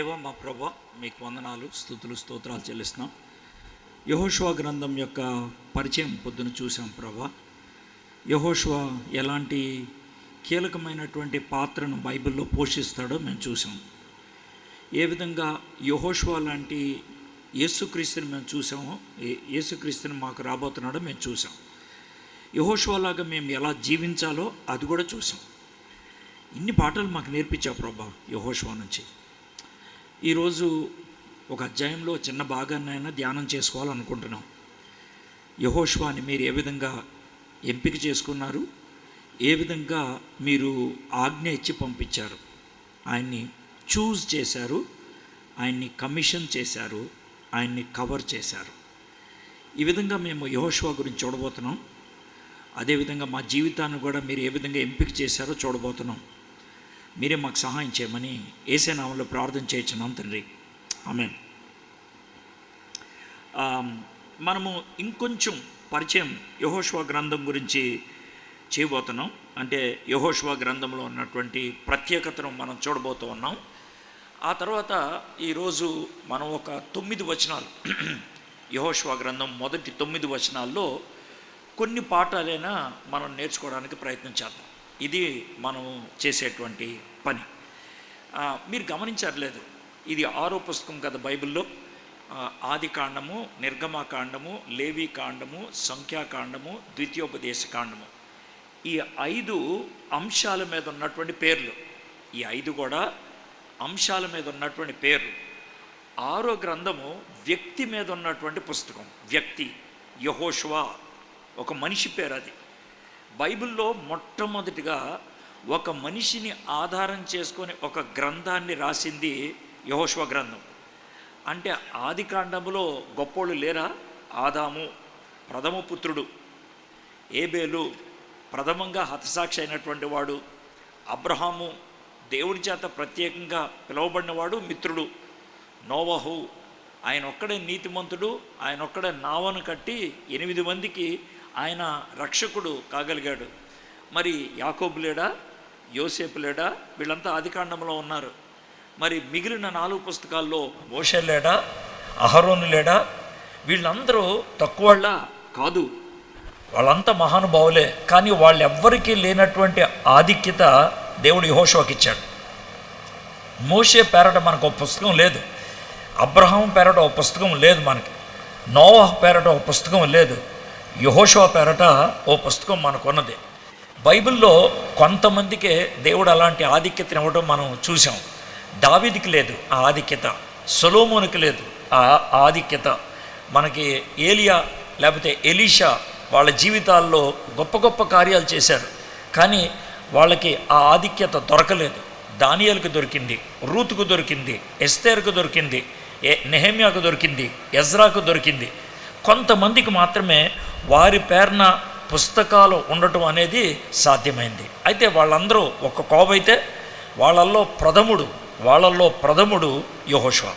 దేవ మా ప్రభా మీకు వందనాలు, స్తుతులు, స్తోత్రాలు చెల్లిస్తున్నాం. యెహోషువ గ్రంథం యొక్క పరిచయం పొద్దున చూసాం ప్రభా. యెహోషువ ఎలాంటి కీలకమైనటువంటి పాత్రను బైబిల్లో పోషిస్తాడో మేము చూసాం. ఏ విధంగా యెహోషువ లాంటి యేసుక్రీస్తుని మేము చూసామో, యేసుక్రీస్తుని మాకు రాబోతున్నాడో మేము చూసాం. యెహోషువలాగా మేము ఎలా జీవించాలో అది కూడా చూసాం. ఇన్ని పాటలు మాకు నేర్పించావు ప్రభా యెహోషువ నుంచి. ఈరోజు ఒక అధ్యాయంలో చిన్న భాగాన్నైనా ధ్యానం చేసుకోవాలనుకుంటున్నాం. యెహోషువని మీరు ఏ విధంగా ఎంపిక చేసుకున్నారు, ఏ విధంగా మీరు ఆజ్ఞ ఇచ్చి పంపించారు, ఆయన్ని చూజ్ చేశారు, ఆయన్ని కమిషన్ చేశారు, ఆయన్ని కవర్ చేశారు. ఈ విధంగా మేము యెహోషువ గురించి చూడబోతున్నాం. అదేవిధంగా మా జీవితాన్ని కూడా మీరు ఏ విధంగా ఎంపిక చేశారో చూడబోతున్నాం. మీరే మాకు సహాయం చేయమని యేసే నామములో ప్రార్థన చేయించున్నాం తండ్రి, ఆమేన్. మనము ఇంకొంచెం పరిచయం యెహోషువ గ్రంథం గురించి చేయబోతున్నాం. అంటే యెహోషువ గ్రంథంలో ఉన్నటువంటి ప్రత్యేకతను మనం చూడబోతూ ఉన్నాం. ఆ తర్వాత ఈరోజు మనం ఒక 9 వచనాలు యెహోషువ గ్రంథం మొదటి 9 వచనాల్లో కొన్ని పాఠాలైనా మనం నేర్చుకోవడానికి ప్రయత్నం చేద్దాం. ఇది మనం చేసేటువంటి పని. మీరు గమనించట్లేదు, ఇది 6వ పుస్తకం కదా బైబిల్లో. ఆది కాండము, నిర్గమకాండము, లేవి కాండము, సంఖ్యాకాండము, ద్వితీయోపదేశ కాండము, ఈ 5 అంశాల మీద ఉన్నటువంటి పేర్లు. ఈ 5 కూడా అంశాల మీద ఉన్నటువంటి పేర్లు. 6వ గ్రంథము వ్యక్తి మీద ఉన్నటువంటి పుస్తకం. వ్యక్తి యెహోషువ, ఒక మనిషి పేరు. అది బైబిల్లో మొట్టమొదటిగా ఒక మనిషిని ఆధారం చేసుకొని ఒక గ్రంథాన్ని రాసింది యెహోషువ గ్రంథం. అంటే ఆది కాండములో గొప్పోళ్ళు లేరా? ఆదాము ప్రథమ పుత్రుడు, ఏబేలు ప్రథమంగా హతసాక్షి అయినటువంటి వాడు, అబ్రహాము దేవుడి చేత ప్రత్యేకంగా పిలువబడినవాడు, మిత్రుడు, నోవహు ఆయన ఒక్కడే నీతిమంతుడు, ఆయన ఒక్కడే నావను కట్టి 8 మందికి ఆయన రక్షకుడు కాగలిగాడు. మరి యాకోబు లేడా? యోసేపు లేడా? వీళ్ళంతా ఆదికాండంలో ఉన్నారు. మరి మిగిలిన 4 పుస్తకాల్లో మోషే లేడా? అహరోను లేడా? వీళ్ళందరూ తక్కువళ్ళ కాదు, వాళ్ళంతా మహానుభావులే. కానీ వాళ్ళెవ్వరికీ లేనటువంటి ఆధిక్యత దేవుడు యెహోషువకి ఇచ్చాడు. మోషే పేరట మనకు ఒక పుస్తకం లేదు, అబ్రహాం పేరట ఒక పుస్తకం లేదు, మనకి నోవహు పేరట ఒక పుస్తకం లేదు, యెహోషువ పేరట ఓ పుస్తకం మనకున్నది. బైబిల్లో కొంతమందికే దేవుడు అలాంటి ఆధిక్యతను ఇవ్వడం మనం చూసాం. దావీదుకి లేదు ఆ ఆధిక్యత, సొలొమోనుకి లేదు ఆ ఆధిక్యత. మనకి ఏలియా లేకపోతే ఎలీషా వాళ్ళ జీవితాల్లో గొప్ప గొప్ప కార్యాలు చేశారు, కానీ వాళ్ళకి ఆ ఆధిక్యత దొరకలేదు. దానియేలుకు దొరికింది, రూతుకు దొరికింది, ఎస్తేరుకు దొరికింది, నెహెమ్యాకు దొరికింది, ఎజ్రాకు దొరికింది. కొంతమందికి మాత్రమే వారి పేరున పుస్తకాలు ఉండటం అనేది సాధ్యమైంది. అయితే వాళ్ళందరూ ఒక కోవైతే వాళ్ళల్లో ప్రథముడు యెహోషువ.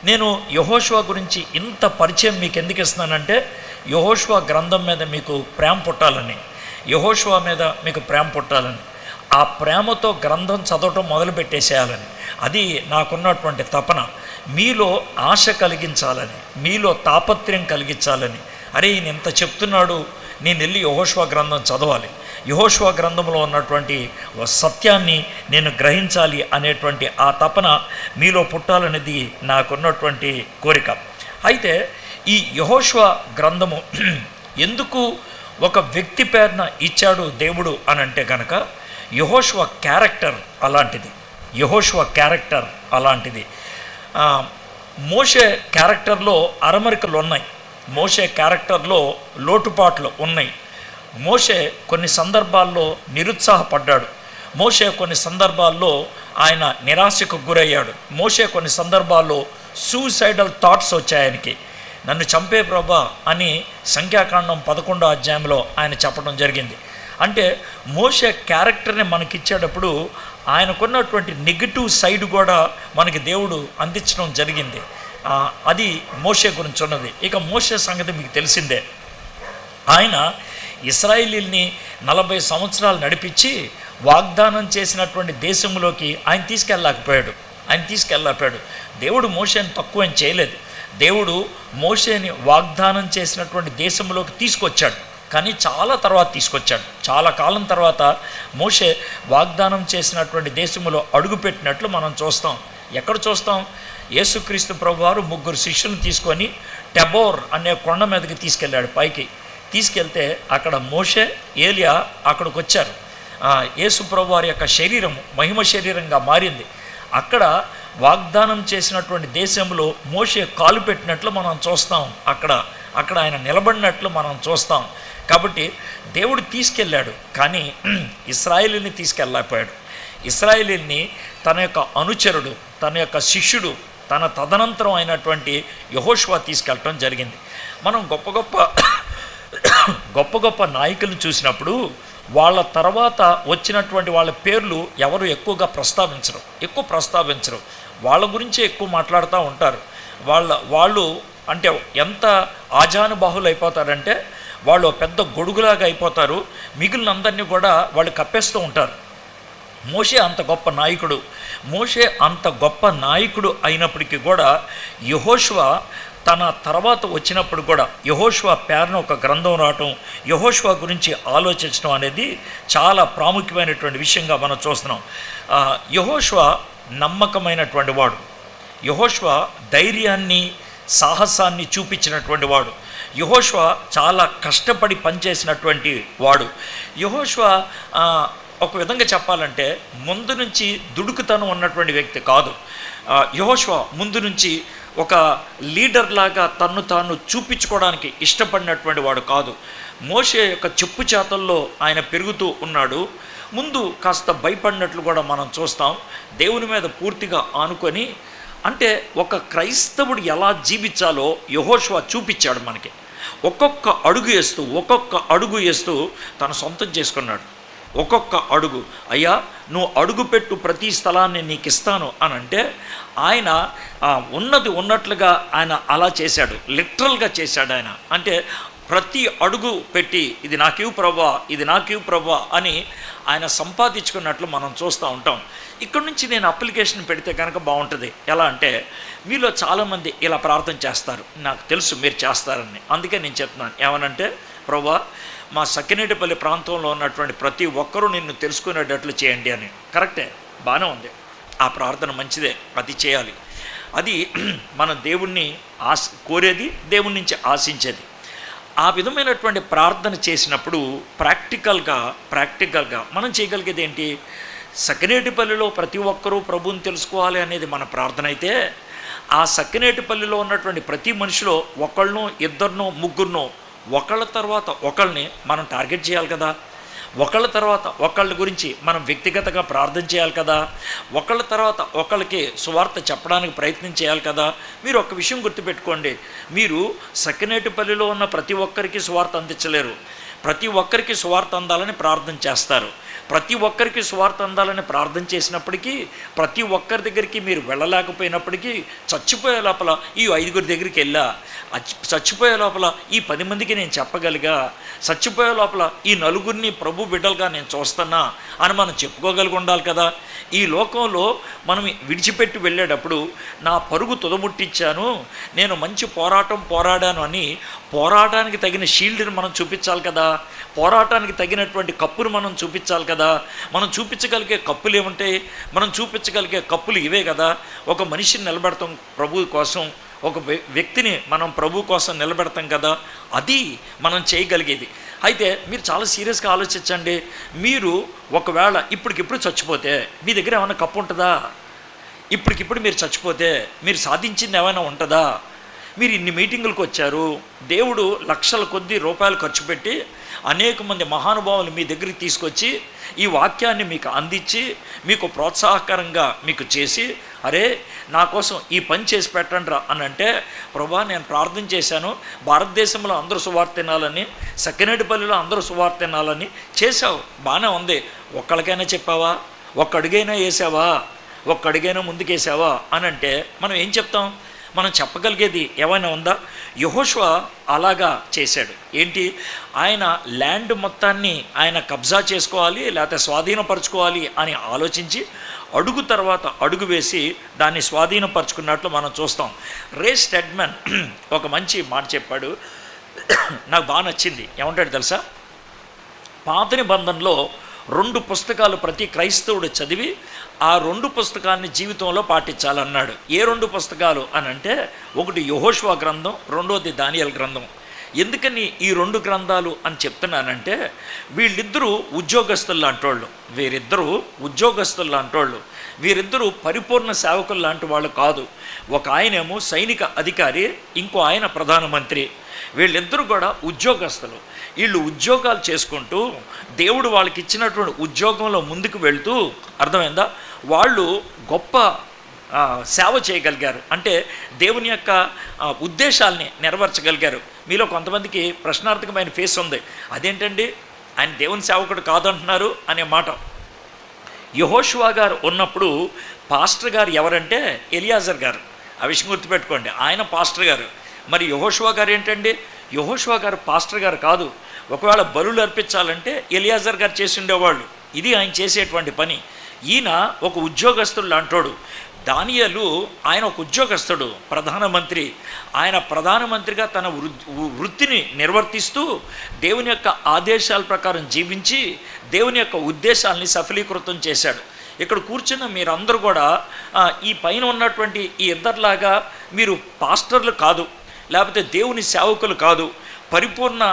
నేను యెహోషువ గురించి ఇంత పరిచయం మీకు ఎందుకు ఇస్తున్నానంటే, యెహోషువ గ్రంథం మీద మీకు ప్రేమ పుట్టాలని, యెహోషువ మీద మీకు ప్రేమ పుట్టాలని, ఆ ప్రేమతో గ్రంథం చదవటం మొదలుపెట్టేసేయాలని, అది నాకున్నటువంటి తపన. మీలో ఆశ కలిగించాలని, మీలో తాపత్రయం కలిగించాలని. అరే ఈయన ఇంత చెప్తున్నాడు, నేను వెళ్ళి యెహోషువ గ్రంథం చదవాలి, యెహోషువ గ్రంథంలో ఉన్నటువంటి సత్యాన్ని నేను గ్రహించాలి అనేటువంటి ఆ తపన మీలో పుట్టాలనేది నాకున్నటువంటి కోరిక. అయితే ఈ యెహోషువ గ్రంథము ఎందుకు ఒక వ్యక్తి పేరున ఇచ్చాడు దేవుడు అని అంటే కనుక, యెహోషువ క్యారెక్టర్ అలాంటిది. మోషే క్యారెక్టర్లో అరమరికలు ఉన్నాయి, మోషే క్యారెక్టర్లో లోటుపాట్లు ఉన్నాయి. మోషే కొన్ని సందర్భాల్లో నిరుత్సాహపడ్డాడు, మోషే కొన్ని సందర్భాల్లో ఆయన నిరాశకు గురయ్యాడు, మోషే కొన్ని సందర్భాల్లో సూసైడల్ థాట్స్ వచ్చాయి ఆయనకి. నన్ను చంపే ప్రభా అని సంఖ్యాకాండం 11వ అధ్యాయంలో ఆయన చెప్పడం జరిగింది. అంటే మోషే క్యారెక్టర్ని మనకిచ్చేటప్పుడు ఆయనకున్నటువంటి నెగిటివ్ సైడ్ కూడా మనకి దేవుడు అందించడం జరిగింది. అది మోషే గురించి ఉన్నది. ఇక మోషే సంగతి మీకు తెలిసిందే. ఆయన ఇశ్రాయేలీల్ని 40 సంవత్సరాలు నడిపించి వాగ్దానం చేసినటువంటి దేశంలోకి ఆయన తీసుకెళ్ళలేకపోయాడు. దేవుడు మోషేని తక్కువ చేయలేదు. దేవుడు మోషేని వాగ్దానం చేసినటువంటి దేశంలోకి తీసుకొచ్చాడు, కానీ చాలా కాలం తర్వాత మోషే వాగ్దానం చేసినటువంటి దేశంలో అడుగుపెట్టినట్లు మనం చూస్తాం. ఎక్కడ చూస్తాం? యేసుక్రీస్తు ప్రభువారు 3 శిష్యులను తీసుకొని టెబోర్ అనే కొండ మీదకి తీసుకెళ్ళాడు. పైకి తీసుకెళ్తే అక్కడ మోషే, ఏలియా అక్కడికి వచ్చారు. యేసు ప్రభువారి యొక్క శరీరం మహిమ శరీరంగా మారింది. అక్కడ వాగ్దానం చేసినటువంటి దేశంలో మోషే కాలు పెట్టినట్లు మనం చూస్తాం. అక్కడ ఆయన నిలబడినట్లు మనం చూస్తాం. కాబట్టి దేవుడు తీసుకెళ్ళాడు, కానీ ఇశ్రాయేలుని తీసుకెళ్ళలేకపోయాడు. ఇశ్రాయేలుని తన యొక్క అనుచరుడు, తన యొక్క శిష్యుడు, తన తదనంతరం అయినటువంటి యెహోషువ తీసుకెళ్ళటం జరిగింది. మనం గొప్ప గొప్ప నాయకులను చూసినప్పుడు వాళ్ళ తర్వాత వచ్చినటువంటి వాళ్ళ పేర్లు ఎవరు ఎక్కువ ప్రస్తావించరు. వాళ్ళ గురించే ఎక్కువ మాట్లాడుతూ ఉంటారు. వాళ్ళు అంటే ఎంత ఆజానుబాహులు అయిపోతారంటే వాళ్ళు పెద్ద గొడుగులాగా అయిపోతారు. మిగిలిన అందరినీ కూడా వాళ్ళు కప్పేస్తూ ఉంటారు. మోషే అంత గొప్ప నాయకుడు అయినప్పటికీ కూడా యెహోషువ తన తర్వాత వచ్చినప్పుడు కూడా యెహోషువ పేరున ఒక గ్రంథం రావటం, యెహోషువ గురించి ఆలోచించడం అనేది చాలా ప్రాముఖ్యమైనటువంటి విషయంగా మనం చూస్తున్నాం. యెహోషువ నమ్మకమైనటువంటి వాడు. యెహోషువ ధైర్యాన్ని, సాహసాన్ని చూపించినటువంటి వాడు. యెహోషువ చాలా కష్టపడి పనిచేసినటువంటి వాడు. యెహోషువ ఒక విధంగా చెప్పాలంటే ముందు నుంచి దుడుకుతనం ఉన్నటువంటి వ్యక్తి కాదు. యెహోషువ ముందు నుంచి ఒక లీడర్ లాగా తన్ను తాను చూపించుకోవడానికి ఇష్టపడినటువంటి వాడు కాదు. మోషే యొక్క చెప్పు చేతల్లో ఆయన పెరుగుతూ ఉన్నాడు. ముందు కాస్త భయపడినట్లు కూడా మనం చూస్తాం. దేవుని మీద పూర్తిగా ఆనుకొని, అంటే ఒక క్రైస్తవుడు ఎలా జీవించాలో యెహోషువ చూపించాడు మనకి. ఒక్కొక్క అడుగు వేస్తూ తను సొంతం చేసుకున్నాడు. ఒక్కొక్క అడుగు, అయ్యా నువ్వు అడుగుపెట్టు ప్రతి స్థలాన్ని నీకు ఇస్తాను అని అంటే ఆయన ఉన్నది ఉన్నట్లుగా ఆయన అలా చేశాడు. లిటరల్గా చేశాడు ఆయన. అంటే ప్రతి అడుగు పెట్టి ఇది నాకివ్వు ప్రభువా అని ఆయన సంపాదించుకున్నట్లు మనం చూస్తూ ఉంటాం. ఇక్కడ నుంచి నేను అప్లికేషన్ పెడితే కనుక బాగుంటుంది. ఎలా అంటే మీలో చాలామంది ఇలా ప్రార్థన చేస్తారు, నాకు తెలుసు మీరు చేస్తారని. అందుకే నేను చెప్తున్నాను ఏమనంటే, ప్రభువా మా సకినేటిపల్లి ప్రాంతంలో ఉన్నటువంటి ప్రతి ఒక్కరూ నిన్ను తెలుసుకునేటట్లు చేయండి అని. కరెక్టే, బాగానే ఉంది. ఆ ప్రార్థన మంచిదే, అది చేయాలి. అది మన దేవుణ్ణి కోరేది, దేవుని నుంచి ఆశించేది. ఆ విధమైనటువంటి ప్రార్థన చేసినప్పుడు ప్రాక్టికల్గా మనం చేయగలిగేది ఏంటి? సకినేటిపల్లిలో ప్రతి ఒక్కరూ ప్రభువుని తెలుసుకోవాలి అనేది మన ప్రార్థన అయితే, ఆ సకినేటిపల్లిలో ఉన్నటువంటి ప్రతి మనిషిలో ఒకళ్ళనో ఇద్దరినో ముగ్గురినో ఒకళ్ళ తర్వాత ఒకళ్ళని మనం టార్గెట్ చేయాలి కదా. ఒకళ్ళ తర్వాత ఒకళ్ళ గురించి మనం వ్యక్తిగతంగా ప్రార్థన చేయాలి కదా. ఒకళ్ళ తర్వాత ఒకళ్ళకి సువార్త చెప్పడానికి ప్రయత్నం చేయాలి కదా. మీరు ఒక విషయం గుర్తుపెట్టుకోండి, మీరు సకినేటిపల్లిలో ఉన్న ప్రతి ఒక్కరికి సువార్త అందించలేరు. ప్రతి ఒక్కరికి సువార్త అందాలని ప్రార్థన చేస్తారు. ప్రతి ఒక్కరికి సువార్త అందాలని ప్రార్థన చేసినప్పటికీ, ప్రతి ఒక్కరి దగ్గరికి మీరు వెళ్ళలేకపోయినప్పటికీ, చచ్చిపోయే లోపల ఈ 5 దగ్గరికి వెళ్ళా, చచ్చిపోయే లోపల ఈ 10 మందికి నేను చెప్పగలిగా, చచ్చిపోయే లోపల ఈ 4 ప్రభు బిడ్డలుగా నేను చూస్తున్నా అని మనం చెప్పుకోగలిగి ఉండాలి కదా. ఈ లోకంలో మనం విడిచిపెట్టి వెళ్ళేటప్పుడు నా పరుగు తుదముట్టించాను, నేను మంచి పోరాడాను అని పోరాటానికి తగిన షీల్డ్ని మనం చూపించాలి కదా. పోరాటానికి తగినటువంటి కప్పును మనం చూపించాలి కదా. మనం చూపించగలిగే కప్పులు ఏముంటాయి? మనం చూపించగలిగే కప్పులు ఇవే కదా. ఒక మనిషిని నిలబెడతాం ప్రభు కోసం, ఒక వ్యక్తిని మనం ప్రభు కోసం నిలబెడతాం కదా. అది మనం చేయగలిగేది. అయితే మీరు చాలా సీరియస్గా ఆలోచించండి. మీరు ఒకవేళ ఇప్పటికిప్పుడు చచ్చిపోతే మీ దగ్గర ఏమైనా కప్పు ఉంటుందా? ఇప్పటికిప్పుడు మీరు చచ్చిపోతే మీరు సాధించింది ఏమైనా ఉంటుందా? మీరు ఇన్ని మీటింగులకు వచ్చారు, దేవుడు లక్షల కొద్ది రూపాయలు ఖర్చు పెట్టి అనేక మంది మహానుభావులు మీ దగ్గరికి తీసుకొచ్చి ఈ వాక్యాన్ని మీకు అందించి మీకు ప్రోత్సాహకరంగా మీకు చేసి, అరే నా కోసం ఈ పని చేసి పెట్టండి రా అని అంటే, ప్రభా నేను ప్రార్థన చేశాను, భారతదేశంలో అందరూ సువార్త తినాలని, సకినేటిపల్లిలో అందరూ సువార్త తినాలని చేశావు, బాగానే ఉంది. ఒక్కడికైనా చెప్పావా? ఒక్క అడుగైనా వేసావా? ఒక్క అడుగైనా ముందుకేసావా అని అంటే మనం ఏం చెప్తాం? మనం చెప్పగలిగేది ఏమైనా ఉందా? యెహోషువ అలాగా చేశాడు. ఏంటి, ఆయన ల్యాండ్ మొత్తాన్ని ఆయన కబ్జా చేసుకోవాలి లేకపోతే స్వాధీనపరచుకోవాలి అని ఆలోచించి అడుగు తర్వాత అడుగు వేసి దాన్ని స్వాధీనపరచుకున్నట్లు మనం చూస్తాం. రే స్టెడ్మన్ ఒక మంచి మాట చెప్పాడు, నాకు బాగా నచ్చింది. ఏమంటాడు తెలుసా? పాత నిబంధనలో 2 పుస్తకాలు ప్రతి క్రైస్తవుడు చదివి ఆ 2 పుస్తకాన్ని జీవితంలో పాటించాలన్నాడు. ఏ 2 పుస్తకాలు అని అంటే, ఒకటి యెహోషువ గ్రంథం, రెండోది దానియేలు గ్రంథం. ఎందుకని ఈ 2 గ్రంథాలు అని చెప్తున్నానంటే, వీళ్ళిద్దరూ ఉద్యోగస్తులు లాంటోళ్ళు, వీరిద్దరూ పరిపూర్ణ సేవకులు లాంటి వాళ్ళు కాదు. ఒక ఆయనేమో సైనిక అధికారి, ఇంకో ఆయన ప్రధానమంత్రి. వీళ్ళిద్దరూ కూడా ఉద్యోగస్తులు. వీళ్ళు ఉద్యోగాలు చేసుకుంటూ దేవుడు వాళ్ళకి ఇచ్చినటువంటి ఉద్యోగంలో ముందుకు వెళ్తూ, అర్థమైందా, వాళ్ళు గొప్ప సేవ చేయగలిగారు. అంటే దేవుని యొక్క ఉద్దేశాల్ని నెరవేర్చగలిగారు. మీలో కొంతమందికి ప్రశ్నార్థకమైన ఫేస్ ఉంది, అదేంటండి ఆయన దేవుని సేవకుడు కాదంటున్నారు అనే మాట. యెహోషువ గారు ఉన్నప్పుడు పాస్టర్ గారు ఎవరంటే ఎలియాజర్ గారు. ఆ విషయం గుర్తుపెట్టుకోండి, ఆయన పాస్టర్ గారు. మరి యెహోషువ గారు ఏంటండి? యెహోషువ గారు పాస్టర్ గారు కాదు. ఒకవేళ బలులు అర్పించాలంటే ఎలియాజర్ గారు చేసి ఉండేవాళ్ళు. ఇది ఆయన చేసేటువంటి పని. ఈయన ఒక ఉద్యోగస్తుడు లాంటోడు. దానియేలు ఆయన ఒక ఉద్యోగస్తుడు, ప్రధానమంత్రి. ఆయన ప్రధానమంత్రిగా తన వృత్తిని నిర్వర్తిస్తూ దేవుని యొక్క ఆదేశాల ప్రకారం జీవించి దేవుని యొక్క ఉద్దేశాలని సఫలీకృతం చేశాడు. ఇక్కడ కూర్చున్న మీరందరూ కూడా ఈ పైన ఉన్నటువంటి ఈ ఇద్దరిలాగా మీరు పాస్టర్లు కాదు, లేకపోతే దేవుని సేవకులు కాదు, పరిపూర్ణ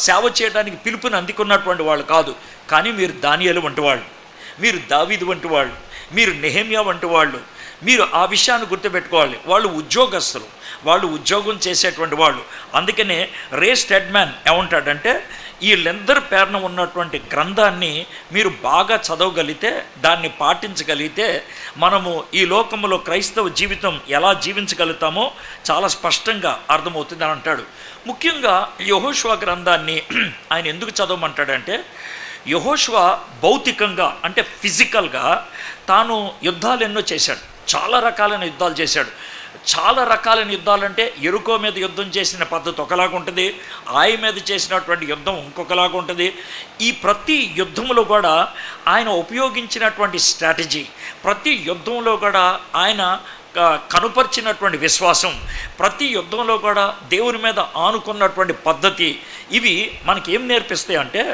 సేవ చేయడానికి పిలుపుని అందుకున్నటువంటి వాళ్ళు కాదు. కానీ మీరు దానియేలు వంటి వాళ్ళు, మీరు దావీదు వంటి వాళ్ళు, మీరు నెహెమ్యా వంటి వాళ్ళు. మీరు ఆ విషయాన్ని గుర్తుపెట్టుకోవాలి. వాళ్ళు ఉద్యోగస్తులు, వాళ్ళు ఉద్యోగం చేసేటువంటి వాళ్ళు. అందుకనే రే స్టెడ్మన్ ఏమంటాడంటే, వీళ్ళందరి పేరున ఉన్నటువంటి గ్రంథాన్ని మీరు బాగా చదవగలిగితే, దాన్ని పాటించగలిగితే, మనము ఈ లోకంలో క్రైస్తవ జీవితం ఎలా జీవించగలుగుతామో చాలా స్పష్టంగా అర్థమవుతుందని అంటాడు. ముఖ్యంగా యెహోషువ గ్రంథాన్ని ఆయన ఎందుకు చదవమంటాడంటే, యెహోషువ భౌతికంగా అంటే ఫిజికల్గా తాను యుద్ధాలు ఎన్నో చేశాడు. చాలా రకాలైన యుద్ధాలు చేశాడు. చాలా రకాలైన యుద్ధాలంటే ఎరుకో మీద యుద్ధం చేసిన పద్ధతి ఒకలాగా ఉంటుంది, ఆయి మీద చేసినటువంటి యుద్ధం ఇంకొకలాగా ఉంటుంది. ఈ ప్రతి యుద్ధంలో కూడా ఆయన ఉపయోగించినటువంటి స్ట్రాటజీ, ప్రతి యుద్ధంలో కూడా ఆయన కనుపరిచినటువంటి విశ్వాసం, ప్రతి యుద్ధంలో కూడా దేవుని మీద ఆనుకున్నటువంటి పద్ధతి, ఇవి మనకి ఏం నేర్పిస్తాయి అంటే,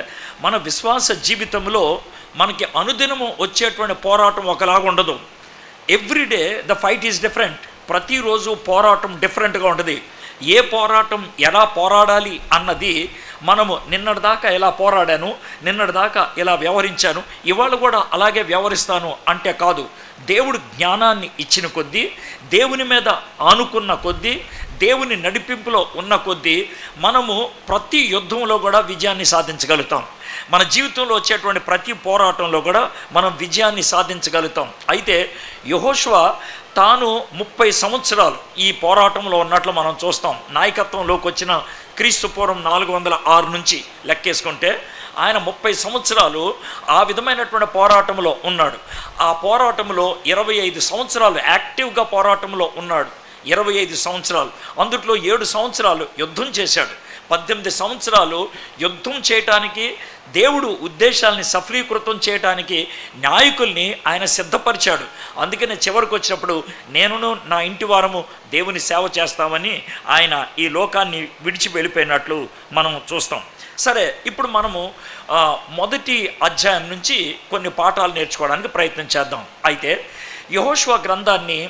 మన విశ్వాస జీవితంలో మనకి అనుదినము వచ్చేటువంటి పోరాటం ఒకలాగా ఉండదు. Everyday the fight is different. ప్రతిరోజు పోరాటం డిఫరెంట్గా ఉంటుంది. ఏ పోరాటం ఎలా పోరాడాలి అన్నది మనము నిన్నటిదాకా ఎలా పోరాడాను, నిన్నటిదాకా ఎలా వ్యవహరించాను, ఇవాళ కూడా అలాగే వ్యవహరిస్తాను అంటే కాదు. దేవుడు జ్ఞానాన్ని ఇచ్చిన కొద్దీ, దేవుని మీద ఆనుకున్న కొద్దీ, దేవుని నడిపింపులో ఉన్న కొద్దీ మనము ప్రతి యుద్ధంలో కూడా విజయాన్ని సాధించగలుగుతాం. మన జీవితంలో వచ్చేటువంటి ప్రతి పోరాటంలో కూడా మనం విజయాన్ని సాధించగలుగుతాం. అయితే యెహోషువ తాను 30 సంవత్సరాలు ఈ పోరాటంలో ఉన్నట్లు మనం చూస్తాం. నాయకత్వంలోకి వచ్చిన క్రీస్తు పూర్వం 406 నుంచి లెక్కేసుకుంటే ఆయన 30 సంవత్సరాలు ఆ విధమైనటువంటి పోరాటంలో ఉన్నాడు. ఆ పోరాటంలో 25 సంవత్సరాలు యాక్టివ్గా పోరాటంలో ఉన్నాడు. 25 సంవత్సరాలు, అందుట్లో 7 సంవత్సరాలు యుద్ధం చేశాడు. 18 సంవత్సరాలు యుద్ధం చేయటానికి, దేవుడు ఉద్దేశాలని సఫలీకృతం చేయటానికి నాయకుల్ని ఆయన సిద్ధపరిచాడు. అందుకనే చివరికి వచ్చినప్పుడు నేనును నా ఇంటి వారము దేవుని సేవ చేస్తామని ఆయన ఈ లోకాన్ని విడిచి వెళ్ళిపోయినట్లు మనం చూస్తాం. సరే, ఇప్పుడు మనము మొదటి అధ్యాయం నుంచి కొన్ని పాఠాలు నేర్చుకోవడానికి ప్రయత్నం చేద్దాం. అయితే యెహోషువ గ్రంథాన్ని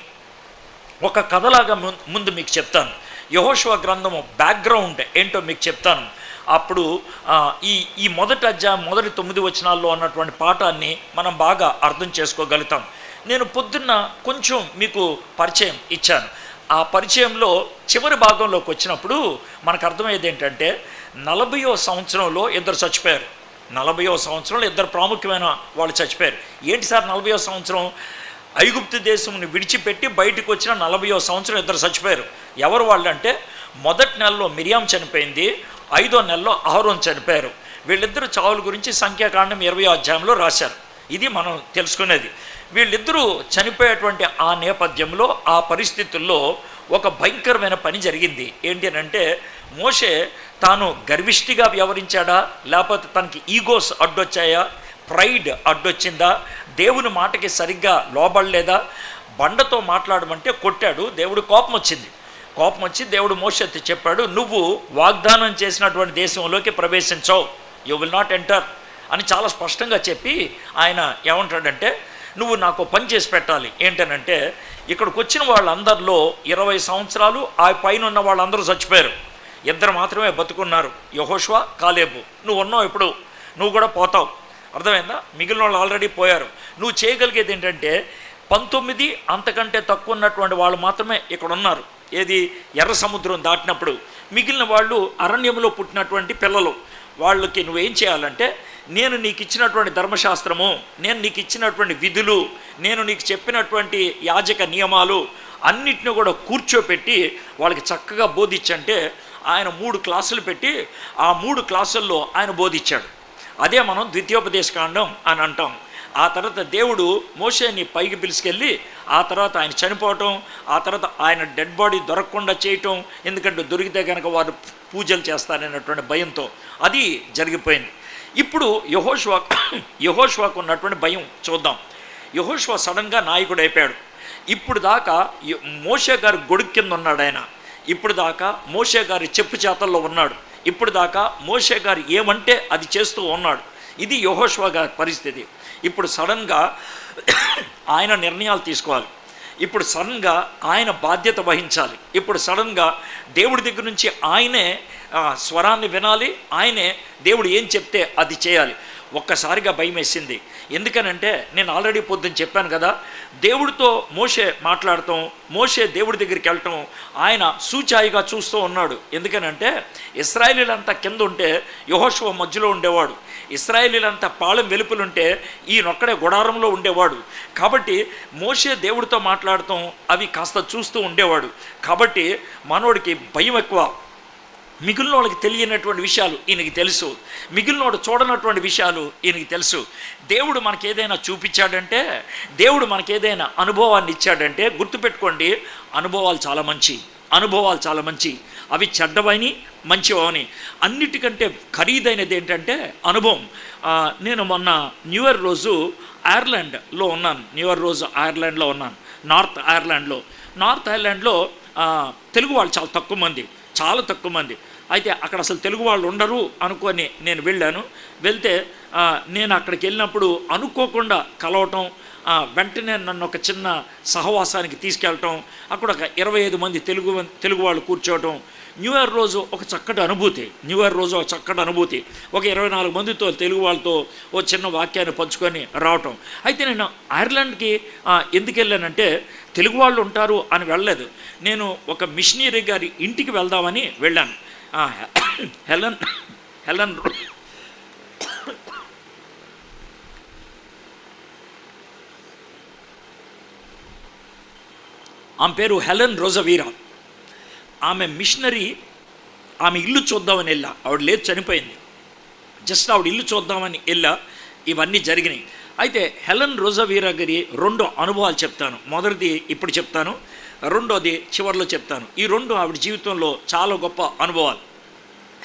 ఒక కథలాగా ముందు మీకు చెప్తాను. యెహోషువ గ్రంథము బ్యాక్గ్రౌండ్ ఏంటో మీకు చెప్తాను. అప్పుడు ఈ మొదటి అధ్యాయం మొదటి 9 వచనాల్లో ఉన్నటువంటి పాఠాన్ని మనం బాగా అర్థం చేసుకోగలుగుతాం. నేను పొద్దున్న కొంచెం మీకు పరిచయం ఇచ్చాను. ఆ పరిచయంలో చివరి భాగంలోకి వచ్చినప్పుడు మనకు అర్థమయ్యేది ఏంటంటే, 40వ సంవత్సరంలో ఇద్దరు చచ్చిపోయారు. 40వ సంవత్సరంలో ఇద్దరు ప్రాముఖ్యమైన వాళ్ళు చచ్చిపోయారు. ఏంటి సార్ 40వ సంవత్సరం? ఐగుప్తు దేశంని విడిచిపెట్టి బయటకు వచ్చిన 40వ సంవత్సరం ఇద్దరు చచ్చిపోయారు. ఎవరు వాళ్ళు అంటే, మొదటి నెలలో మిరియాం చనిపోయింది, 5వ నెలలో అహరోన్ చనిపోయారు. వీళ్ళిద్దరు చావుల గురించి సంఖ్యాకాండం 20వ అధ్యాయంలో రాశారు. ఇది మనం తెలుసుకునేది. వీళ్ళిద్దరూ చనిపోయేటువంటి ఆ నేపథ్యంలో, ఆ పరిస్థితుల్లో ఒక భయంకరమైన పని జరిగింది. ఏంటి అని అంటే, మోషే తాను గర్విష్టిగా వ్యవహరించాడా, లేకపోతే తనకి ఈగోస్ అడ్డొచ్చాయా, ప్రైడ్ అడ్డొచ్చిందా, దేవుని మాటకి సరిగ్గా లోబడలేదా, బండతో మాట్లాడమంటే కొట్టాడు, దేవుడు కోపం వచ్చి దేవుడు మోషేతో చెప్పాడు, నువ్వు వాగ్దానం చేసినటువంటి దేశంలోకి ప్రవేశించవు, యు విల్ నాట్ ఎంటర్ అని చాలా స్పష్టంగా చెప్పి ఆయన ఏమంటాడంటే, నువ్వు నాకు పని చేసి పెట్టాలి. ఏంటనంటే, ఇక్కడికి వచ్చిన వాళ్ళందరిలో 20 సంవత్సరాలు ఆ పైన ఉన్న వాళ్ళందరూ చచ్చిపోయారు, 2 మాత్రమే బతుకున్నారు, యెహోషువ, కాలేబు. నువ్వు ఉన్నావు, ఇప్పుడు నువ్వు కూడా పోతావు, అర్థమైందా? మిగిలిన వాళ్ళు ఆల్రెడీ పోయారు. నువ్వు చేయగలిగేది ఏంటంటే 19 అంతకంటే తక్కువ ఉన్నటువంటి వాళ్ళు మాత్రమే ఇక్కడ ఉన్నారు. ఏది? ఎర్ర సముద్రం దాటినప్పుడు మిగిలిన వాళ్ళు అరణ్యంలో పుట్టినటువంటి పిల్లలు. వాళ్ళకి నువ్వేం చేయాలంటే, నేను నీకు ఇచ్చినటువంటి ధర్మశాస్త్రము, నేను నీకు ఇచ్చినటువంటి విధులు, నేను నీకు చెప్పినటువంటి యాజక నియమాలు అన్నిటిని కూడా కూర్చోపెట్టి వాళ్ళకి చక్కగా బోధించంటే, ఆయన 3 క్లాసులు పెట్టి ఆ 3 క్లాసుల్లో ఆయన బోధించాడు. అదే మనం ద్వితీయోపదేశకాండం అని అంటాం. ఆ తర్వాత దేవుడు మోషేని పైకి పిలుచుకెళ్ళి, ఆ తర్వాత ఆయన చనిపోవటం, ఆ తర్వాత ఆయన డెడ్ బాడీ దొరకకుండా చేయటం, ఎందుకంటే దొరికితే కనుక వారు పూజలు చేస్తారనేటువంటి భయంతో అది జరిగిపోయింది. ఇప్పుడు యెహోషువకు ఉన్నటువంటి భయం చూద్దాం. యెహోషువ సడన్గా నాయకుడు అయిపోయాడు. ఇప్పుడు దాకా మోషే గారి గొడుగు కింద ఉన్నాడు ఆయన. ఇప్పుడు దాకా మోషే గారి చెప్పు చేతల్లో ఉన్నాడు. ఇప్పుడు దాకా మోషే గారు ఏమంటే అది చేస్తూ ఉన్నాడు. ఇది యెహోషువ గారి పరిస్థితి. ఇప్పుడు సడన్గా ఆయన నిర్ణయాలు తీసుకోవాలి. ఇప్పుడు సడన్గా ఆయన బాధ్యత వహించాలి. ఇప్పుడు సడన్గా దేవుడి దగ్గర నుంచి ఆయనే స్వరాన్ని వినాలి, ఆయనే దేవుడు ఏం చెప్తే అది చేయాలి. ఒక్కసారిగా భయం వేసింది. ఎందుకనంటే, నేను ఆల్రెడీ పొద్దున్న చెప్పాను కదా, దేవుడితో మోషే మాట్లాడటం, మోషే దేవుడి దగ్గరికి వెళ్ళటం, ఆయన సూచాయిగా చూస్తూ ఉన్నాడు. ఎందుకనంటే, ఇశ్రాయేలీలంతా కింద ఉంటే యెహోషువ మధ్యలో ఉండేవాడు, ఇశ్రాయేలీలంతా పాళెం వెలుపులుంటే ఈయనొక్కడే గుడారంలో ఉండేవాడు. కాబట్టి మోషే దేవుడితో మాట్లాడటం అవి కాస్త చూస్తూ ఉండేవాడు. కాబట్టి మనోడికి భయం ఎక్కువ. మిగిలిన వాళ్ళకి తెలియనటువంటి విషయాలు ఈయనకి తెలుసు, మిగిలిన వాడు చూడనటువంటి విషయాలు ఈయనకి తెలుసు. దేవుడు మనకి ఏదైనా చూపించాడంటే, దేవుడు మనకి ఏదైనా అనుభవాన్ని ఇచ్చాడంటే గుర్తుపెట్టుకోండి, అనుభవాలు చాలా మంచి, అవి చెడ్డవని మంచివని. అన్నిటికంటే ఖరీదైనది ఏంటంటే అనుభవం. నేను మొన్న న్యూ ఇయర్ రోజు ఐర్లాండ్లో ఉన్నాను. నార్త్ ఐర్లాండ్లో తెలుగు వాళ్ళు చాలా తక్కువ మంది. అయితే అక్కడ అసలు తెలుగు వాళ్ళు ఉండరు అనుకొని నేను వెళ్తే నేను అక్కడికి వెళ్ళినప్పుడు అనుకోకుండా కలవటం, వెంటనే నన్ను ఒక చిన్న సహవాసానికి తీసుకెళ్ళటం, అక్కడ ఒక 25 మంది తెలుగు వాళ్ళు కూర్చోవటం. న్యూ ఇయర్ రోజు ఒక చక్కటి అనుభూతి. ఒక 24 మందితో తెలుగు వాళ్ళతో ఓ చిన్న వాక్యాన్ని పంచుకొని రావటం. అయితే నేను ఐర్లాండ్కి ఎందుకు వెళ్ళానంటే, తెలుగు వాళ్ళు ఉంటారు అని వెళ్ళలేదు. నేను ఒక మిషనరీ గారి ఇంటికి వెళ్దామని వెళ్ళాను. హెలెన్ ఆమె పేరు హెలెన్ రోజవీరా. ఆమె మిషనరీ. ఆమె ఇల్లు చూద్దామని వెళ్ళా. ఆవిడ లేదు, చనిపోయింది. జస్ట్ ఆవిడ ఇల్లు చూద్దామని వెళ్ళా. ఇవన్నీ జరిగినాయి. అయితే హెలెన్ రోజవీరా గారి 2 అనుభవాలు చెప్తాను. మొదటిది ఇప్పుడు చెప్తాను, రెండోది చివరిలో చెప్తాను. ఈ 2 ఆవిడ జీవితంలో చాలా గొప్ప అనుభవాలు.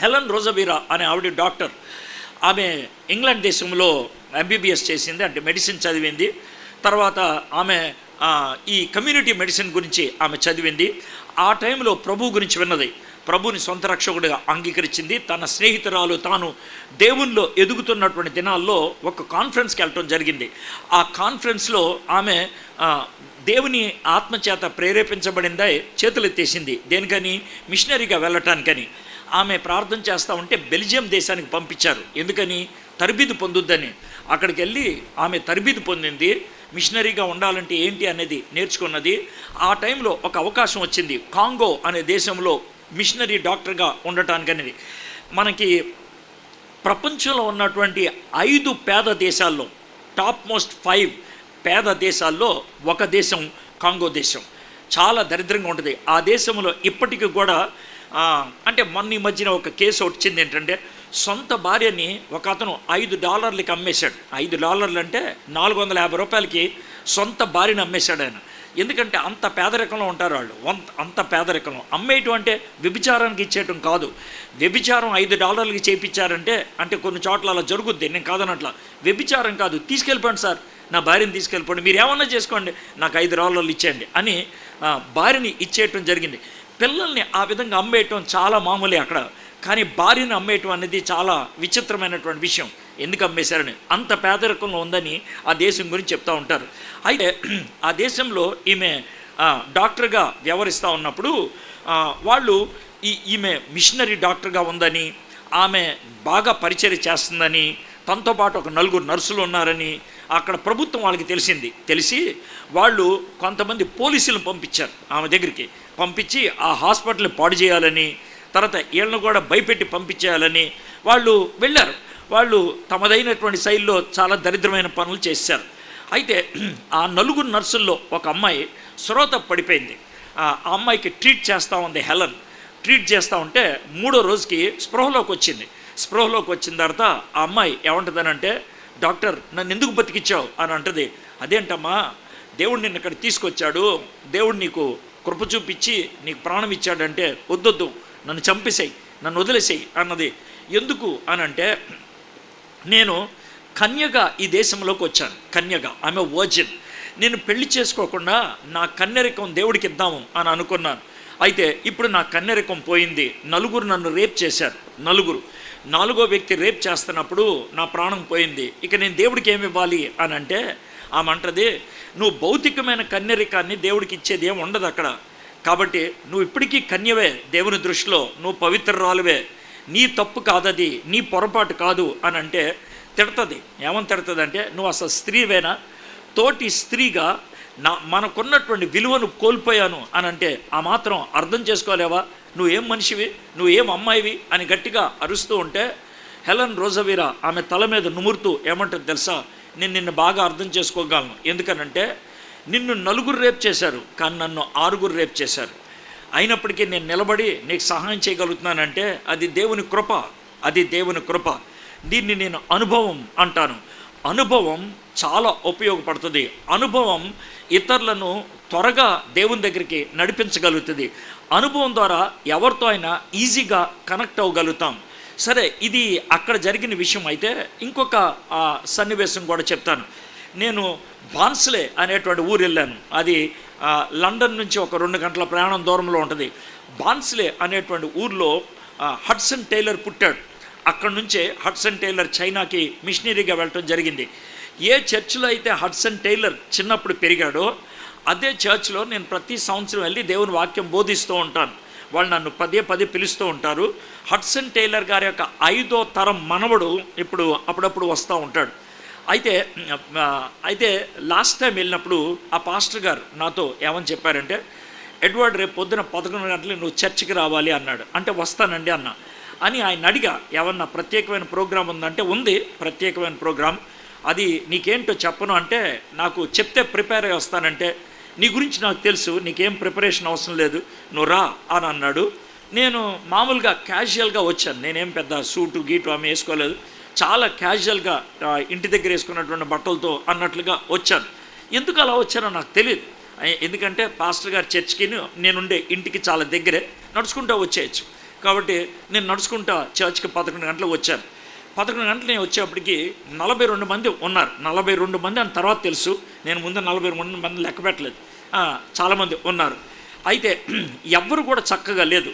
హెలెన్ రోజవీరా అనే ఆవిడ డాక్టర్. ఆమె ఇంగ్లాండ్ దేశంలో MBBS చేసింది, అంటే మెడిసిన్ చదివింది. తర్వాత ఆమె ఈ కమ్యూనిటీ మెడిసిన్ గురించి ఆమె చదివింది. ఆ టైంలో ప్రభు గురించి విన్నది, ప్రభుని సొంత రక్షకుడిగా అంగీకరించింది. తన స్నేహితురాలు తాను దేవునిలో ఎదుగుతున్నటువంటి దినాల్లో ఒక కాన్ఫరెన్స్కి వెళ్ళటం జరిగింది. ఆ కాన్ఫరెన్స్లో ఆమె దేవుని ఆత్మచేత ప్రేరేపించబడిందై చేతులెత్తేసింది. దేనికని? మిషనరీగా వెళ్ళటానికని. ఆమె ప్రార్థన చేస్తూ ఉంటే బెల్జియం దేశానికి పంపించారు. ఎందుకని? తరబీదు పొందుద్దని. అక్కడికి వెళ్ళి ఆమె తరబీదు పొందింది. మిషనరీగా ఉండాలంటే ఏంటి అనేది నేర్చుకున్నది. ఆ టైంలో ఒక అవకాశం వచ్చింది, కాంగో అనే దేశంలో మిషనరీ డాక్టర్గా ఉండటానికనేది. మనకి ప్రపంచంలో ఉన్నటువంటి 5 పేద దేశాల్లో, టాప్ మోస్ట్ 5 పేద దేశాల్లో ఒక దేశం కాంగో దేశం. చాలా దరిద్రంగా ఉంటుంది ఆ దేశంలో. ఇప్పటికీ కూడా అంటే మొన్న ఈ మధ్యన ఒక కేసు వచ్చింది. ఏంటంటే, సొంత భార్యని ఒక అతను $5 అమ్మేశాడు. $5 అంటే $450 సొంత భార్యని అమ్మేశాడు ఆయన. ఎందుకంటే అంత పేదరికంలో ఉంటారు వాళ్ళు, అంత పేదరికంలో. అమ్మేయటం అంటే వ్యభిచారానికి ఇచ్చేయటం కాదు. వ్యభిచారం $5 చేయించారంటే అంటే కొన్ని చోట్ల అలా జరుగుద్ది, నేను కాదనట్లా. వ్యభిచారం కాదు, తీసుకెళ్ళిపోండి సార్, నా భార్యని తీసుకెళ్ళిపోండి, మీరు ఏమన్నా చేసుకోండి, నాకు $5 ఇచ్చేయండి అని భార్యని ఇచ్చేయటం జరిగింది. పిల్లల్ని ఆ విధంగా అమ్మేయటం చాలా మామూలే అక్కడ. కానీ భార్యను అమ్మేయటం అనేది చాలా విచిత్రమైనటువంటి విషయం. ఎందుకు అమ్మేశారని, అంత పేదరికంలో ఉందని ఆ దేశం గురించి చెప్తూ ఉంటారు. అయితే ఆ దేశంలో ఈమె డాక్టర్గా వ్యవహరిస్తూ ఉన్నప్పుడు వాళ్ళు ఈమె మిషనరీ డాక్టర్గా ఉందని, ఆమె బాగా పరిచర్య చేస్తుందని, తనతో పాటు ఒక 4 నర్సులు ఉన్నారని అక్కడ ప్రభుత్వం వాళ్ళకి తెలిసి వాళ్ళు కొంతమంది పోలీసులను పంపించారు ఆమె దగ్గరికి. పంపించి ఆ హాస్పిటల్ని పాడు చేయాలని, తర్వాత వీళ్ళను కూడా భయపెట్టి పంపించేయాలని వాళ్ళు వెళ్ళారు. వాళ్ళు తమదైనటువంటి శైలిలో చాలా దరిద్రమైన పనులు చేశారు. అయితే ఆ 4 నర్సుల్లో ఒక అమ్మాయి శ్రోత పడిపోయింది. ఆ అమ్మాయికి ట్రీట్ చేస్తూ ఉంది హెలన్. ట్రీట్ చేస్తూ ఉంటే 3వ రోజుకి స్పృహలోకి వచ్చిన తర్వాత ఆ అమ్మాయి ఏమంటుందనంటే, డాక్టర్ నన్ను ఎందుకు బతికిచ్చావు అని అంటుంది. అదేంటమ్మా, దేవుడు నిన్ను ఇక్కడ తీసుకొచ్చాడు, దేవుడు నీకు కృప చూపించి నీకు ప్రాణం ఇచ్చాడంటే, వద్దొద్దు నన్ను చంపేసేయి, నన్ను వదిలేసేయి అన్నది. ఎందుకు అని అంటే, నేను కన్యగా ఈ దేశంలోకి వచ్చాను, కన్యగా, ఆమె వర్జిన్. నేను పెళ్లి చేసుకోకుండా నా కన్యరికం దేవుడికి ఇద్దాము అని అనుకున్నాను. అయితే ఇప్పుడు నా కన్యరికం పోయింది, 4 నన్ను రేప్ చేశారు, 4వ వ్యక్తి రేప్ చేస్తున్నప్పుడు నా ప్రాణం పోయింది, ఇక నేను దేవుడికి ఏమి ఇవ్వాలి అని అంటే, ఆమె అంటది, నువ్వు భౌతికమైన కన్యరికాన్ని దేవుడికి ఇచ్చేది ఏమి ఉండదు అక్కడ, కాబట్టి నువ్వు ఇప్పటికీ కన్యవే, దేవుని దృష్టిలో నువ్వు పవిత్రురాలువే, నీ తప్పు కాదది, నీ పొరపాటు కాదు అని అంటే తిడుతుంది. ఏమని తిడుతుంది అంటే, నువ్వు అసలు స్త్రీవేనా, తోటి స్త్రీగా మనకున్నటువంటి విలువను కోల్పోయాను అని అంటే ఆ మాత్రం అర్థం చేసుకోలేవా, నువ్వేం మనిషివి, నువ్వేం అమ్మాయివి అని గట్టిగా అరుస్తూ ఉంటే, హెలన్ రోజవీరా ఆమె తల మీద నుమురుతూ ఏమంటుంది తెలుసా, నేను నిన్ను బాగా అర్థం చేసుకోగలను, ఎందుకనంటే నిన్ను 4 రేప్ చేశారు, కానీ నన్ను 6 రేప్ చేశారు, అయినప్పటికీ నేను నిలబడి నీకు సహాయం చేయగలుగుతున్నానంటే అది దేవుని కృప. దీన్ని నేను అనుభవం అంటాను. అనుభవం చాలా ఉపయోగపడుతుంది. అనుభవం ఇతరులను త్వరగా దేవుని దగ్గరికి నడిపించగలుగుతుంది. అనుభవం ద్వారా ఎవరితో అయినా ఈజీగా కనెక్ట్ అవ్వగలుగుతాం. సరే, ఇది అక్కడ జరిగిన విషయం. అయితే ఇంకొక సన్నివేశం కూడా చెప్తాను. నేను బాన్స్లే అనేటువంటి ఊరు వెళ్ళాను. అది లండన్ నుంచి ఒక 2 గంటల ప్రయాణం దూరంలో ఉంటుంది. బాన్స్లే అనేటువంటి ఊర్లో హడ్సన్ టైలర్ పుట్టాడు. అక్కడ నుంచే హడ్సన్ టైలర్ చైనాకి మిషనరీగా వెళ్ళటం జరిగింది. ఏ చర్చిలో అయితే హడ్సన్ టైలర్ చిన్నప్పుడు పెరిగాడో అదే చర్చ్లో నేను ప్రతి సంవత్సరం వెళ్ళి దేవుని వాక్యం బోధిస్తూ ఉంటాను. వాళ్ళు నన్ను పదే పిలుస్తూ ఉంటారు. హడ్సన్ టైలర్ గారి యొక్క 5వ తరం మనవడు ఇప్పుడు అప్పుడప్పుడు వస్తూ ఉంటాడు. అయితే లాస్ట్ టైం వెళ్ళినప్పుడు ఆ పాస్టర్ గారు నాతో ఏమని చెప్పారంటే, ఎడ్వర్డ్ రేపు పొద్దున 11 గంటలకు నువ్వు చర్చికి రావాలి అన్నాడు. అంటే వస్తానండి అన్న అని ఆయన అడిగా, ఏమన్నా ప్రత్యేకమైన ప్రోగ్రాం ఉందంటే ఉంది ప్రత్యేకమైన ప్రోగ్రాం, అది నీకేంటో చెప్పను అంటే, నాకు చెప్తే ప్రిపేర్ అయ్యి వస్తానంటే, నీ గురించి నాకు తెలుసు, నీకేం ప్రిపరేషన్ అవసరం లేదు, నువ్వు రా అని అన్నాడు. నేను మామూలుగా క్యాజువల్గా వచ్చాను, నేనేం పెద్ద సూటు గీటు ఆమె వేసుకోలేదు, చాలా క్యాజువల్గా ఇంటి దగ్గర వేసుకున్నటువంటి బట్టలతో అన్నట్లుగా వచ్చాను. ఎందుకు అలా వచ్చానో నాకు తెలియదు. ఎందుకంటే పాస్టర్ గారి చర్చికి నేనుండే ఇంటికి చాలా దగ్గరే, నడుచుకుంటూ వచ్చేయచ్చు. కాబట్టి నేను నడుచుకుంటా చర్చ్కి 11 గంటలకు వచ్చాను. 11 గంటలు నేను వచ్చేప్పటికి 42 మంది ఉన్నారు. 42 మంది అని తర్వాత తెలుసు, నేను ముందు 42 మంది లెక్క పెట్టలేదు, చాలామంది ఉన్నారు. అయితే ఎవరు కూడా చక్కగా లేదు,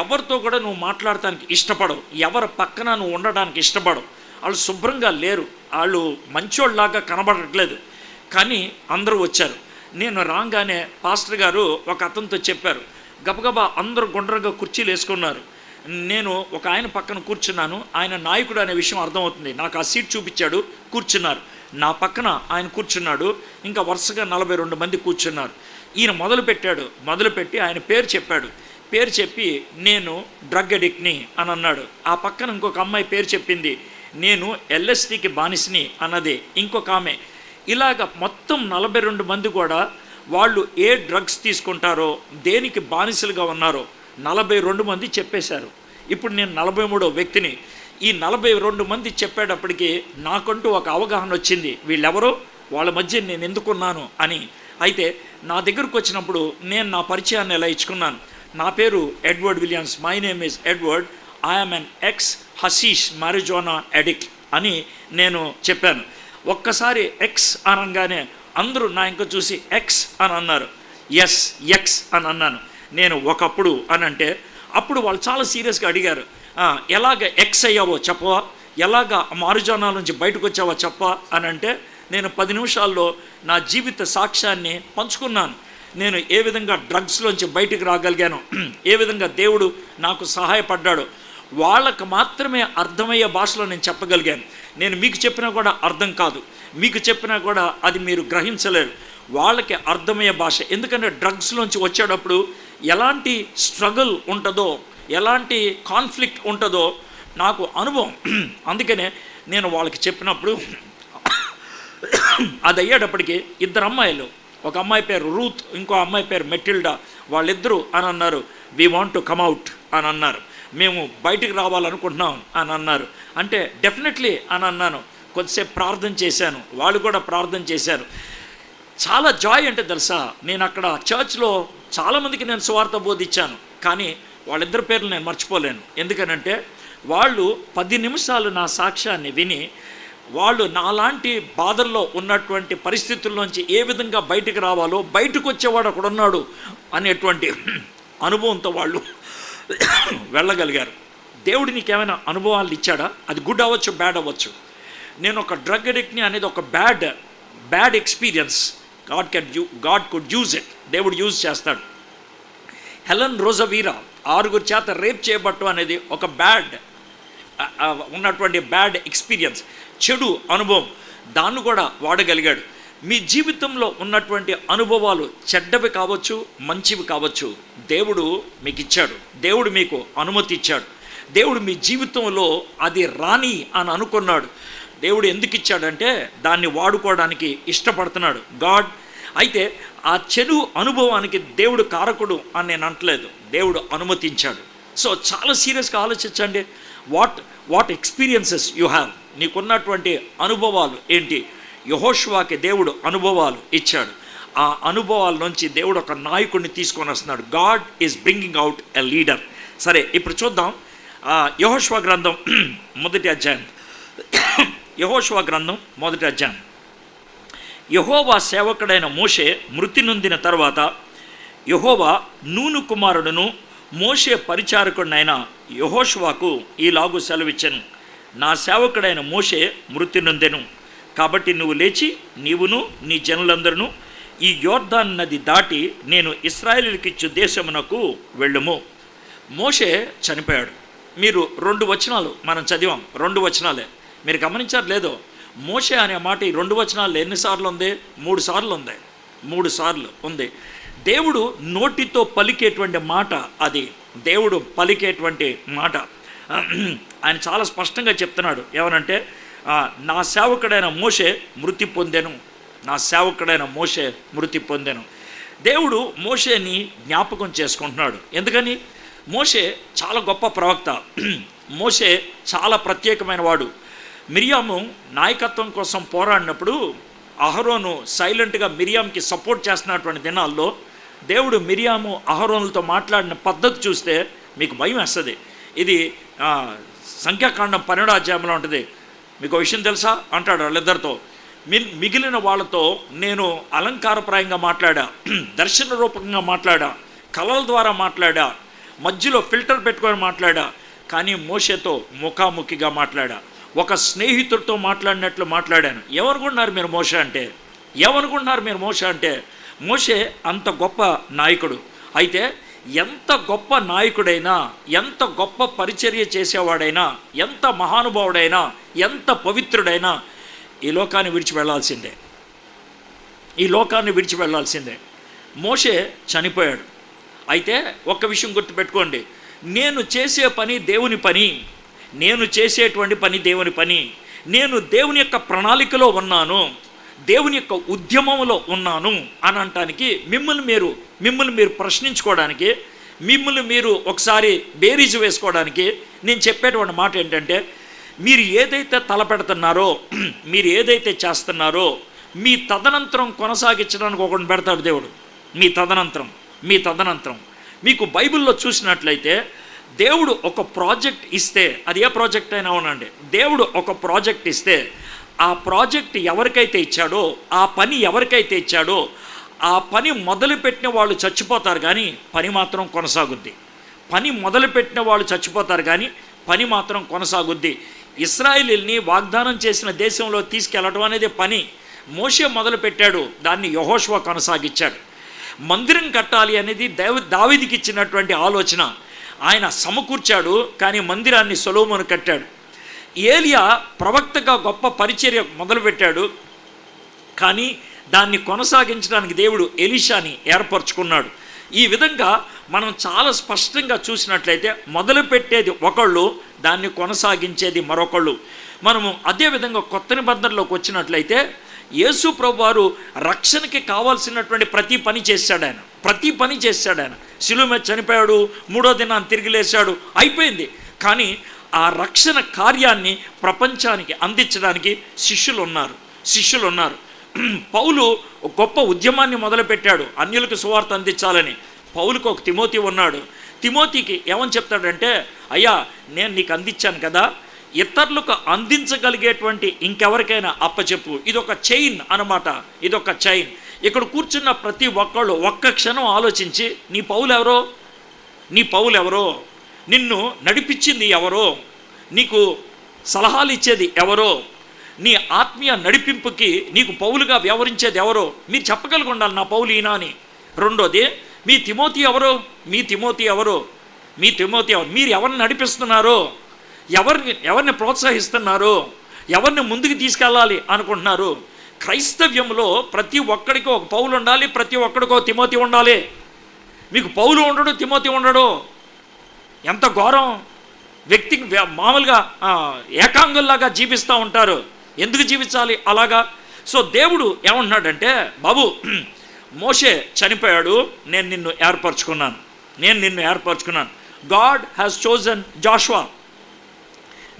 ఎవరితో కూడా నువ్వు మాట్లాడటానికి ఇష్టపడవు, ఎవరి పక్కన నువ్వు ఉండడానికి ఇష్టపడవు, వాళ్ళు శుభ్రంగా లేరు, వాళ్ళు మంచోళ్ళలాగా కనబడట్లేదు. కానీ అందరూ వచ్చారు. నేను రాగానే పాస్టర్ గారు ఒక అతనితో చెప్పారు, గబగబా అందరూ గుండ్రంగా కుర్చీలు వేసుకున్నారు. నేను ఒక ఆయన పక్కన కూర్చున్నాను, ఆయన నాయకుడు అనే విషయం అర్థమవుతుంది, నాకు ఆ సీట్ చూపించాడు, కూర్చున్నారు. నా పక్కన ఆయన కూర్చున్నాడు, ఇంకా వరుసగా 42 మంది కూర్చున్నారు. ఈయన మొదలుపెట్టి ఆయన పేరు చెప్పాడు. పేరు చెప్పి నేను డ్రగ్ అడిక్ట్ని అని అన్నాడు. ఆ పక్కన ఇంకొక అమ్మాయి పేరు చెప్పింది, నేను LSDకి బానిసని అన్నది ఇంకొక ఆమె. ఇలాగ మొత్తం 42 మంది కూడా వాళ్ళు ఏ డ్రగ్స్ తీసుకుంటారో, దేనికి బానిసలుగా ఉన్నారో 42 మంది చెప్పేశారు. ఇప్పుడు నేను 43వ వ్యక్తిని. ఈ 42 మంది చెప్పేటప్పటికి నాకంటూ ఒక అవగాహన వచ్చింది, వీళ్ళెవరో, వాళ్ళ మధ్య నేను ఎందుకున్నాను అని. అయితే నా దగ్గరకు వచ్చినప్పుడు నేను నా పరిచయాన్ని ఎలా ఇచ్చుకున్నాను. నా పేరు Edward Williams, my name is Edward, I'm an ex hashish marijuana addict అని నేను చెప్పాను. ఒక్కసారి ఎక్స్ అనగానే అందరూ నా ఇంకా చూసి ఎక్స్ అని అన్నారు. ఎస్ ఎక్స్ అని అన్నాను. నేను ఒకప్పుడు అని అంటే అప్పుడు వాళ్ళు చాలా సీరియస్గా అడిగారు, ఎలాగ ఎక్స్ అయ్యావో చెప్పవా, ఎలాగ మారుజానా నుంచి బయటకు వచ్చావో చెప్పవా అని అంటే నేను 10 నిమిషాల్లో నా జీవిత సాక్ష్యాన్ని పంచుకున్నాను. నేను ఏ విధంగా డ్రగ్స్లోంచి బయటకు రాగలిగాను, ఏ విధంగా దేవుడు నాకు సహాయపడ్డాడు, వాళ్ళకు మాత్రమే అర్థమయ్యే భాషలో నేను చెప్పగలిగాను. నేను మీకు చెప్పినా కూడా అర్థం కాదు, మీకు చెప్పినా కూడా అది మీరు గ్రహించలేరు. వాళ్ళకి అర్థమయ్యే భాష. ఎందుకంటే డ్రగ్స్లోంచి వచ్చేటప్పుడు ఎలాంటి స్ట్రగుల్ ఉంటుందో, ఎలాంటి కాన్ఫ్లిక్ట్ ఉంటుందో నాకు అనుభవం. అందుకనే నేను వాళ్ళకి చెప్పినప్పుడు అది అయ్యేటప్పటికి 2 అమ్మాయిలు, ఒక అమ్మాయి పేరు రూత్, ఇంకో అమ్మాయి పేరు మెటిల్డా, వాళ్ళిద్దరూ అని అన్నారు, we want to come out అని అన్నారు, మేము బయటికి రావాలనుకుంటున్నాం అని అన్నారు. అంటే డెఫినెట్లీ అని అన్నాను. కొద్దిసేపు ప్రార్థన చేశాను, వాళ్ళు కూడా ప్రార్థన చేశారు. చాలా జాయ్ అంటే తెలుసా, నేను అక్కడ చర్చ్లో చాలామందికి నేను సువార్త బోధించాను, కానీ వాళ్ళిద్దరి పేర్లు నేను మర్చిపోలేను. ఎందుకనంటే వాళ్ళు 10 నిమిషాలు నా సాక్ష్యాన్ని విని వాళ్ళు నాలాంటి బాధల్లో ఉన్నటువంటి పరిస్థితుల్లోంచి ఏ విధంగా బయటికి రావాలో, బయటకు వచ్చేవాడు అక్కడ ఉన్నాడు అనేటువంటి అనుభవంతో వాళ్ళు వెళ్ళగలిగారు. దేవుడు నీకేమైనా అనుభవాలు ఇచ్చాడా? అది గుడ్ అవ్వచ్చు, బ్యాడ్ అవ్వచ్చు. నేను ఒక డ్రగ్ అడిక్ట్ని అనేది ఒక bad experience. God could use it, దేవుడు యూజ్ చేస్తాడు. హెలెన్ రోజవీరా 6 చేత రేప్ చేయబట్టం అనేది ఒక ఉన్నటువంటి బ్యాడ్ ఎక్స్పీరియన్స్, చెడు అనుభవం. దాన్ని కూడా వాడగలిగాడు. మీ జీవితంలో ఉన్నటువంటి అనుభవాలు చెడ్డవి కావచ్చు, మంచివి కావచ్చు, దేవుడు మీకు ఇచ్చాడు, దేవుడు మీకు అనుమతి ఇచ్చాడు. దేవుడు మీ జీవితంలో అది రాని అని అనుకున్నాడు. దేవుడు ఎందుకు ఇచ్చాడంటే దాన్ని వాడుకోవడానికి ఇష్టపడుతున్నాడు గాడ్. అయితే ఆ చెడు అనుభవానికి దేవుడు కారకుడు అని నేను అంటలేదు, దేవుడు అనుమతించాడు. సో చాలా సీరియస్గా ఆలోచించండి. వాట్ ఎక్స్పీరియన్సెస్ యు హ్యావ్, నీకున్నటువంటి అనుభవాలు ఏంటి? యెహోషువాకి దేవుడు అనుభవాలు ఇచ్చాడు. ఆ అనుభవాల నుంచి దేవుడు ఒక నాయకుడిని తీసుకొని వస్తున్నాడు. God is bringing out a leader. సరే, ఇప్పుడు చూద్దాం యెహోషువ గ్రంథం 1వ అధ్యాయం. యెహోషువ గ్రంథం 1వ అధ్యాయం. యెహోవా సేవకుడైన మోషే మృతి నొందిన తర్వాత యెహోవా నూను కుమారుడును మోషే పరిచారకుడినైన యెహోషువకు ఈలాగు సెలవిచ్చెను, నా సేవకుడైన మోషే మృతి నొందెను, కాబట్టి నువ్వు లేచి నీవును నీ జనులందరూ ఈ యోర్దాన్ నది దాటి నేను ఇశ్రాయేలుకి ఇచ్చు దేశమునకు వెళ్ళుము. మోషే చనిపోయాడు. మీరు 2 వచనాలు మనం చదివాం, 2 వచనాలే. మీరు గమనించారు లేదో, మోషే అనే మాట ఈ 2 వచనాలు ఎన్నిసార్లు ఉంది? 3 సార్లు ఉంది. 3 సార్లు ఉంది. దేవుడు నోటితో పలికేటువంటి మాట అది, దేవుడు పలికేటువంటి మాట. ఆయన చాలా స్పష్టంగా చెప్తున్నాడు. ఏమనంటే నా సేవకుడైన మోషే మృతి పొందెను, నా సేవకుడైన మోషే మృతి పొందెను. దేవుడు మోషేని జ్ఞాపకం చేసుకుంటున్నాడు. ఎందుకని? మోషే చాలా గొప్ప ప్రవక్త, మోషే చాలా ప్రత్యేకమైన వాడు. మిరియాము నాయకత్వం కోసం పోరాడినప్పుడు అహరోను సైలెంట్గా మిరియాంకి సపోర్ట్ చేస్తున్నటువంటి దినాల్లో దేవుడు మిరియాము అహరోనులతో మాట్లాడిన పద్ధతి చూస్తే మీకు భయం వేస్తుంది. ఇది సంఖ్యాకాండం 12వ అధ్యాయంలో ఉంటుంది. మీకు విషయం తెలుసా అంటాడు వాళ్ళిద్దరితో. మిగిలిన వాళ్ళతో నేను అలంకారప్రాయంగా మాట్లాడా, దర్శన రూపకంగా మాట్లాడా, కళల ద్వారా మాట్లాడా, మధ్యలో ఫిల్టర్ పెట్టుకొని మాట్లాడా, కానీ మోషేతో ముఖాముఖిగా మాట్లాడా, ఒక స్నేహితుడితో మాట్లాడినట్లు మాట్లాడాను. ఏమనుకుంటున్నారు మీరు మోషే అంటే? ఏమనుకుంటున్నారు మీరు మోషే అంటే? మోషే అంత గొప్ప నాయకుడు. అయితే ఎంత గొప్ప నాయకుడైనా, ఎంత గొప్ప పరిచర్య చేసేవాడైనా, ఎంత మహానుభావుడైనా, ఎంత పవిత్రుడైనా ఈ లోకాన్ని విడిచి వెళ్ళాల్సిందే, ఈ లోకాన్ని విడిచి వెళ్ళాల్సిందే. మోషే చనిపోయాడు. అయితే ఒక్క విషయం గుర్తుపెట్టుకోండి, నేను చేసే పని దేవుని పని, నేను చేసేటువంటి పని దేవుని పని. నేను దేవుని యొక్క ప్రణాళికలో ఉన్నాను, దేవుని యొక్క ఉద్యమంలో ఉన్నాను అని అనటానికి, మిమ్మల్ని మీరు ప్రశ్నించుకోవడానికి, మిమ్మల్ని మీరు ఒకసారి బేరీజు వేసుకోవడానికి నేను చెప్పేటువంటి మాట ఏంటంటే, మీరు ఏదైతే తలపెడుతున్నారో, మీరు ఏదైతే చేస్తున్నారో, మీ తదనంతరం కొనసాగించడానికి ఒకటి పెడతాడు దేవుడు. మీ తదనంతరం మీకు బైబిల్లో చూసినట్లయితే దేవుడు ఒక ప్రాజెక్ట్ ఇస్తే, అది ఏ ప్రాజెక్ట్ అయినా అవునండి, దేవుడు ఒక ప్రాజెక్ట్ ఇస్తే ఆ ప్రాజెక్ట్ ఎవరికైతే ఇచ్చాడో, ఆ పని ఎవరికైతే ఇచ్చాడో ఆ పని మొదలుపెట్టిన వాళ్ళు చచ్చిపోతారు కానీ పని మాత్రం కొనసాగుద్ది. పని మొదలుపెట్టిన వాళ్ళు చచ్చిపోతారు కానీ పని మాత్రం కొనసాగుద్ది. ఇశ్రాయేలీయుల్ని వాగ్దానం చేసిన దేశంలో తీసుకెళ్ళడం అనేది పని. మోషే మొదలుపెట్టాడు, దాన్ని యెహోషువ కొనసాగించాడు. మందిరం కట్టాలి అనేది దావీదుకి ఇచ్చినటువంటి ఆలోచన. ఆయన సమకూర్చాడు, కానీ మందిరాన్ని సొలొమోను కట్టాడు. ఏలియా ప్రవక్తగా గొప్ప పరిచర్య మొదలుపెట్టాడు, కానీ దాన్ని కొనసాగించడానికి దేవుడు ఎలీషాని ఏర్పరచుకున్నాడు. ఈ విధంగా మనం చాలా స్పష్టంగా చూసినట్లయితే మొదలుపెట్టేది ఒకళ్ళు, దాన్ని కొనసాగించేది మరొకళ్ళు. మనము అదేవిధంగా కొత్త నిబంధనలోకి వచ్చినట్లయితే యేసు ప్రభువారు రక్షణకి కావాల్సినటువంటి ప్రతి పని చేశాడు ఆయన. శిలువ మీద చనిపోయాడు, 3వ దినాన్ని తిరిగి లేచాడు, అయిపోయింది. కానీ ఆ రక్షణ కార్యాన్ని ప్రపంచానికి అందించడానికి శిష్యులు ఉన్నారు. పౌలు ఒక గొప్ప ఉద్యమాన్ని మొదలుపెట్టాడు, అన్యులకు సువార్త అందించాలని. పౌలుకు ఒక తిమోతి ఉన్నాడు. తిమోతికి ఏమని చెప్తాడంటే, అయ్యా నేను నీకు అందించాను కదా, ఇతరులకు అందించగలిగేటువంటి ఇంకెవరికైనా అప్పచెప్పు. ఇదొక చైన్ అన్నమాట, ఇదొక చైన్. ఇక్కడ కూర్చున్న ప్రతి ఒక్కళ్ళు ఒక్క క్షణం ఆలోచించి, నీ పౌలు ఎవరో, నిన్ను నడిపించింది ఎవరో, నీకు సలహాలు ఇచ్చేది ఎవరో, నీ ఆత్మీయ నడిపింపుకి నీకు పౌలుగా వ్యవహరించేది ఎవరో మీరు చెప్పగలిగి ఉండాలి, నా పౌలు ఈయన అని. రెండోది, మీ తిమోతి ఎవరు, మీరు ఎవరిని నడిపిస్తున్నారో, ఎవరిని ప్రోత్సహిస్తున్నారో, ఎవరిని ముందుకు తీసుకెళ్ళాలి అనుకుంటున్నారు. క్రైస్తవ్యంలో ప్రతి ఒక్కడికి ఒక పౌలు ఉండాలి, ప్రతి ఒక్కడికి ఒక తిమోతి ఉండాలి. మీకు పౌలు ఉండడు, తిమోతి ఉండడు, ఎంత ఘోరం. వ్యక్తికి మామూలుగా ఏకాంగుల్లాగా జీవిస్తూ ఉంటారు. ఎందుకు జీవించాలి అలాగా? సో దేవుడు ఏమంటున్నాడంటే, బాబు మోషే చనిపోయాడు, నేను నిన్ను ఏర్పరచుకున్నాను. God has chosen Joshua.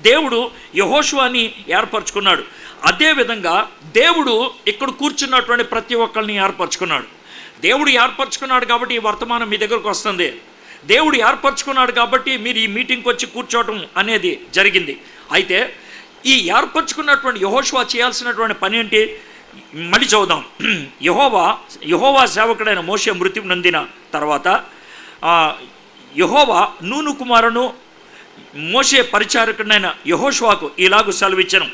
దేవుడు యెహోషువని ఏర్పరచుకున్నాడు. అదేవిధంగా దేవుడు ఇక్కడ కూర్చున్నటువంటి ప్రతి ఒక్కరిని ఏర్పరచుకున్నాడు. దేవుడు ఏర్పరచుకున్నాడు కాబట్టి ఈ వర్తమానం మీ దగ్గరకు వస్తుంది. దేవుడు ఏర్పరచుకున్నాడు కాబట్టి మీరు ఈ మీటింగ్కి వచ్చి కూర్చోవటం అనేది జరిగింది. అయితే ఈ ఏర్పరచుకున్నటువంటి యెహోషువ చేయాల్సినటువంటి పని ఏంటి? మళ్ళీ చదువుదాం. యెహోవా సేవకుడైన మోషే మృతి నొందిన తర్వాత యెహోవా నూను కుమారును మోషే పరిచారకుడైన యెహోషువకు ఇలాగు సెలవిచ్చెను,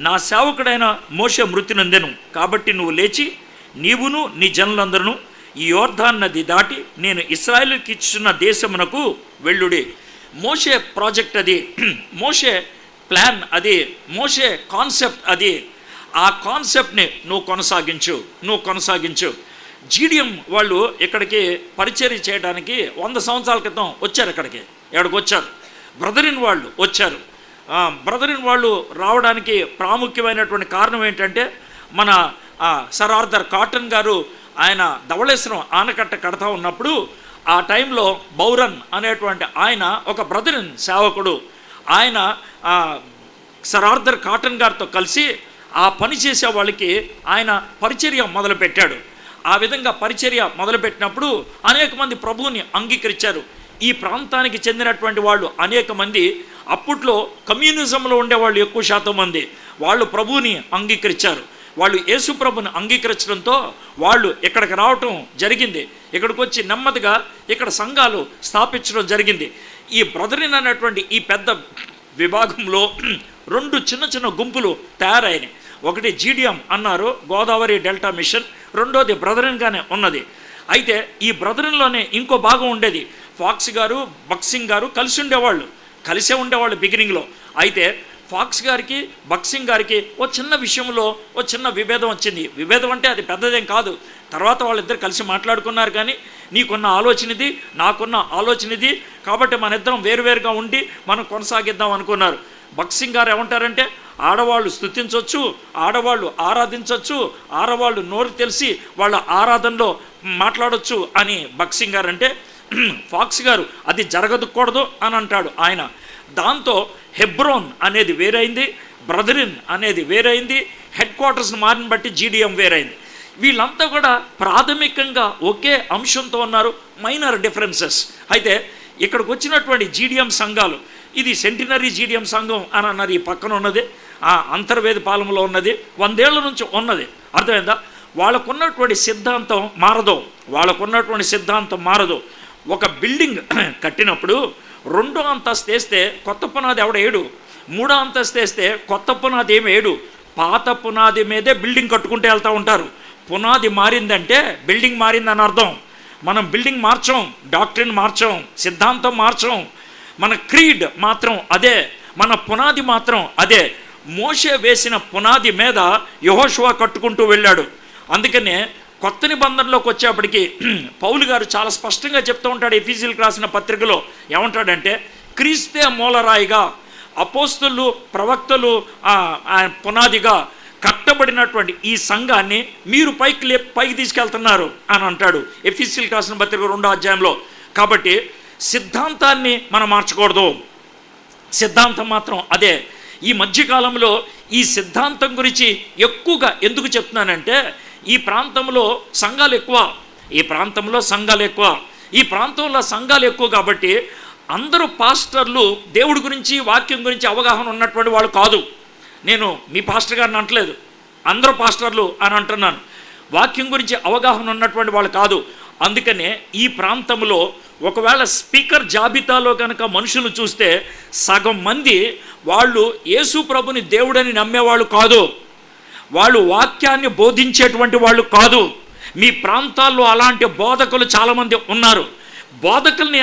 నా సేవకుడైన మోషే మృతి నొందెను కాబట్టి నువ్వు లేచి నీవును నీ జనులందరూ ఈ యోర్దాను నది దాటి నేను ఇశ్రాయేలుకి ఇచ్చిన దేశమునకు వెళ్ళుడి. మోషే ప్రాజెక్ట్ అది, మోషే ప్లాన్ అది, మోషే కాన్సెప్ట్ అది. ఆ కాన్సెప్ట్ని నువ్వు కొనసాగించు. జీడియం వాళ్ళు ఇక్కడికి పరిచర్య చేయడానికి 100 సంవత్సరాల క్రితం వచ్చారు. ఎక్కడికి వచ్చారు? బ్రదరిన్ వాళ్ళు వచ్చారు. బ్రదరిన్ వాళ్ళు రావడానికి ప్రాముఖ్యమైనటువంటి కారణం ఏంటంటే, మన సర్ ఆర్థర్ కాటన్ గారు ఆయన ధవళేశ్వరం ఆనకట్ట కడతా ఉన్నప్పుడు ఆ టైంలో బౌరన్ అనేటువంటి ఆయన ఒక బ్రదరిన్ సేవకుడు. ఆయన సర్ ఆర్థర్ కాటన్ గారితో కలిసి ఆ పని చేసే వాళ్ళకి ఆయన పరిచర్య మొదలుపెట్టాడు. ఆ విధంగా పరిచర్య మొదలుపెట్టినప్పుడు అనేక మంది ప్రభువుని అంగీకరించారు. ఈ ప్రాంతానికి చెందినటువంటి వాళ్ళు అనేక మంది, అప్పట్లో కమ్యూనిజంలో ఉండేవాళ్ళు ఎక్కువ శాతం మంది, వాళ్ళు ప్రభువుని అంగీకరించారు. వాళ్ళు యేసు ప్రభుని అంగీకరించడంతో వాళ్ళు ఇక్కడికి రావటం జరిగింది. ఇక్కడికి వచ్చి నెమ్మదిగా ఇక్కడ సంఘాలు స్థాపించడం జరిగింది. ఈ బ్రదరిన్ అనేటువంటి ఈ పెద్ద విభాగంలో 2 చిన్న గుంపులు తయారైనాయి. ఒకటి జీడియం అన్నారు, గోదావరి డెల్టా మిషన్. రెండోది బ్రదరిన్గానే ఉన్నది. అయితే ఈ బ్రదరిన్లోనే ఇంకో భాగం ఉండేది. ఫాక్స్ గారు, బక్సింగ్ గారు కలిసే ఉండేవాళ్ళు బిగినింగ్లో. అయితే ఫాక్స్ గారికి, బక్సింగ్ గారికి ఓ చిన్న విషయంలో ఓ చిన్న విభేదం వచ్చింది. విభేదం అంటే అది పెద్దదేం కాదు. తర్వాత వాళ్ళిద్దరు కలిసి మాట్లాడుకున్నారు, కానీ నీకున్న ఆలోచన ఇది, నాకున్న ఆలోచన ఇది, కాబట్టి మన ఇద్దరం వేరువేరుగా ఉండి మనం కొనసాగిద్దాం అనుకున్నారు. బక్సింగ్ గారు ఏమంటారంటే, ఆడవాళ్ళు స్తుతించవచ్చు, ఆడవాళ్ళు ఆరాధించవచ్చు, ఆడవాళ్ళు నోరు తెలిసి వాళ్ళ ఆరాధనలో మాట్లాడవచ్చు అని బక్సింగ్ గారు అంటే, ఫాక్స్ గారు అది జరగకూడదు అని అంటాడు ఆయన. దాంతో హెబ్రోన్ అనేది వేరైంది, బ్రదరిన్ అనేది వేరైంది. హెడ్ క్వార్టర్స్ని మారిన బట్టి జీడిఎం వేరైంది. వీళ్ళంతా కూడా ప్రాథమికంగా ఒకే అంశంతో ఉన్నారు, మైనర్ డిఫరెన్సెస్. అయితే ఇక్కడికి వచ్చినటువంటి జీడిఎం సంఘాలు, ఇది సెంటినరీ జీడిఎం సంఘం అని అన్నారు, ఈ పక్కన ఉన్నది అంతర్వేది పాలెంలో ఉన్నది, 100 ఏళ్ల నుంచి ఉన్నది. అర్థమైందా? వాళ్ళకున్నటువంటి సిద్ధాంతం మారదు. ఒక బిల్డింగ్ కట్టినప్పుడు 2వ అంతస్తు వేస్తే కొత్త పునాది ఎవడేడు, 3వ అంతస్తు వేస్తే కొత్త పునాది ఏమి ఏడు. పాత పునాది మీదే బిల్డింగ్ కట్టుకుంటూ వెళ్తూ ఉంటారు. పునాది మారిందంటే బిల్డింగ్ మారిందని అర్థం. మనం బిల్డింగ్ మార్చాం, డాక్ట్రిన్ మార్చాం, సిద్ధాంతం మార్చాం, మన క్రీడ్ మాత్రం అదే, మన పునాది మాత్రం అదే. మోషే వేసిన పునాది మీద యెహోషువ కట్టుకుంటూ వెళ్ళాడు. అందుకనే కొత్త నిబంధనలోకి వచ్చేప్పటికి పౌలు గారు చాలా స్పష్టంగా చెప్తూ ఉంటాడు. ఎఫెసీయులకు రాసిన పత్రికలో ఏమంటాడంటే, క్రీస్తే మూలరాయిగా, అపోస్తలు ప్రవక్తలు పునాదిగా కట్టబడినటువంటి ఈ సంఘాన్ని మీరు పైకి తీసుకెళ్తున్నారు అని అంటాడు ఎఫెసీయులకు రాసిన పత్రిక 2వ అధ్యాయంలో. కాబట్టి సిద్ధాంతాన్ని మనం మార్చకూడదు, సిద్ధాంతం మాత్రం అదే. ఈ మధ్యకాలంలో ఈ సిద్ధాంతం గురించి ఎక్కువగా ఎందుకు చెప్తున్నానంటే, ఈ ప్రాంతంలో సంఘాలు ఎక్కువ, ఈ ప్రాంతంలో సంఘాలు ఎక్కువ కాబట్టి అందరూ పాస్టర్లు దేవుడి గురించి వాక్యం గురించి అవగాహన ఉన్నటువంటి వాళ్ళు కాదు. నేను మీ పాస్టర్ గారిని అంటలేదు, అందరూ పాస్టర్లు అని అంటున్నాను. వాక్యం గురించి అవగాహన ఉన్నటువంటి వాళ్ళు కాదు. అందుకనే ఈ ప్రాంతంలో ఒకవేళ స్పీకర్ జాబితాలో కనుక మనుషులు చూస్తే సగం మంది వాళ్ళు యేసు ప్రభుని దేవుడని నమ్మేవాళ్ళు కాదు, వాళ్ళు వాక్యాన్ని బోధించేటువంటి వాళ్ళు కాదు. మీ ప్రాంతాల్లో అలాంటి బోధకులు చాలామంది ఉన్నారు. బోధకుల్ని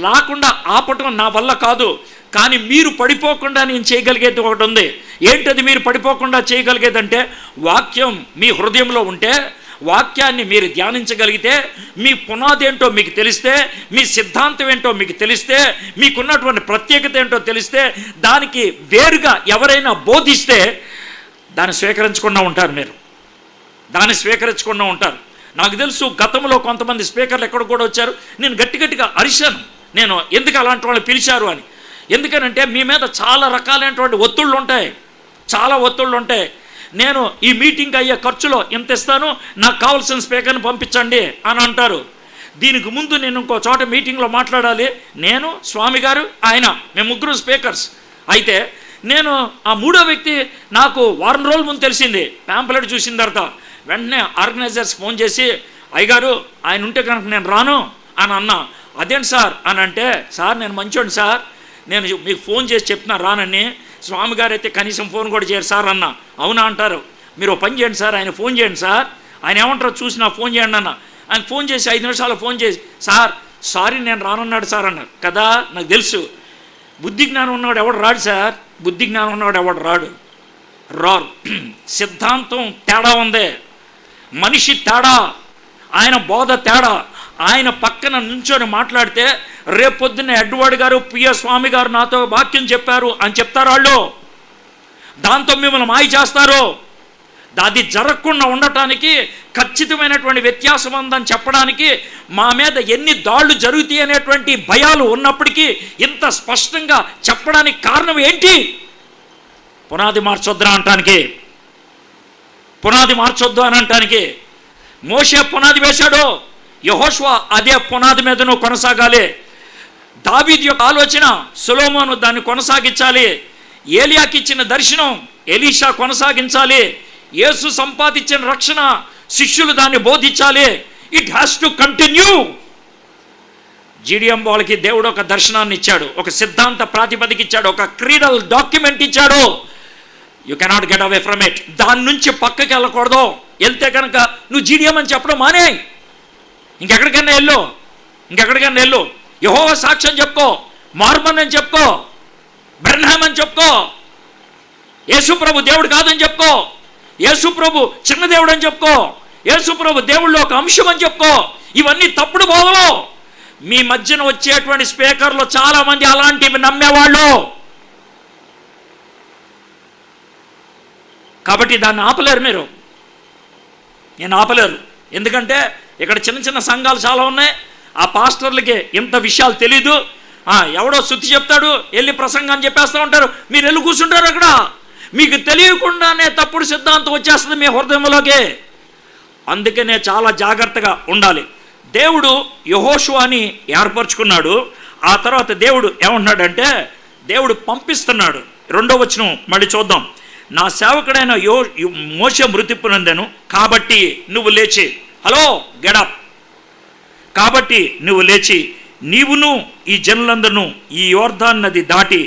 రాకుండా ఆపటం నా వల్ల కాదు, కానీ మీరు పడిపోకుండా నేను చేయగలిగేది ఒకటి ఉంది. ఏంటది మీరు పడిపోకుండా చేయగలిగేదంటే, వాక్యం మీ హృదయంలో ఉంటే, వాక్యాన్ని మీరు ధ్యానించగలిగితే, మీ పునాది ఏంటో మీకు తెలిస్తే, మీ సిద్ధాంతం ఏంటో మీకు తెలిస్తే, మీకున్నటువంటి ప్రత్యేకత ఏంటో తెలిస్తే, దానికి వేరుగా ఎవరైనా బోధిస్తే దాన్ని స్వీకరించకుండా ఉంటారు. నాకు తెలుసు గతంలో కొంతమంది స్పీకర్లు ఎక్కడ కూడా వచ్చారు, నేను గట్టిగా అరిశాను, నేను ఎందుకు అలాంటి వాళ్ళు పిలిచారు అని. ఎందుకనంటే మీ మీద చాలా రకాలైనటువంటి ఒత్తిళ్ళు ఉంటాయి. నేను ఈ మీటింగ్ అయ్యే ఖర్చులో ఎంత ఇస్తాను, నాకు కావాల్సిన స్పీకర్ని పంపించండి అని అంటారు. దీనికి ముందు నేను ఇంకో చోట మీటింగ్లో మాట్లాడాలి, నేను, స్వామి గారు, ఆయన, మేము 3 స్పీకర్స్. అయితే నేను ఆ 3వ వ్యక్తి నాకు వారం రోజుల ముందు తెలిసింది, ప్యాంప్లెట్ చూసిన తర్వాత వెంటనే ఆర్గనైజర్స్ ఫోన్ చేసి, అయ్యగారు ఆయన ఉంటే కనుక నేను రాను అని అన్నా. అదేంటి సార్ అని అంటే, సార్ నేను మంచోండి సార్, నేను మీకు ఫోన్ చేసి చెప్తున్నా రానని. స్వామి గారు అయితే కనీసం ఫోన్ కూడా చేయరు సార్ అన్న. అవునా అంటారు, మీరు పని చేయండి సార్, ఆయన ఫోన్ చేయండి సార్, ఆయన ఏమంటారో చూసి నాకు ఫోన్ చేయండి అన్న. ఆయన ఫోన్ చేసి 5 నిమిషాలు ఫోన్ చేసి, సారీ నేను రానున్నాడు సార్ అన్నారు. కదా, నాకు తెలుసు బుద్ధి జ్ఞానం ఉన్నవాడు ఎవడు రాడు. సిద్ధాంతం తేడా ఉంది, మనిషి తేడా, ఆయన బోధ తేడా. ఆయన పక్కన నుంచొని మాట్లాడితే రేపొద్దున్న ఎడ్వర్డ్ గారు, పిఎస్ స్వామి గారు నాతో వాక్యం చెప్పారు అని చెప్తారు వాళ్ళు, దాంతో మిమ్మల్ని మాయ చేస్తారు. అది జరగకుండా ఉండటానికి, ఖచ్చితమైనటువంటి వ్యత్యాసం ఉందని చెప్పడానికి, మా మీద ఎన్ని దాడులు జరుగుతాయి అనేటువంటి భయాలు ఉన్నప్పటికీ ఇంత స్పష్టంగా చెప్పడానికి కారణం ఏంటి? పునాది మార్చొద్దు అని అంటానికి. మోషే పునాది వేశాడు, యెహోషువ అదే పునాది మీద నువ్వు కొనసాగాలి. దావీదు యొక్క ఆలోచన, సొలొమోను దాన్ని కొనసాగించాలి. ఏలియాకి ఇచ్చిన దర్శనం ఎలీషా కొనసాగించాలి. యేసు సంపాదించిన రక్షణ శిష్యులు దాన్ని బోధించాలి. It has to continue. GDM వాళ్ళకి దేవుడు ఒక దర్శనాన్ని ఇచ్చాడు, ఒక సిద్ధాంత ప్రాతిపదిక ఇచ్చాడు, ఒక క్రీడల్ డాక్యుమెంట్ ఇచ్చాడు. You cannot get away from it. దాని నుంచి పక్కకి వెళ్ళకూడదు. వెళ్తే కనుక నువ్వు జీడిఎం అని చెప్పడం మానే, ఇంకెక్కడికైనా వెళ్ళు. యెహోవా సాక్ష్యం చెప్పుకో, మార్మన్ అని చెప్పుకో, బ్రహ్నామ్ అని చెప్పుకో, యేసు ప్రభు దేవుడు కాదని చెప్పుకో, యేసు ప్రభు చిన్న దేవుడు అని చెప్పుకో, యేసు ప్రభు దేవుళ్ళు ఒక అంశం అని చెప్పుకో. ఇవన్నీ తప్పుడు బోధలు. మీ మధ్యన వచ్చేటువంటి స్పీకర్లు చాలా మంది అలాంటివి నమ్మేవాళ్ళు. కాబట్టి దాన్ని ఆపలేరు, నేను ఆపలేరు. ఎందుకంటే ఇక్కడ చిన్న సంఘాలు చాలా ఉన్నాయి. ఆ పాస్టర్లకి ఇంత విషయాలు తెలీదు. ఎవడో శుద్ధి చెప్తాడు, వెళ్ళి ప్రసంగాన్ని చెప్పేస్తూ ఉంటారు, మీరు వెళ్ళి కూర్చుంటారు. అక్కడ మీకు తెలియకుండానే తప్పుడు సిద్ధాంతం వచ్చేస్తుంది మీ హృదయంలోకి. అందుకనే చాలా జాగ్రత్తగా ఉండాలి. దేవుడు యెహోషువని ఏర్పరచుకున్నాడు. ఆ తర్వాత దేవుడు ఏమంటున్నాడంటే, దేవుడు పంపిస్తున్నాడు. 2వ వచనం మళ్ళీ చూద్దాం. నా సేవకుడైన మోషే మృతి పొందెను, కాబట్టి నువ్వు లేచి, హలో గెడప్, కాబట్టి నువ్వు లేచి నీవును ఈ జనులందరూ ఈ యోర్దాన్ నది దాటి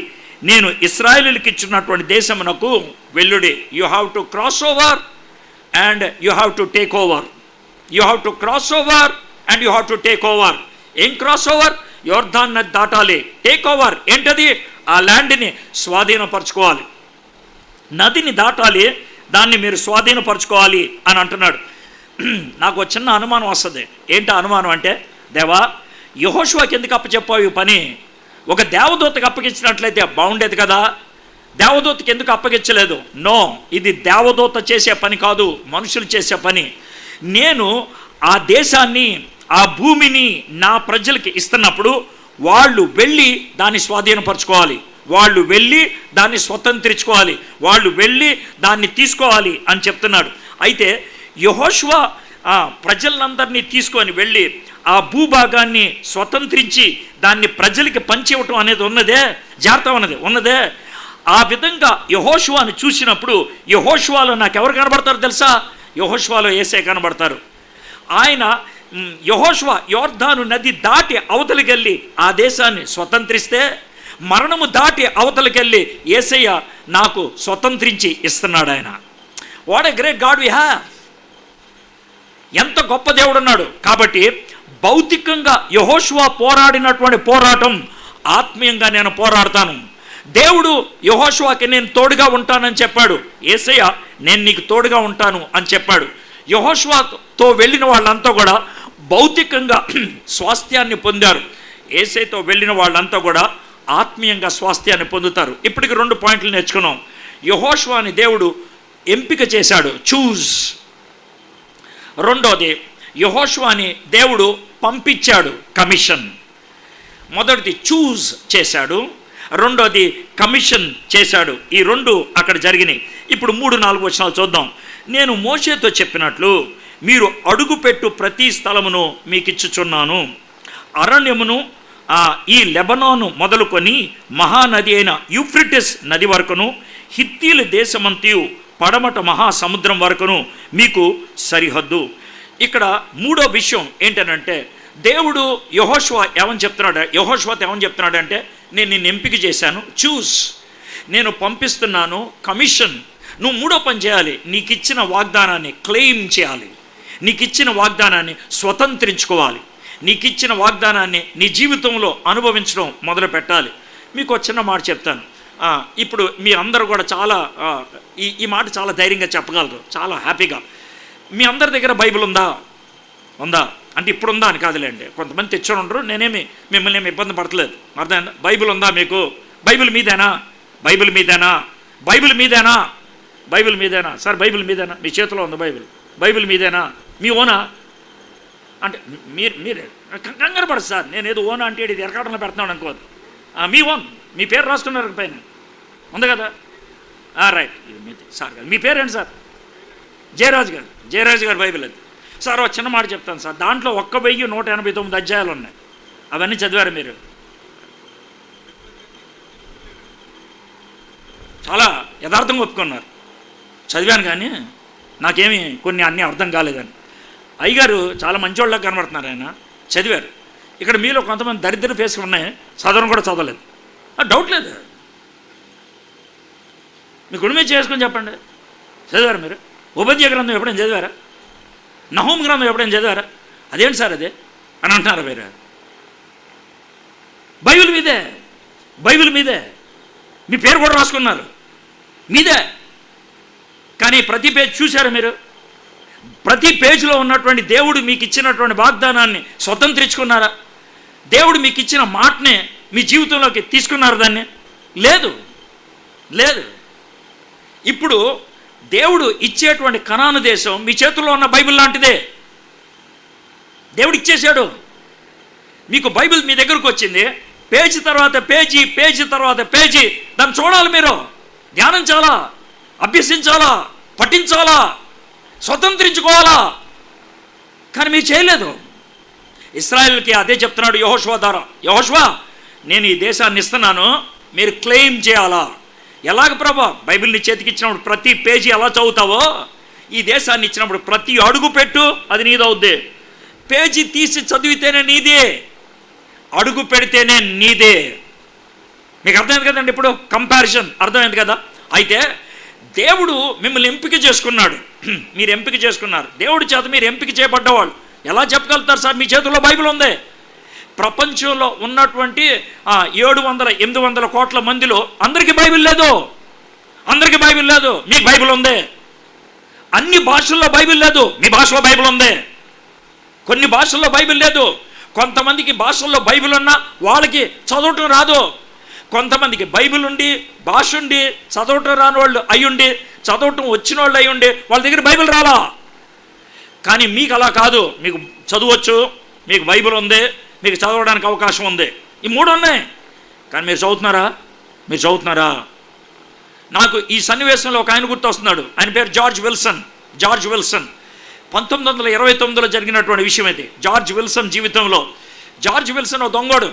నేను ఇశ్రాయేలులకు ఇచ్చినటువంటి దేశమునకు వెళ్ళుడి. You have to cross over and you have to take over. You have to cross over and you have to take over. ఏం క్రాస్ ఓవర్? యోర్దాన్ నది దాటాలి. టేక్ ఓవర్ ఏంటది? ఆ ల్యాండ్ని స్వాధీనపరచుకోవాలి. నదిని దాటాలి, దాన్ని మీరు స్వాధీనపరచుకోవాలి అని అంటున్నాడు. నాకు ఒక చిన్న అనుమానం వస్తుంది. ఏంటి అనుమానం అంటే, దేవా యెహోషువకి ఎందుకు అప్పచెప్పావు ఈ పని? ఒక దేవదూతకు అప్పగించినట్లయితే బాగుండేది కదా, దేవదూతకి ఎందుకు అప్పగించలేదు? నో, ఇది దేవదూత చేసే పని కాదు, మనుషులు చేసే పని. నేను ఆ దేశాన్ని, ఆ భూమిని నా ప్రజలకి ఇస్తున్నప్పుడు వాళ్ళు వెళ్ళి దాన్ని స్వాధీనపరచుకోవాలి, వాళ్ళు వెళ్ళి దాన్ని స్వతంత్రించుకోవాలి, వాళ్ళు వెళ్ళి దాన్ని తీసుకోవాలి అని చెప్తున్నాడు. అయితే యెహోషువ ప్రజలందరినీ తీసుకొని వెళ్ళి ఆ భూభాగాన్ని స్వతంత్రించి దాన్ని ప్రజలకి పంచివ్వటం అనేది ఉన్నదే, జాగ్రత్త ఉన్నదే. ఆ విధంగా యెహోషువని చూసినప్పుడు యెహోషువలో నాకు ఎవరు కనబడతారు తెలుసా? యెహోషువలో యేసే కనబడతారు. ఆయన యెహోషువ యోర్దాను నది దాటి అవతలికెళ్ళి ఆ దేశాన్ని స్వతంత్రిస్తే, మరణము దాటి అవతలికెళ్ళి యేసయ్య నాకు స్వతంత్రించి ఇస్తున్నాడు. ఆయన what a great God we have. ఎంత గొప్ప దేవుడు ఉన్నాడు. కాబట్టి భౌతికంగా యెహోషువ పోరాడినటువంటి పోరాటం ఆత్మీయంగా నేను పోరాడతాను. దేవుడు యెహోషువకి నేను తోడుగా ఉంటానని చెప్పాడు. యేసయ్య నేను నీకు తోడుగా ఉంటాను అని చెప్పాడు. యెహోషువతో వెళ్ళిన వాళ్ళంతా కూడా భౌతికంగా స్వాస్థ్యాన్ని పొందారు. యేసయ్యతో వెళ్ళిన వాళ్ళంతా కూడా ఆత్మీయంగా స్వాస్థ్యాన్ని పొందుతారు. ఇప్పటికి 2 పాయింట్లు నేర్చుకున్నాం. యెహోషువని దేవుడు ఎంపిక చేశాడు, చూజ్. రెండోది, యెహోషువని దేవుడు పంపించాడు, కమిషన్. మొదటిది చూజ్ చేశాడు, రెండోది కమిషన్ చేశాడు. ఈ 2 అక్కడ జరిగినాయి. ఇప్పుడు 3-4 వచనాలు చూద్దాం. నేను మోషేతో చెప్పినట్లు మీరు అడుగుపెట్టు ప్రతి స్థలమును మీకు ఇచ్చుచున్నాను. అరణ్యమును ఈ లెబనోను మొదలుకొని మహానది అయిన యూఫ్రటీస్ నది వరకును, హిత్తీల దేశమంతయు పడమట మహాసముద్రం వరకును మీకు సరిహద్దు. ఇక్కడ 3వ విషయం ఏంటనంటే, దేవుడు యెహోషువ యెహోషువతో ఏమని చెప్తున్నాడంటే, నేను నిన్ను ఎంపిక చేశాను, చూస్, నేను పంపిస్తున్నాను, కమిషన్. నువ్వు 3వ పని చేయాలి, నీకు ఇచ్చిన వాగ్దానాన్ని క్లెయిమ్ చేయాలి, నీకు ఇచ్చిన వాగ్దానాన్ని స్వతంత్రించుకోవాలి, నీకు ఇచ్చిన వాగ్దానాన్ని నీ జీవితంలో అనుభవించడం మొదలు పెట్టాలి. మీకు ఒక చిన్న మాట చెప్తాను. ఇప్పుడు మీ అందరూ కూడా చాలా ఈ మాట చాలా ధైర్యంగా చెప్పగలరు, చాలా హ్యాపీగా. మీ అందరి దగ్గర బైబిల్ ఉందా? అంటే ఇప్పుడు ఉందా అని కాదులేండి, కొంతమంది తెచ్చుని ఉండరు. నేనేమి మిమ్మల్ని ఏమి ఇబ్బంది పడతలేదు, అర్థమైందా? బైబిల్ ఉందా మీకు? బైబిల్ మీదేనా? సార్ బైబిల్ మీదేనా? మీ చేతిలో ఉంది బైబిల్ మీదేనా? మీ ఓనా? అంటే మీరే కంగారు పడదు సార్, నేను ఏదో ఓనా అంటే ఇది ఎరకాటంలో పెడుతున్నాడు అనుకోదు. మీ ఓన్, మీ పేరు రాసుకున్నారు పైన ఉంది కదా, రైట్. ఇది మీది సార్ గారు. మీ పేరేంటి సార్? జయరాజు గారు బైబిల్ అది. సార్ ఒక చిన్న మాట చెప్తాను సార్, దాంట్లో 1189 అధ్యాయాలు ఉన్నాయి. అవన్నీ చదివారు మీరు? చాలా యథార్థంగా ఒప్పుకున్నారు. చదివాను కానీ నాకేమి కొన్ని అన్నీ అర్థం కాలేదని. అయ్యగారు చాలా మంచోళ్ళగా కనబడుతున్నారు, ఆయన చదివారు. ఇక్కడ మీలో కొంతమంది దరిద్ర ఫేస్లు ఉన్నాయి, చదవడం కూడా చదవలేదు. డౌట్ లేదు, మీ గుడి మీద చేసుకొని చెప్పండి. చదివారు మీరు? ఉపద్య గ్రంథం ఎప్పుడైనా చదివారా? నహూము గ్రంథం ఎప్పుడైనా చదివారా? అదేంటి సార్ అదే అని అంటున్నారా మీరు? బైబిల్ మీదే మీ పేరు కూడా రాసుకున్నారు, మీదే. కానీ ప్రతి పేజ్ చూశారా మీరు? ప్రతి పేజీలో ఉన్నటువంటి దేవుడు మీకు ఇచ్చినటువంటి వాగ్దానాన్ని స్వతంత్రించుకున్నారా? దేవుడు మీకు ఇచ్చిన మాటనే మీ జీవితంలోకి తీసుకున్నారు? దాన్ని లేదు. ఇప్పుడు దేవుడు ఇచ్చేటువంటి కనాను దేశం మీ చేతుల్లో ఉన్న బైబిల్ లాంటిదే. దేవుడు ఇచ్చేశాడు మీకు. బైబిల్ మీ దగ్గరకు వచ్చింది, పేజీ తర్వాత పేజీ, పేజీ తర్వాత పేజీ, దాన్ని చూడాలి మీరు, ధ్యానించాలా. అభ్యసించాలా, పఠించాలా, స్వతంత్రించుకోవాలా. కానీ మీరు చేయలేదు. ఇశ్రాయేలుకి అదే చెప్తున్నాడు యెహోషువ ద్వారా, యెహోషువ నేను ఈ దేశాన్ని ఇస్తున్నాను, మీరు క్లెయిమ్ చేయాలా. ఎలాగ ప్రభా? బైబిల్ని చేతికిచ్చినప్పుడు ప్రతి పేజీ ఎలా చదువుతావో, ఈ దేశాన్ని ఇచ్చినప్పుడు ప్రతి అడుగు పెట్టు, అది నీదవుద్ది. పేజీ తీసి చదివితేనే నీదే, అడుగు పెడితేనే నీదే. మీకు అర్థమైంది కదండి? ఇప్పుడు కంపారిజన్ అర్థమైంది కదా? అయితే దేవుడు మిమ్మల్ని ఎంపిక చేసుకున్నాడు, మీరు ఎంపిక చేసుకున్నారు. దేవుడి చేత మీరు ఎంపిక చేయబడ్డవాళ్ళు. ఎలా చెప్పగలుగుతారు సార్? మీ చేతుల్లో బైబిల్ ఉంది. ప్రపంచంలో ఉన్నటువంటి 700-800 కోట్ల మందిలో అందరికీ బైబిల్ లేదు, అందరికీ బైబిల్ లేదు. మీకు బైబిల్ ఉంది. అన్ని భాషల్లో బైబిల్ లేదు, మీ భాషలో బైబిల్ ఉంది. కొన్ని భాషల్లో బైబిల్ లేదు. కొంతమందికి భాషల్లో బైబిల్ ఉన్నా వాళ్ళకి చదవటం రాదు. కొంతమందికి బైబిల్ ఉండి, భాష ఉండి, చదవటం రాని వాళ్ళు అయ్యుండి, చదవటం వచ్చిన వాళ్ళు అయ్యుండి వాళ్ళ దగ్గర బైబిల్ రాలా. కానీ మీకు అలా కాదు. మీకు చదవచ్చు, మీకు బైబిల్ ఉంది, మీకు చదవడానికి అవకాశం ఉంది. ఈ మూడు ఉన్నాయి. కానీ మీరు చదువుతున్నారా? మీరు చదువుతున్నారా? నాకు ఈ సన్నివేశంలో ఒక ఆయన గుర్తొస్తున్నాడు. ఆయన పేరు జార్జ్ విల్సన్. జార్జ్ విల్సన్ 1929లో జరిగినటువంటి విషయం ఇది. జార్జ్ విల్సన్ జీవితంలో, జార్జ్ విల్సన్ ఒక దొంగోడు.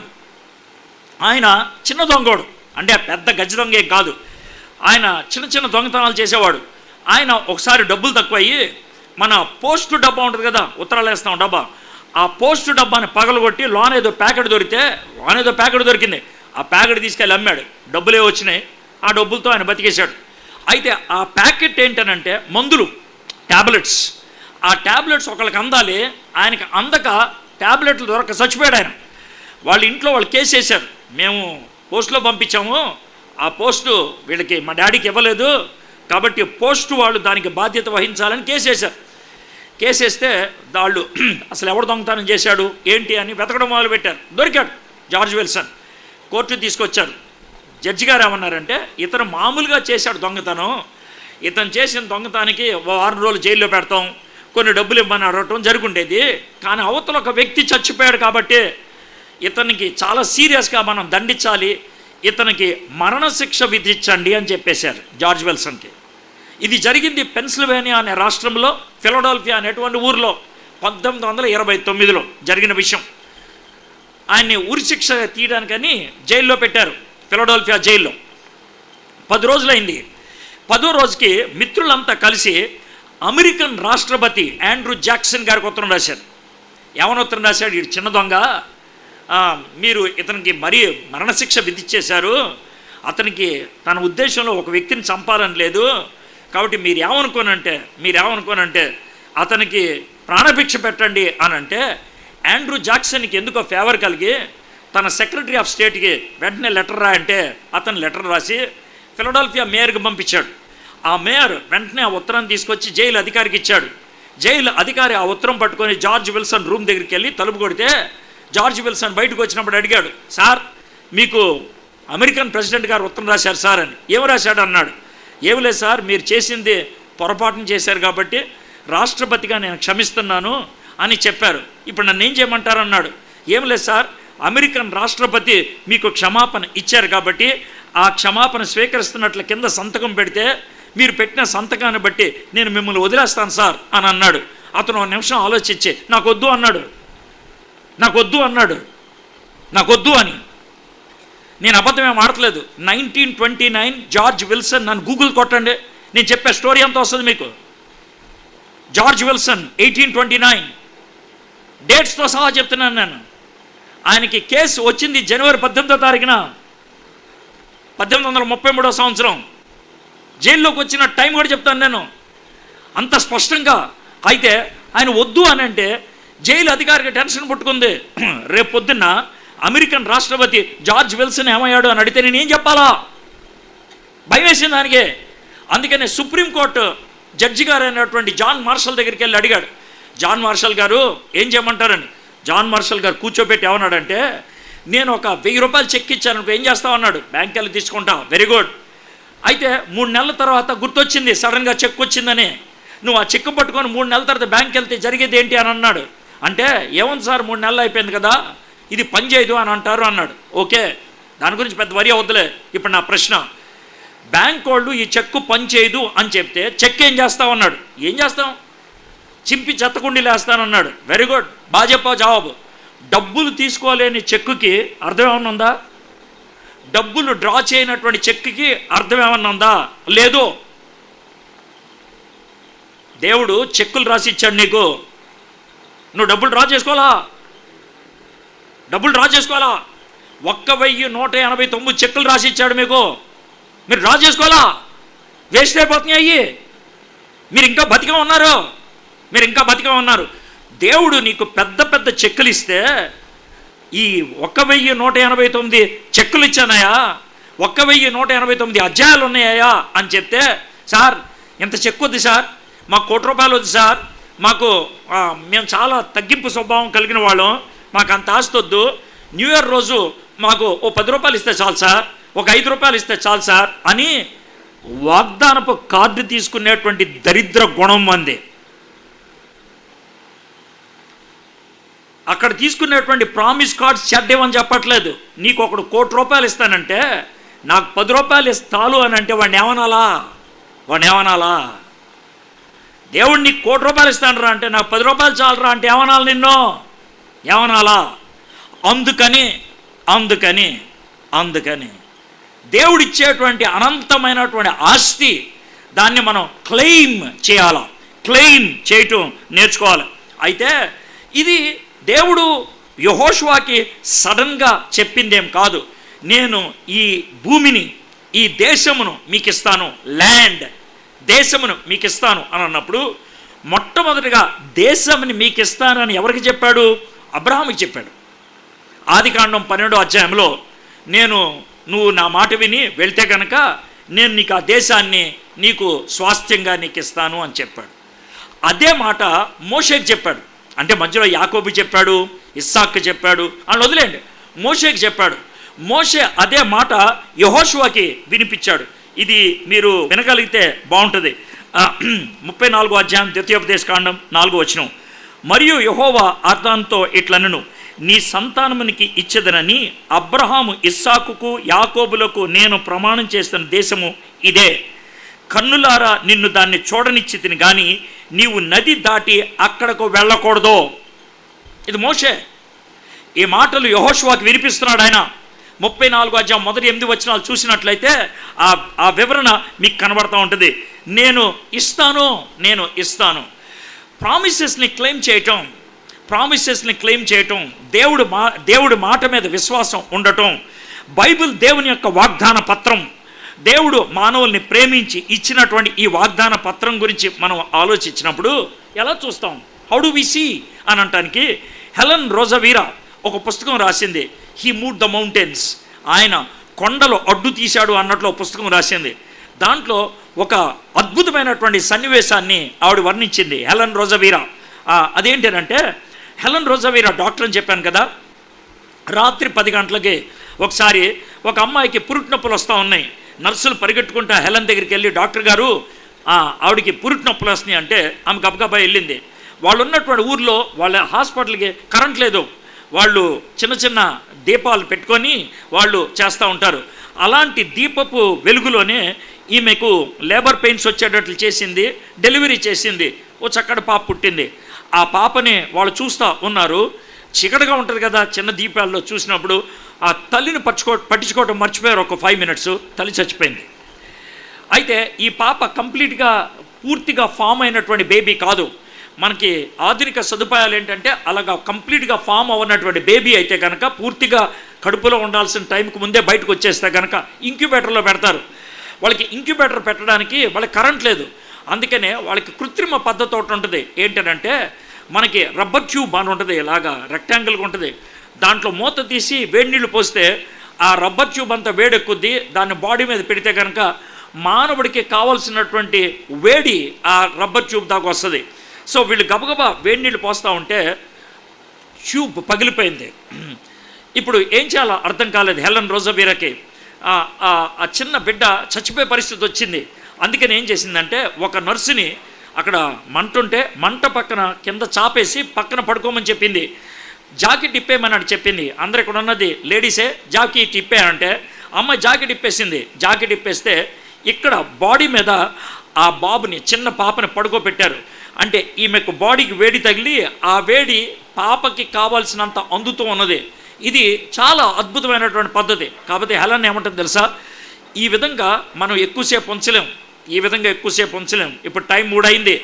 ఆయన చిన్న దొంగోడు, అంటే పెద్ద గజ్జి దొంగ ఏం కాదు. ఆయన చిన్న చిన్న దొంగతనాలు చేసేవాడు. ఆయన ఒకసారి డబ్బులు తక్కువయ్యి మన పోస్టు డబ్బా ఉంటుంది కదా, ఉత్తరాలు వేస్తాం డబ్బా, ఆ పోస్టు డబ్బాని పగలగొట్టి లోనేదో ప్యాకెట్ దొరికింది. ఆ ప్యాకెట్ తీసుకెళ్ళి అమ్మాడు. డబ్బులే వచ్చినాయి. ఆ డబ్బులతో ఆయన బతికేశాడు. అయితే ఆ ప్యాకెట్ ఏంటనంటే మందులు, ట్యాబ్లెట్స్. ఆ ట్యాబ్లెట్స్ ఒకళ్ళకి అందాలి, ఆయనకి అందక ట్యాబ్లెట్లు దొరక చచ్చిపోయాడు ఆయన. వాళ్ళ ఇంట్లో వాళ్ళు కేసు వేశారు. మేము పోస్టులో పంపించాము, ఆ పోస్టు వీళ్ళకి మా డాడీకి ఇవ్వలేదు కాబట్టి పోస్టు వాళ్ళు దానికి బాధ్యత వహించాలని కేసు వేశారు. కేసు వేస్తే వాళ్ళు అసలు ఎవడు దొంగతనం చేశాడు ఏంటి అని వెతకడం మొదలుపెట్టారు. దొరికాడు జార్జ్ విల్సన్. కోర్టు తీసుకొచ్చారు. జడ్జి గారు ఏమన్నారంటే, ఇతను మామూలుగా చేశాడు దొంగతనం, ఇతను చేసిన దొంగతనానికి 6 రోజులు జైల్లో పెడతాం, కొన్ని డబ్బులు ఇవ్వమని అడగటం జరుగుండేది. కానీ అవతల ఒక వ్యక్తి చచ్చిపోయాడు కాబట్టి ఇతనికి చాలా సీరియస్గా మనం దండించాలి, ఇతనికి మరణశిక్ష విధించండి అని చెప్పేశారు జార్జ్ విల్సన్కి. ఇది జరిగింది పెన్సిల్వేనియా అనే రాష్ట్రంలో, ఫిలడెల్ఫియా అనేటువంటి ఊర్లో 1929లో జరిగిన విషయం. ఆయన్ని ఉరిశిక్ష తీయడానికని జైల్లో పెట్టారు, ఫిలడెల్ఫియా జైల్లో. 10 రోజులైంది. 10వ రోజుకి మిత్రులంతా కలిసి అమెరికన్ రాష్ట్రపతి ఆండ్రూ జాక్సన్ గారికి ఉత్తరం రాశారు. ఏమని ఉత్తరం రాశాడు? ఈ చిన్న దొంగ, మీరు ఇతనికి మరీ మరణశిక్ష విధించేశారు, అతనికి తన ఉద్దేశంలో ఒక వ్యక్తిని చంపాలని లేదు కాబట్టి మీరేమనుకోనంటే అతనికి ప్రాణభిక్ష పెట్టండి అని అంటే, ఆండ్రూ జాక్సన్కి ఎందుకో ఫేవర్ కలిగి తన సెక్రటరీ ఆఫ్ స్టేట్కి వెంటనే లెటర్ రాయంటే అతను లెటర్ రాసి ఫిలడెల్ఫియా మేయర్కి పంపించాడు. ఆ మేయర్ వెంటనే ఆ ఉత్తరాన్ని తీసుకొచ్చి జైలు అధికారికి ఇచ్చాడు. జైలు అధికారి ఆ ఉత్తరం పట్టుకొని జార్జ్ విల్సన్ రూమ్ దగ్గరికి వెళ్ళి తలుపు కొడితే జార్జ్ విల్సన్ బయటకు వచ్చినప్పుడు అడిగాడు, సార్ మీకు అమెరికన్ ప్రెసిడెంట్ గారు ఉత్తరం రాశారు సార్ అని. ఏం రాశాడు అన్నాడు. ఏమి లేదు సార్, మీరు చేసింది పొరపాటును చేశారు కాబట్టి రాష్ట్రపతిగా నేను క్షమిస్తున్నాను అని చెప్పారు. ఇప్పుడు నన్ను ఏం చేయమంటారు అన్నాడు. ఏం లేదు సార్, అమెరికన్ రాష్ట్రపతి మీకు క్షమాపణ ఇచ్చారు కాబట్టి ఆ క్షమాపణ స్వీకరిస్తున్నట్లు కింద సంతకం పెడితే మీరు పెట్టిన సంతకాన్ని బట్టి నేను మిమ్మల్ని వదిలేస్తాను సార్ అని అన్నాడు. అతను 1 నిమిషం ఆలోచించి నాకొద్దు అన్నాడు. నాకొద్దు అని. నేను అబద్ధమేం ఆడట్లేదు. 1929 జార్జ్ విల్సన్, నన్ను గూగుల్ కొట్టండి, నేను చెప్పే స్టోరీ అంతా వస్తుంది మీకు. జార్జ్ విల్సన్ 1829 డేట్స్తో సహా చెప్తున్నాను నేను. ఆయనకి కేసు వచ్చింది జనవరి 18వ తారీఖున 1833 సంవత్సరం. జైల్లోకి వచ్చిన టైం కూడా చెప్తాను నేను అంత స్పష్టంగా. అయితే ఆయన వద్దు అని అంటే జైలు అధికారికి టెన్షన్ పుట్టుకుంది. రేపు పొద్దున్న అమెరికన్ రాష్ట్రపతి జార్జ్ విల్సన్ ఏమయ్యాడు అని అడిగితే నేనేం చెప్పాలా? భయం వేసింది దానికే. అందుకనే సుప్రీంకోర్టు జడ్జి గారు అయినటువంటి జాన్ మార్షల్ దగ్గరికి వెళ్ళి అడిగాడు, జాన్ మార్షల్ గారు ఏం చేయమంటారని. జాన్ మార్షల్ గారు కూర్చోబెట్టి ఏమన్నాడంటే, నేను ఒక 1000 రూపాయలు చెక్ ఇచ్చాను, ఏం చేస్తావు అన్నాడు. బ్యాంక్ వెళ్ళి తీసుకుంటా. Very good. అయితే 3 నెలల తర్వాత గుర్తొచ్చింది, సడన్గా చెక్ వచ్చిందని. నువ్వు ఆ చెక్ పట్టుకొని 3 నెలల తర్వాత బ్యాంక్ వెళ్తే జరిగేది ఏంటి అని అన్నాడు. అంటే ఏముంది సార్, 3 నెలలు అయిపోయింది కదా, ఇది పని చేయదు అని అంటారు అన్నాడు. ఓకే, దాని గురించి పెద్ద వరి అవద్దులే. ఇప్పుడు నా ప్రశ్న, బ్యాంక్ వాళ్ళు ఈ చెక్కు పనిచేయదు అని చెప్తే చెక్ ఏం చేస్తావు అన్నాడు. ఏం చేస్తాం, చింపి చెత్తకుండీలు వేస్తానన్నాడు. వెరీ గుడ్, బాగా చెప్పావు జవాబు. డబ్బులు తీసుకోలేని చెక్కుకి అర్థం ఏమన్నా ఉందా? డబ్బులు డ్రా చేయనటువంటి చెక్కుకి అర్థం ఏమన్నా ఉందా? లేదు. దేవుడు చెక్కులు రాసి ఇచ్చాడు నీకు, నువ్వు డబ్బులు డ్రా చేసుకోవాలా? డబ్బులు డ్రా చేసుకోవాలా? 1189 చెక్కులు రాసి ఇచ్చాడు మీకు, మీరు డ్రా చేసుకోవాలా? వేస్ట్ అయిపోతున్నాయి అయ్యి. మీరు ఇంకా బతికే ఉన్నారు, మీరు ఇంకా బతికే ఉన్నారు. దేవుడు నీకు పెద్ద పెద్ద చెక్కులు ఇస్తే, ఈ 1189 చెక్కులు ఇచ్చానయా, 1189 అధ్యాయాలు ఉన్నాయా అని చెప్తే, సార్ ఇంత చెక్కు వద్దు సార్, మాకు ₹1,00,00,000 వద్దు సార్, మాకు మేము చాలా తగ్గింపు స్వభావం కలిగిన వాళ్ళం, మాకు అంత ఆస్తి వద్దు, న్యూ ఇయర్ రోజు మాకు ఓ ₹10 ఇస్తే చాలు సార్, ఒక ₹5 ఇస్తే చాలు సార్ అని వాగ్దానపు కార్డు తీసుకునేటువంటి దరిద్ర గుణం మంది. అక్కడ తీసుకునేటువంటి ప్రామిస్ కార్డ్స్ చెడ్డేమని చెప్పట్లేదు. నీకు ఒకడు ₹1,00,00,000 ఇస్తానంటే నాకు ₹10 ఇస్తాను అని అంటే వాడిని ఏమనాలా? వాడిని ఏమనాలా? దేవుడు నీకు ₹1,00,00,000 ఇస్తానరా అంటే నాకు ₹10 చాలరా అంటే ఏమనాలి? నిన్ను ఏమనాలా? అందుకని అందుకని అందుకని దేవుడిచ్చేటువంటి అనంతమైనటువంటి ఆస్తి, దాన్ని మనం క్లెయిమ్ చేయాలా, క్లెయిమ్ చేయటం నేర్చుకోవాలి. అయితే ఇది దేవుడు యెహోషువకి సడన్గా చెప్పిందేం కాదు. నేను ఈ భూమిని, ఈ దేశమును మీకు ఇస్తాను, ల్యాండ్ దేశమును మీకు ఇస్తాను అని అన్నప్పుడు, మొట్టమొదటిగా దేశముని మీకు ఇస్తానని ఎవరికి చెప్పాడు? అబ్రహాముకి చెప్పాడు. ఆదికాండం 12వ అధ్యాయంలో, నువ్వు నా మాట విని వెళ్తే కనుక నేను నీకు ఆ దేశాన్ని నీకు స్వాస్థ్యంగా నీకు ఇస్తాను అని చెప్పాడు. అదే మాట మోషేకి చెప్పాడు. అంటే మధ్యలో యాకోబు చెప్పాడు, ఇస్సాకు చెప్పాడు అని వదిలేండి, మోషేకి చెప్పాడు. మోషే అదే మాట యెహోషువకి వినిపించాడు. ఇది మీరు వినగలిగితే బాగుంటుంది. 34వ అధ్యాయం ద్వితీయోపదేశ కాండం 4వ వచనం. మరియు యెహోవా అతనితో ఇట్లనెను, నీ సంతానమునికి ఇచ్చేదనని అబ్రహాము, ఇస్సాకుకు, యాకోబులకు నేను ప్రమాణం చేస్తున్న దేశము ఇదే. కన్నులారా నిన్ను దాన్ని చూడనిచ్చితిని కానీ నీవు నది దాటి అక్కడకు వెళ్ళకూడదు. ఇది మోషే. ఈ మాటలు యెహోషువకి వినిపిస్తున్నాడు ఆయన. 34వ అధ్యాయం 1-8 వచనాలు చూసినట్లయితే ఆ వివరణ మీకు కనబడతా ఉంటుంది. నేను ఇస్తాను. ప్రామిసెస్ని క్లెయిమ్ చేయటం, దేవుడి మాట మీద విశ్వాసం ఉండటం, బైబిల్ దేవుని యొక్క వాగ్దాన పత్రం. దేవుడు మానవుల్ని ప్రేమించి ఇచ్చినటువంటి ఈ వాగ్దాన పత్రం గురించి మనం ఆలోచించినప్పుడు ఎలా చూస్తాం? హౌ డు వి సీ అని అనటానికి హెలెన్ రోజవీరా ఒక పుస్తకం రాసింది, హీ మూవ్డ్ ద మౌంటైన్స్. ఆయన కొండలు అడ్డు తీశాడు అన్నట్లు పుస్తకం రాసింది. దాంట్లో ఒక అద్భుతమైనటువంటి సన్నివేశాన్ని ఆవిడ వర్ణించింది, హెలెన్ రోజవీరా. అదేంటంటే, హెలెన్ రోజవీరా డాక్టర్ అని చెప్పాను కదా, రాత్రి 10 గంటలకి ఒకసారి ఒక అమ్మాయికి పురుటి నొప్పులు వస్తూ ఉన్నాయి. నర్సులు పరిగెట్టుకుంటా హెలెన్ దగ్గరికి వెళ్ళి, డాక్టర్ గారు ఆవిడికి పురుటి నొప్పులు వస్తున్నాయి అంటే ఆమె గబగబా వెళ్ళింది. వాళ్ళు ఉన్నటువంటి ఊర్లో వాళ్ళ హాస్పిటల్కి కరెంట్ లేదు, వాళ్ళు చిన్న చిన్న దీపాలు పెట్టుకొని వాళ్ళు చేస్తూ ఉంటారు. అలాంటి దీపపు వెలుగులోనే ఈమెకు లేబర్ పెయిన్స్ వచ్చేటట్లు చేసింది, డెలివరీ చేసింది, ఓ చక్కటి పాప పుట్టింది. ఆ పాపని వాళ్ళు చూస్తూ ఉన్నారు. చీకటిగా ఉంటుంది కదా చిన్న దీపాల్లో చూసినప్పుడు. ఆ తల్లిని పట్టించుకోవడం మర్చిపోయారు. ఒక 5 మినిట్స్ తల్లి చచ్చిపోయింది. అయితే ఈ పాప పూర్తిగా ఫామ్ అయినటువంటి బేబీ కాదు. మనకి ఆధునిక సదుపాయాలు ఏంటంటే అలాగా కంప్లీట్గా ఫామ్ అవ్వనటువంటి బేబీ అయితే కనుక పూర్తిగా కడుపులో ఉండాల్సిన టైంకి ముందే బయటకు వచ్చేస్తే కనుక ఇంక్యుబేటర్లో పెడతారు. వాళ్ళకి ఇంక్యుబేటర్ పెట్టడానికి వాళ్ళకి కరెంట్ లేదు. అందుకనే వాళ్ళకి కృత్రిమ పద్ధతి ఒకటి ఉంటుంది. ఏంటంటే మనకి రబ్బర్ ట్యూబ్ అని ఉంటుంది, ఇలాగా రెక్టాంగిల్గా ఉంటుంది. దాంట్లో మూత తీసి వేడి నీళ్ళు పోస్తే ఆ రబ్బర్ ట్యూబ్ అంతా వేడెక్కుద్ది. దాన్ని బాడీ మీద పెడితే కనుక మానవుడికి కావాల్సినటువంటి వేడి ఆ రబ్బర్ ట్యూబ్ దాకా వస్తుంది. సో వీళ్ళు గబగబా వేడి నీళ్ళు పోస్తూ ఉంటే ట్యూబ్ పగిలిపోయింది. ఇప్పుడు ఏం చేయాలో అర్థం కాలేదు హెలెన్ రోజవీరాకి. ఆ చిన్న బిడ్డ చచ్చిపోయే పరిస్థితి వచ్చింది. అందుకని ఏం చేసిందంటే ఒక నర్సుని అక్కడ మంట పక్కన కింద చాపేసి పక్కన పడుకోమని చెప్పింది. జాకెట్ ఇప్పేయమని చెప్పింది. అందరు ఇక్కడ ఉన్నది లేడీసే, జాకెట్ ఇప్పేయంటే అమ్మాయి జాకెట్ ఇప్పేసింది. జాకెట్ ఇప్పేస్తే ఇక్కడ బాడీ మీద ఆ బాబుని, చిన్న పాపని పడుకోబెట్టారు. అంటే ఈమెకు బాడీకి వేడి తగిలి ఆ వేడి పాపకి కావాల్సినంత అందుతూ ఉన్నది. ఇది చాలా అద్భుతమైనటువంటి పద్ధతి. కాకపోతే హెలన్ ఏమంటుంది తెలుసా, ఈ విధంగా మనం ఎక్కువసేపు ఉంచలేం, ఈ విధంగా ఎక్కువసేపు ఉంచలేం. ఇప్పుడు టైం 3 అయింది,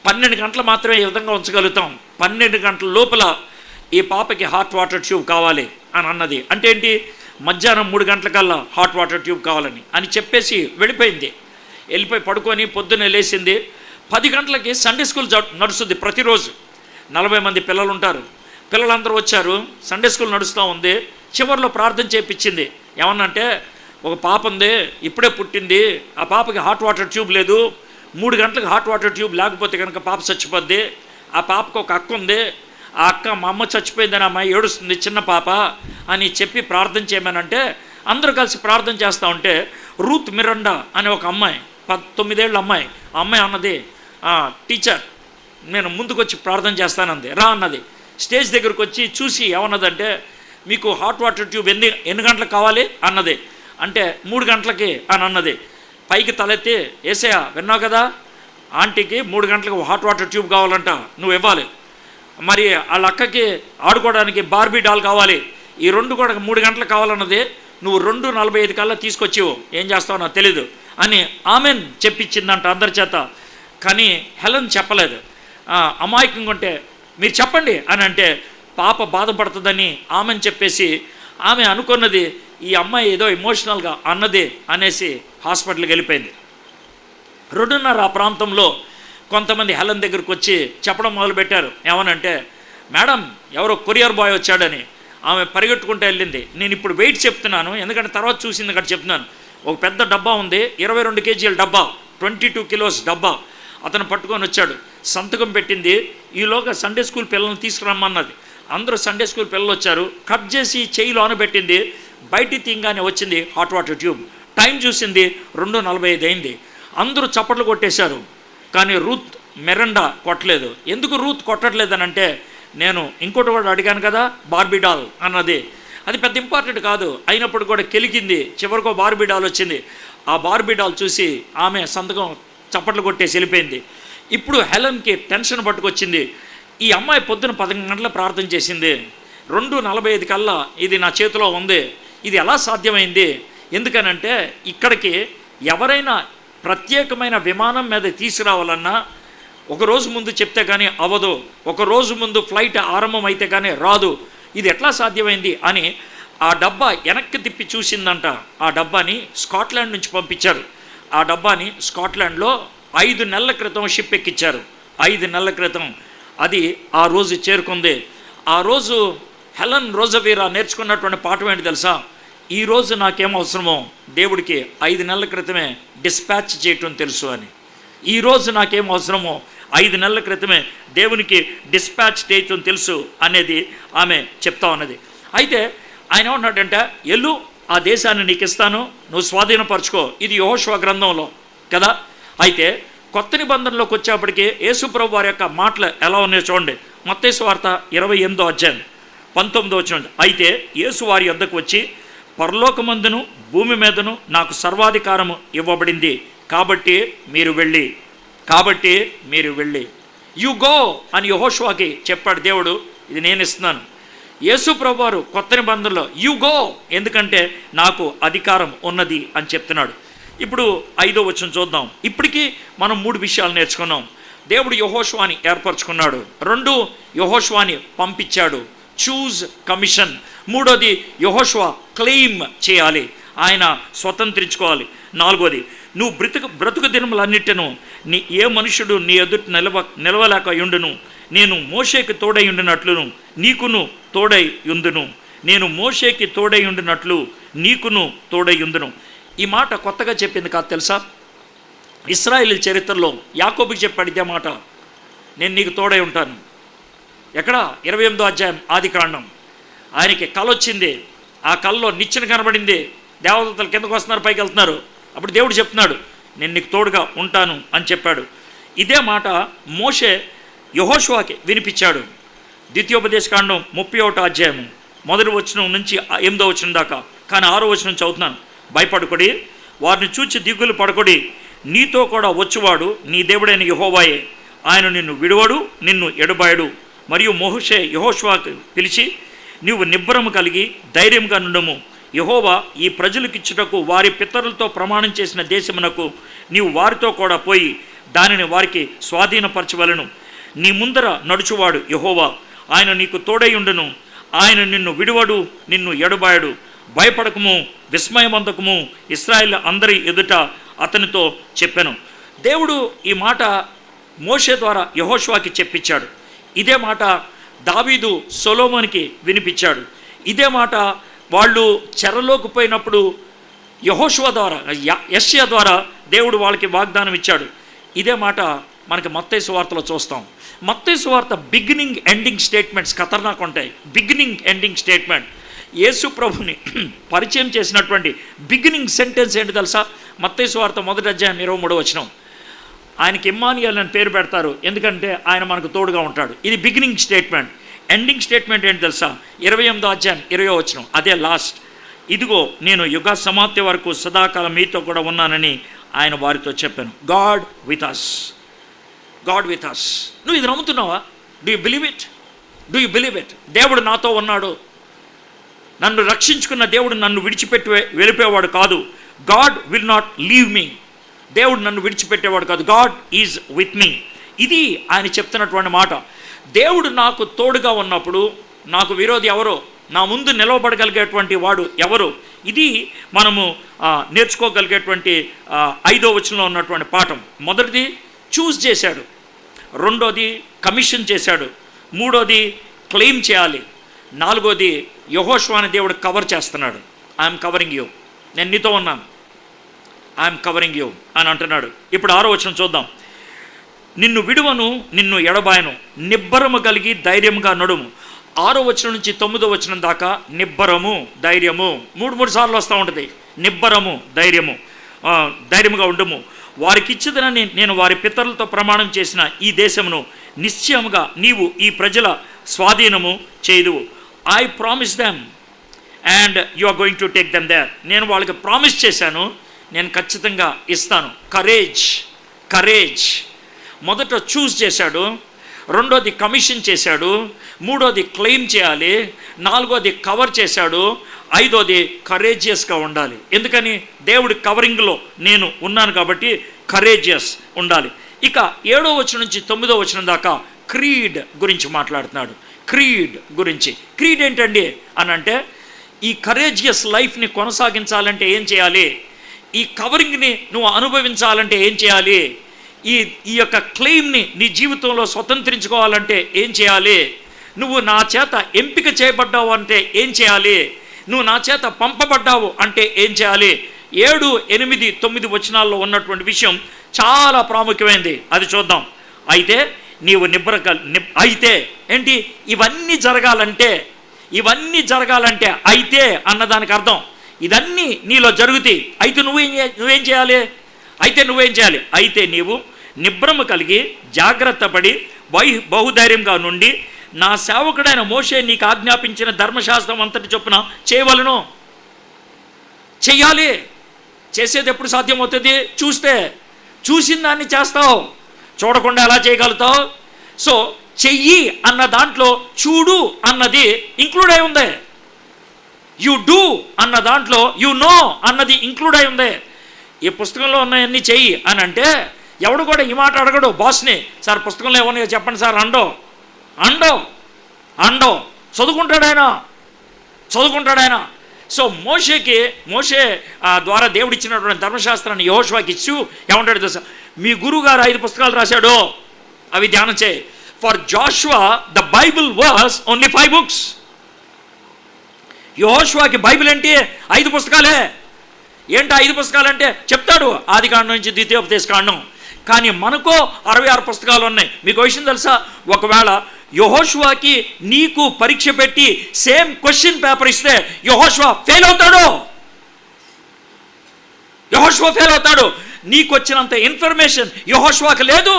12 గంటలు మాత్రమే ఈ విధంగా ఉంచగలుగుతాం. 12 గంటల లోపల ఈ పాపకి హాట్ వాటర్ ట్యూబ్ కావాలి అని అన్నది. అంటే ఏంటి, మధ్యాహ్నం 3 గంటలకల్లా హాట్ వాటర్ ట్యూబ్ కావాలని అని చెప్పేసి వెళ్ళిపోయింది. వెళ్ళిపోయి పడుకొని పొద్దున్నే లేచింది. 10 గంటలకి సండే స్కూల్ నడుస్తుంది ప్రతిరోజు. 40 మంది పిల్లలు ఉంటారు. పిల్లలందరూ వచ్చారు, సండే స్కూల్ నడుస్తూ ఉంది. చివరిలో ప్రార్థన చేయించింది. ఏమన్నంటే, ఒక పాప ఉంది, ఇప్పుడే పుట్టింది, ఆ పాపకి హాట్ వాటర్ ట్యూబ్ లేదు, 3 గంటలకు హాట్ వాటర్ ట్యూబ్ లేకపోతే కనుక పాప చచ్చిపోద్ది. ఆ పాపకు ఒక అక్క ఉంది, ఆ అక్క మా అమ్మ చచ్చిపోయిందని అమ్మాయి ఏడుస్తుంది, చిన్న పాప అని చెప్పి ప్రార్థన చేయమనంటే అందరూ కలిసి ప్రార్థన చేస్తూ ఉంటే రూత్ మిరండా అనే ఒక అమ్మాయి, 19 ఏళ్ళ అమ్మాయి, ఆ అమ్మాయి అన్నది, టీచర్ నేను ముందుకొచ్చి ప్రార్థన చేస్తానంది. రా అన్నది. స్టేజ్ దగ్గరకు వచ్చి చూసి ఏమన్నదంటే, మీకు హాట్ వాటర్ ట్యూబ్ ఎన్ని గంటలకు కావాలి అన్నది. అంటే 3 గంటలకి అని అన్నది. పైకి తలెత్తి, ఏసయ్య విన్నావు కదా, ఆంటీకి 3 గంటలకు హాట్ వాటర్ ట్యూబ్ కావాలంట, నువ్వు ఇవ్వాలి. మరి వాళ్ళ అక్కకి ఆడుకోవడానికి బార్బీ డాల్ కావాలి, ఈ 2 కూడా 3 గంటలకు కావాలన్నది, నువ్వు 2:45 కల్లా తీసుకొచ్చేవు, ఏం చేస్తావు నాకు తెలీదు అని ఆమెన్ చెప్పించిందంట అందరి చేత. కానీ హెలన్ చెప్పలేదు. అమాయకంగా ఉంటే మీరు చెప్పండి అని అంటే పాప బాధపడుతుందని ఆమెను చెప్పేసి ఆమె అనుకున్నది ఈ అమ్మాయి ఏదో ఎమోషనల్గా అన్నది అనేసి హాస్పిటల్కి వెళ్ళిపోయింది. 2:30 ఆ ప్రాంతంలో కొంతమంది హెలన్ దగ్గరకు వచ్చి చెప్పడం మొదలుపెట్టారు. ఏమనంటే, మేడం ఎవరో కొరియర్ బాయ్ వచ్చాడని. ఆమె పరిగెట్టుకుంటూ వెళ్ళింది. నేను ఇప్పుడు వెయిట్ చెప్తున్నాను, ఎందుకంటే తర్వాత చూసింది అక్కడ చెప్తున్నాను. ఒక పెద్ద డబ్బా ఉంది, 22 కేజీల డబ్బా, 22 కిలోస్ డబ్బా అతను పట్టుకొని వచ్చాడు. సంతకం పెట్టింది. ఈలోగా సండే స్కూల్ పిల్లల్ని తీసుకురమ్మన్నది. అందరూ సండే స్కూల్ పిల్లలు వచ్చారు. కట్ చేసి చెయ్యిలో ఆనబెట్టింది. బయటికి తీయంగానే వచ్చింది హాట్ వాటర్ ట్యూబ్. టైం చూసింది 2:45 అయింది. అందరూ చప్పట్లు కొట్టేశారు. కానీ రూత్ మిరండా కొట్టలేదు. ఎందుకు రూత్ కొట్టట్లేదనంటే, నేను ఇంకోటి కూడా అడిగాను కదా బార్బీ డాల్ అన్నది, అది పెద్ద ఇంపార్టెంట్ కాదు, అయినప్పుడు కూడా కెలికింది. చివరికో బార్బీ డాల్ వచ్చింది. ఆ బార్బీ డాల్ చూసి ఆమె సంతకం చప్పట్లు కొట్టేసి వెళ్ళిపోయింది. ఇప్పుడు హెలన్కి టెన్షన్ పట్టుకొచ్చింది. ఈ అమ్మాయి పొద్దున 11 గంటల ప్రార్థన చేసింది, 2:45 కల్లా ఇది నా చేతిలో ఉంది, ఇది ఎలా సాధ్యమైంది? ఎందుకనంటే ఇక్కడికి ఎవరైనా ప్రత్యేకమైన విమానం మీద తీసుకురావాలన్నా ఒకరోజు ముందు చెప్తే కానీ అవ్వదు, ఒకరోజు ముందు ఫ్లైట్ ఆరంభం అయితే కానీ రాదు, ఇది ఎట్లా సాధ్యమైంది అని ఆ డబ్బా వెనక్కి తిప్పి చూసిందంట. ఆ డబ్బాని స్కాట్లాండ్ నుంచి పంపించారు. ఆ డబ్బాని స్కాట్లాండ్లో 5 నెలల క్రితం షిప్ ఎక్కించారు. 5 నెలల క్రితం అది ఆ రోజు చేరుకుంది. ఆ రోజు హెలన్ రోజవీరా నేర్చుకున్నటువంటి పాఠం ఏంటి తెలుసా, ఈరోజు నాకేం అవసరమో దేవుడికి 5 నెలల క్రితమే డిస్పాచ్ చేయటం తెలుసు అని. ఈరోజు నాకేం అవసరమో 5 నెలల క్రితమే దేవునికి డిస్పాచ్ చేయటం తెలుసు అనేది ఆమె చెప్తా ఉన్నది. అయితే ఆయన ఏమన్నాడంటే, ఎల్లు ఆ దేశాన్ని నీకు ఇస్తాను, నువ్వు స్వాధీనపరచుకో. ఇది యెహోషువ గ్రంథంలో కదా. అయితే కొత్త నిబంధనలోకి వచ్చేప్పటికీ యేసుప్రభు వారి యొక్క మాటలు ఎలా ఉన్నాయో చూడండి. మత్తయి సువార్త 28వ అధ్యాయం 19వ వచనం. అయితే యేసు వారి యొద్దకు వచ్చి, పరలోకమందును భూమి మీదను నాకు సర్వాధికారము ఇవ్వబడింది, కాబట్టి మీరు వెళ్ళి యు గో అని యెహోషువకి చెప్పాడు దేవుడు. ఇది నేను ఇస్తున్నాను. యేసు ప్రభువారు కొత్త నిబంధనలో యు గో, ఎందుకంటే నాకు అధికారం ఉన్నది అని చెప్తున్నాడు. ఇప్పుడు 5వ వచనం చూద్దాం. ఇప్పటికీ మనం 3 విషయాలు నేర్చుకున్నాం. దేవుడు యెహోషువని ఏర్పరచుకున్నాడు. 2 యెహోషువని పంపించాడు, చూజ్ కమిషన్. 3వది యెహోషువ క్లెయిమ్ చేయాలి, ఆయన స్వతంత్రించుకోవాలి. 4వది నువ్వు బ్రతుకు దినములన్నిటిను ఏ మనుషుడు నీ ఎదుట నిలవలేక యుండును, నేను మోషేకి తోడై ఉండినట్లును నీకును తోడై యుందును, నేను మోషేకి తోడై ఉండినట్లు నీకును తోడై యుందును. ఈ మాట కొత్తగా చెప్పింది కాదు తెలుసా. ఇశ్రాయేలు చరిత్రలో యాకోబుకి చెప్పాడు ఇదే మాట, నేను నీకు తోడై ఉంటాను. ఎక్కడ? 28వ అధ్యాయం ఆదికాండం. ఆయనకి కల వచ్చింది. ఆ కల్లో నిచ్చెన కనబడింది, దేవదూతలు కిందకు వస్తున్నారు, పైకి వెళ్తున్నారు. అప్పుడు దేవుడు చెప్తున్నాడు, నేను నీకు తోడుగా ఉంటాను అని చెప్పాడు. ఇదే మాట మోషే యెహోషువకి వినిపించాడు. ద్వితీయోపదేశకాండం 31వ అధ్యాయం 1వ వచనం నుంచి 8వ వచనం దాకా. కానీ 6వ వచనం చదువుతున్నాను. భయపడుకుడి, వారిని చూచి దిగులు పడకొడి, నీతో కూడా వచ్చువాడు నీ దేవుడైన యెహోవాయే. ఆయన నిన్ను విడువడు, నిన్ను ఎడబాయడు. మరియు మోషే యెహోషువకు పిలిచి, నీవు నిబ్బరము కలిగి ధైర్యంగా నుండుము. యెహోవా ఈ ప్రజలకిచ్చుటకు వారి పితరులతో ప్రమాణం చేసిన దేశమునకు నీవు వారితో కూడా పోయి దానిని వారికి స్వాధీనపరచవలను. నీ ముందర నడుచువాడు యెహోవా, ఆయన నీకు తోడైయుండును. ఆయన నిన్ను విడువడు, నిన్ను ఎడబాయడు. భయపడకము, విస్మయమందకము. ఇశ్రాయేలు అందరి ఎదుట అతనితో చెప్పెను. దేవుడు ఈ మాట మోషే ద్వారా యెహోషువకి చెప్పించాడు. ఇదే మాట దావీదు సొలొమోనుకి వినిపించాడు. ఇదే మాట వాళ్ళు చెరలోకి పోయినప్పుడు యెహోషువ ద్వారా, యెషయా ద్వారా దేవుడు వాళ్ళకి వాగ్దానం ఇచ్చాడు. ఇదే మాట మనకి మత్తయి సువార్తలో చూస్తాం. మత్తయి సువార్త బిగినింగ్ ఎండింగ్ స్టేట్మెంట్స్ ఖతర్నాక్ ఉంటాయి. బిగినింగ్ ఎండింగ్ స్టేట్మెంట్ యేసు ప్రభుని పరిచయం చేసినటువంటి బిగినింగ్ సెంటెన్స్ ఏంటి తెలుసా? మత్తయి సువార్త 1వ అధ్యాయం 23వ వచనం. ఆయనకి ఇమ్మానుయేల్ అని పేరు పెడతారు, ఎందుకంటే ఆయన మనకు తోడుగా ఉంటాడు. ఇది బిగినింగ్ స్టేట్మెంట్. ఎండింగ్ స్టేట్మెంట్ ఏంటి తెలుసా? 28వ అధ్యాయం 20వ వచనం. అదే లాస్ట్. ఇదిగో నేను యుగ సమాప్తి వరకు సదాకాలం మీతో కూడా ఉన్నానని ఆయన వారితో చెప్పాను. God with us, God with us. నువ్వు ఇది నమ్ముతున్నావా? Do you believe it? Do you believe it? దేవుడు నాతో ఉన్నాడు. నన్ను రక్షించుకున్న దేవుడు నన్ను విడిచిపెట్టి వెళ్ళిపోయేవాడు కాదు. God will not leave me. దేవుడు నన్ను విడిచిపెట్టేవాడు కాదు. God is with me. ఇది ఆయన చెప్తున్నటువంటి మాట. దేవుడు నాకు తోడుగా ఉన్నప్పుడు నాకు విరోధి ఎవరో, నా ముందు నిలవబడగలిగేటువంటి వాడు ఎవరు? ఇది మనము నేర్చుకోగలిగేటువంటి 5వ వచనంలో ఉన్నటువంటి పాఠం. మొదటిది చూస్ చేశాడు, రెండోది కమిషన్ చేశాడు, మూడోది క్లెయిమ్ చేయాలి, నాలుగోది యెహోషువని దేవుడు కవర్ చేస్తున్నాడు. ఐఎమ్ కవరింగ్ యూ, నేను నీతో ఉన్నాను, ఐఎమ్ కవరింగ్ యూ అని అంటున్నాడు. ఇప్పుడు 6వ వచనం చూద్దాం. నిన్ను విడువను, నిన్ను ఎడబాయను, నిబ్బరము కలిగి ధైర్యంగా నడుము. 6వ వచనం నుంచి 9వ వచనం దాకా నిబ్బరము, ధైర్యము మూడు సార్లు వస్తూ ఉంటుంది. నిబ్బరము, ధైర్యము, ధైర్యముగా ఉండుము. వారికి ఇచ్చేదనని నేను వారి పితరులతో ప్రమాణం చేసిన ఈ దేశమును నిశ్చయముగా నీవు ఈ ప్రజల స్వాధీనము చేయదువు. I promise them and you are going to take them there. నేను వాళ్ళకి ప్రామిస్ చేశాను, నేను ఖచ్చితంగా ఇస్తాను. Courage, courage. మొదట చూస్ చేశాడు, రెండోది కమిషన్ చేశాడు, మూడోది క్లెయిమ్ చేయాలి, నాలుగోది కవర్ చేశాడు, ఐదోది కరేజియస్గా ఉండాలి. ఎందుకని? దేవుడి కవరింగ్లో నేను ఉన్నాను కాబట్టి కరేజియస్ ఉండాలి. ఇక 7వ వచనం నుంచి 9వ వచనం దాకా క్రీడ్ గురించి మాట్లాడుతున్నాడు. క్రీడ్ గురించి. క్రీడ్ ఏంటండి అని అంటే, ఈ కరేజియస్ లైఫ్ని కొనసాగించాలంటే ఏం చేయాలి? ఈ కవరింగ్ని నువ్వు అనుభవించాలంటే ఏం చేయాలి? ఈ యొక్క క్లెయిమ్ని నీ జీవితంలో స్వతంత్రించుకోవాలంటే ఏం చేయాలి? నువ్వు నా చేత ఎంపిక చేయబడ్డావు అంటే ఏం చేయాలి? నువ్వు నా చేత పంపబడ్డావు అంటే ఏం చేయాలి? 7, 8, 9 వచనాల్లో ఉన్నటువంటి విషయం చాలా ప్రాముఖ్యమైనది. అది చూద్దాం. అయితే నీవు అయితే ఏంటి? ఇవన్నీ జరగాలంటే అయితే అన్నదానికి అర్థం ఇదన్నీ నీలో జరుగుతాయి. అయితే నువ్వేం చేయాలి? అయితే నీవు నిబ్రము కలిగి జాగ్రత్త పడి బహుధైర్యంగా నుండి నా సేవకుడైన మోషే నీకు ఆజ్ఞాపించిన ధర్మశాస్త్రం అంతటి చొప్పున చేయవలను. చెయ్యాలి. చేసేది ఎప్పుడు సాధ్యమవుతుంది? చూసిన దాన్ని చేస్తావు, చూడకుండా ఎలా చేయగలుగుతావు? సో చెయ్యి అన్న దాంట్లో చూడు అన్నది ఇంక్లూడ్ అయి ఉంది. యు డూ అన్న దాంట్లో యు నో అన్నది ఇంక్లూడ్ అయి ఉంది. ఈ పుస్తకంలో ఉన్నాయన్నీ చెయ్యి అని అంటే ఎవడు కూడా ఈ మాట అడగడు బాస్ని. సార్ పుస్తకంలో ఏమన్నా చెప్పండి సార్ అండో చదువుకుంటాడు ఆయన. సో మోషే ద్వారా దేవుడు ఇచ్చినటువంటి ధర్మశాస్త్రాన్ని యెహోషువకి ఇచ్చు ఏమంటాడు తెలుసా? మీ గురువు గారు 5 పుస్తకాలు రాశాడు, అవి ధ్యానం చేయి. For Joshua the Bible was only 5 books. యెహోషువకి బైబిల్ ఏంటి? 5 పుస్తకాలే. ఏంటి 5 పుస్తకాలంటే చెప్తాడు, ఆదికాండం నుంచి ద్వితీయోపదేశకాండం. కానీ మనకో 66 పుస్తకాలు ఉన్నాయి. మీకు విషయం తెలుసా? ఒకవేళ యెహోషువకి నీకు పరీక్ష పెట్టి సేమ్ క్వశ్చన్ పేపర్ ఇస్తే యెహోషువ ఫెయిల్ అవుతాడు. నీకు వచ్చినంత ఇన్ఫర్మేషన్ యెహోషువకి లేదు.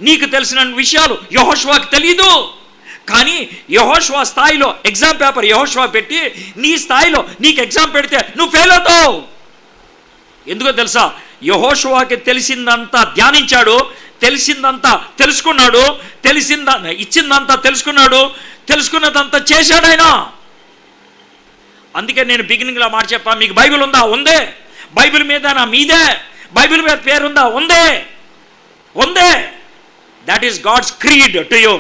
నీకు తెలిసిన విషయాలు యెహోషువకి తెలియదు. కానీ యెహోషువ స్థాయిలో ఎగ్జామ్ పేపర్ యెహోషువ పెట్టి నీ స్థాయిలో నీకు ఎగ్జామ్ పెడితే నువ్వు ఫెయిల్ అవుతావు. ఎందుకో తెలుసా? యెహోషువకి తెలిసిందంతా ధ్యానించాడు, తెలిసిందంతా తెలుసుకున్నాడు, ఇచ్చిందంతా తెలుసుకున్నాడు, తెలుసుకున్నదంతా చేశాడు ఆయన. అందుకే నేను బిగినింగ్లో మాట చెప్పా, మీకు బైబిల్ ఉందా? ఉందే. బైబిల్ మీద నా మీదే, బైబిల్ మీద పేరుందా? ఉందే. That is God's creed to you,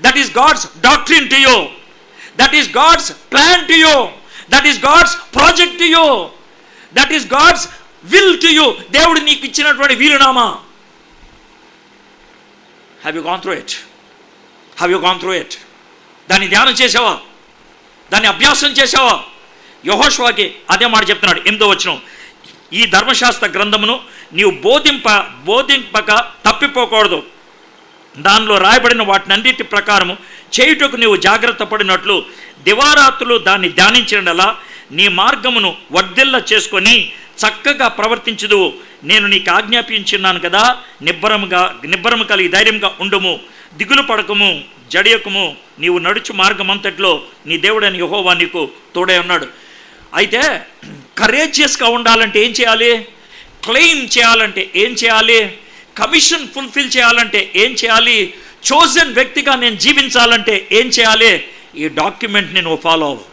that is God's doctrine to you, that is God's plan to you, that is God's project to you, that is God's will to you. దేవుడు నీకు ఇచ్చినటువంటి వీలునామా. Have you gone through it? దాన్ని ధ్యానం చేసావా? దాన్ని అభ్యాసం చేసావా? యెహోషువకి అదే మాట చెప్తున్నాడు 8వ వచనం, ఈ ధర్మశాస్త్ర గ్రంథమును నీవు బోధింపక తప్పిపోకూడదు, దానిలో రాయబడిన వాటినన్నిటి ప్రకారము చేయుటకు నీవు జాగ్రత్త పడినట్లు దివారాత్రులు దాన్ని ధ్యానించినలా నీ మార్గమును వర్ధిల్ల చేసుకొని చక్కగా ప్రవర్తించుదువు. నేను నీకు ఆజ్ఞాపించున్నాను కదా, నిబ్బరము కలిగి ధైర్యంగా ఉండుము, దిగులు పడకము, జడియకము, నీవు నడుచు మార్గం అంతట్లో నీ దేవుడని యెహోవా నీకు తోడే ఉన్నాడు. అయితే కరేజియస్గా ఉండాలంటే ఏం చేయాలి? క్లెయిమ్ చేయాలంటే ఏం చేయాలి? కమిషన్ ఫుల్ఫిల్ చేయాలంటే ఏం చేయాలి? చోజన్ వ్యక్తిగా నేను జీవించాలంటే ఏం చేయాలి? ఈ డాక్యుమెంట్ని నువ్వు ఫాలో అవ్వు,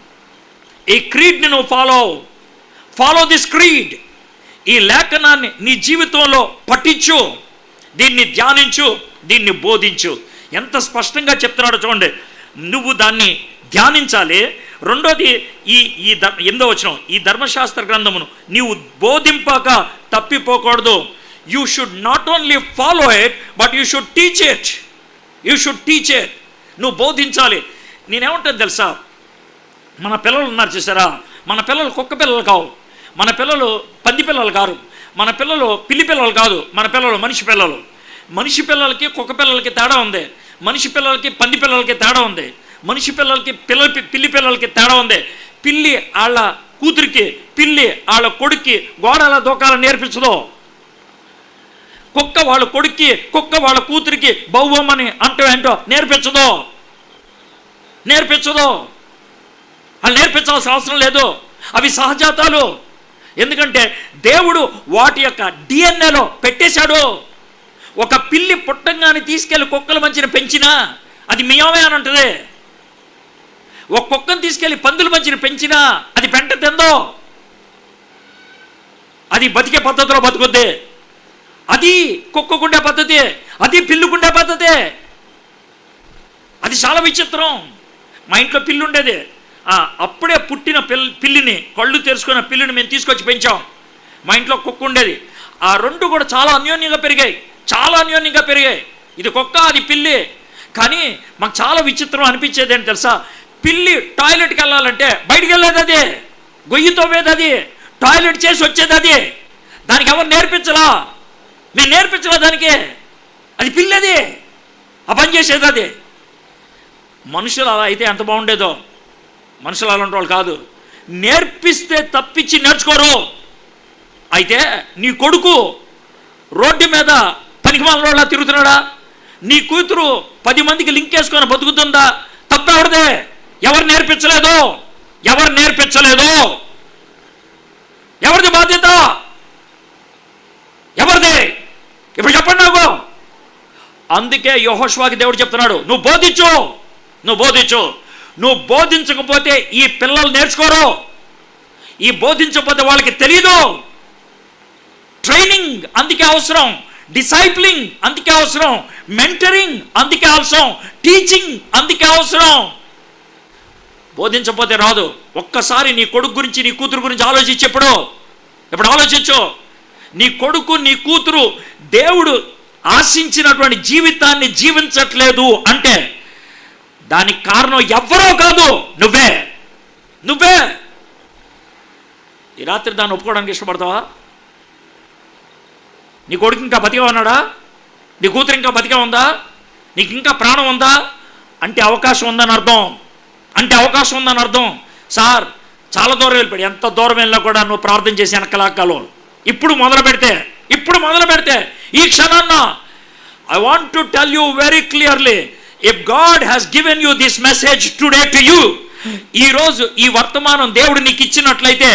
ఈ క్రీడ్ని నువ్వు ఫాలో దిస్ క్రీడ్. ఈ లేఖనాన్ని నీ జీవితంలో పఠించు, దీన్ని ధ్యానించు, దీన్ని బోధించు. ఎంత స్పష్టంగా చెప్తున్నాడో చూడండి. నువ్వు దాన్ని ధ్యానించాలి. రెండోది, ఈ 8వ వచనం, ఈ ధర్మశాస్త్ర గ్రంథమును నీవు బోధింపక తప్పిపోకూడదు. You should not only follow it, but you should teach it. నువ్వు బోధించాలి. నేనేమంటాను తెలుసా? మన పిల్లలు ఉన్నారు చూసారా, మన పిల్లలు కుక్క పిల్లలు కావు, మన పిల్లలు పంది పిల్లలు కాదు, మన పిల్లలు పిల్లి పిల్లలు కాదు, మన పిల్లలు మనిషి పిల్లలు. మనిషి పిల్లలకి కుక్క పిల్లలకి తేడా ఉంది, మనిషి పిల్లలకి పంది పిల్లలకి తేడా ఉంది, మనిషి పిల్లలకి పిల్లి పిల్లలకి తేడా ఉంది. పిల్లి వాళ్ళ కూతురికి, పిల్లి వాళ్ళ కొడుక్కి గోడల దూకాలని నేర్పించదు. కుక్క వాళ్ళ కొడుక్కి, కుక్క వాళ్ళ కూతురికి బౌవమ్మని ఏంటో నేర్పించదు. వాళ్ళు నేర్పించాల్సిన అవసరం లేదు. అవి సహజాతాలు. ఎందుకంటే దేవుడు వాటి యొక్క డిఎన్ఏలో పెట్టేశాడు. ఒక పిల్లి పుట్టంగానే తీసుకెళ్ళి కుక్కల మధ్యన పెంచినా అది మియామే అని అంటది. ఒక కుక్కను తీసుకెళ్ళి పందుల మధ్యన పెంచినా అది పెంట తిందో. అది బతికే పద్ధతిలో బతుకుద్ది. అది కుక్కకుండే పద్ధతి, అది పిల్లుకుండే పద్ధతి. అది చాలా విచిత్రం. మా ఇంట్లో పిల్లి ఉండేది. అప్పుడే పుట్టిన పిల్లిని, కళ్ళు తెరుచుకున్న పిల్లిని మేము తీసుకొచ్చి పెంచాం. మా ఇంట్లో కుక్క ఉండేది. ఆ రెండు కూడా చాలా అన్యోన్యంగా పెరిగాయి. ఇది కుక్క, అది పిల్లి. కానీ మాకు చాలా విచిత్రం అనిపించేది ఏంటి తెలుసా? పిల్లి టాయిలెట్కి వెళ్ళాలంటే బయటికి వెళ్ళేది అది, గొయ్యి తవ్వేది అది, టాయిలెట్ చేసి వచ్చేది అది. దానికి ఎవరు నేర్పించలా? మేము నేర్పించలా దానికి. అది పిల్లది, ఆ పని చేసేది అది. మనుషులు అలా అయితే ఎంత బాగుండేదో. మనుషులు అలాంటి వాళ్ళు కాదు. నేర్పిస్తే తప్పించి నేర్చుకోరు. అయితే నీ కొడుకు రోడ్డు మీద పనికిమాలిన వాళ్ళ తిరుగుతున్నాడా? నీ కూతురు 10 మందికి లింక్ వేసుకొని బతుకుతుందా? తప్పెవరిదే? ఎవరు నేర్పించలేదు? ఎవరిది బాధ్యత? ఎవరిది? ఇప్పుడు చెప్పండి నాకు. అందుకే యెహోషువకి దేవుడు చెప్తున్నాడు, నువ్వు బోధించు. నువ్వు బోధించకపోతే ఈ పిల్లలు నేర్చుకోరు. ఈ బోధించకపోతే వాళ్ళకి తెలీదు. ట్రైనింగ్ అందుకే అవసరం, డిసైప్లింగ్ అందుకే అవసరం, మెంటరింగ్ అందుకే అవసరం, టీచింగ్ అందుకే అవసరం. బోధించకపోతే రాదు. ఒక్కసారి నీ కొడుకు గురించి, నీ కూతురు గురించి ఆలోచించి ఇప్పుడు ఆలోచించు. నీ కొడుకు, నీ కూతురు దేవుడు ఆశించినటువంటి జీవితాన్ని జీవించట్లేదు అంటే దానికి కారణం ఎవ్వరో కాదు, నువ్వే. ఈ రాత్రి దాన్ని ఒప్పుకోవడానికి ఇష్టపడతావా? నీ కొడుకు ఇంకా బతిగా ఉన్నాడా? నీ కూతురు ఇంకా బతిగా ఉందా? నీకు ఇంకా ప్రాణం ఉందా అంటే అవకాశం ఉందని అర్థం. సార్ చాలా దూరం వెళ్ళిపోయాడు. ఎంత దూరం వెళ్ళినా కూడా నువ్వు ప్రార్థన చేసి వెనకలాక్కలు. ఇప్పుడు మొదలు పెడితే ఈ క్షణాన్న I want to tell you very clearly, if God has given you this message today to you, ఈరోజు ఈ వర్తమానం దేవుడు నీకు ఇచ్చినట్లయితే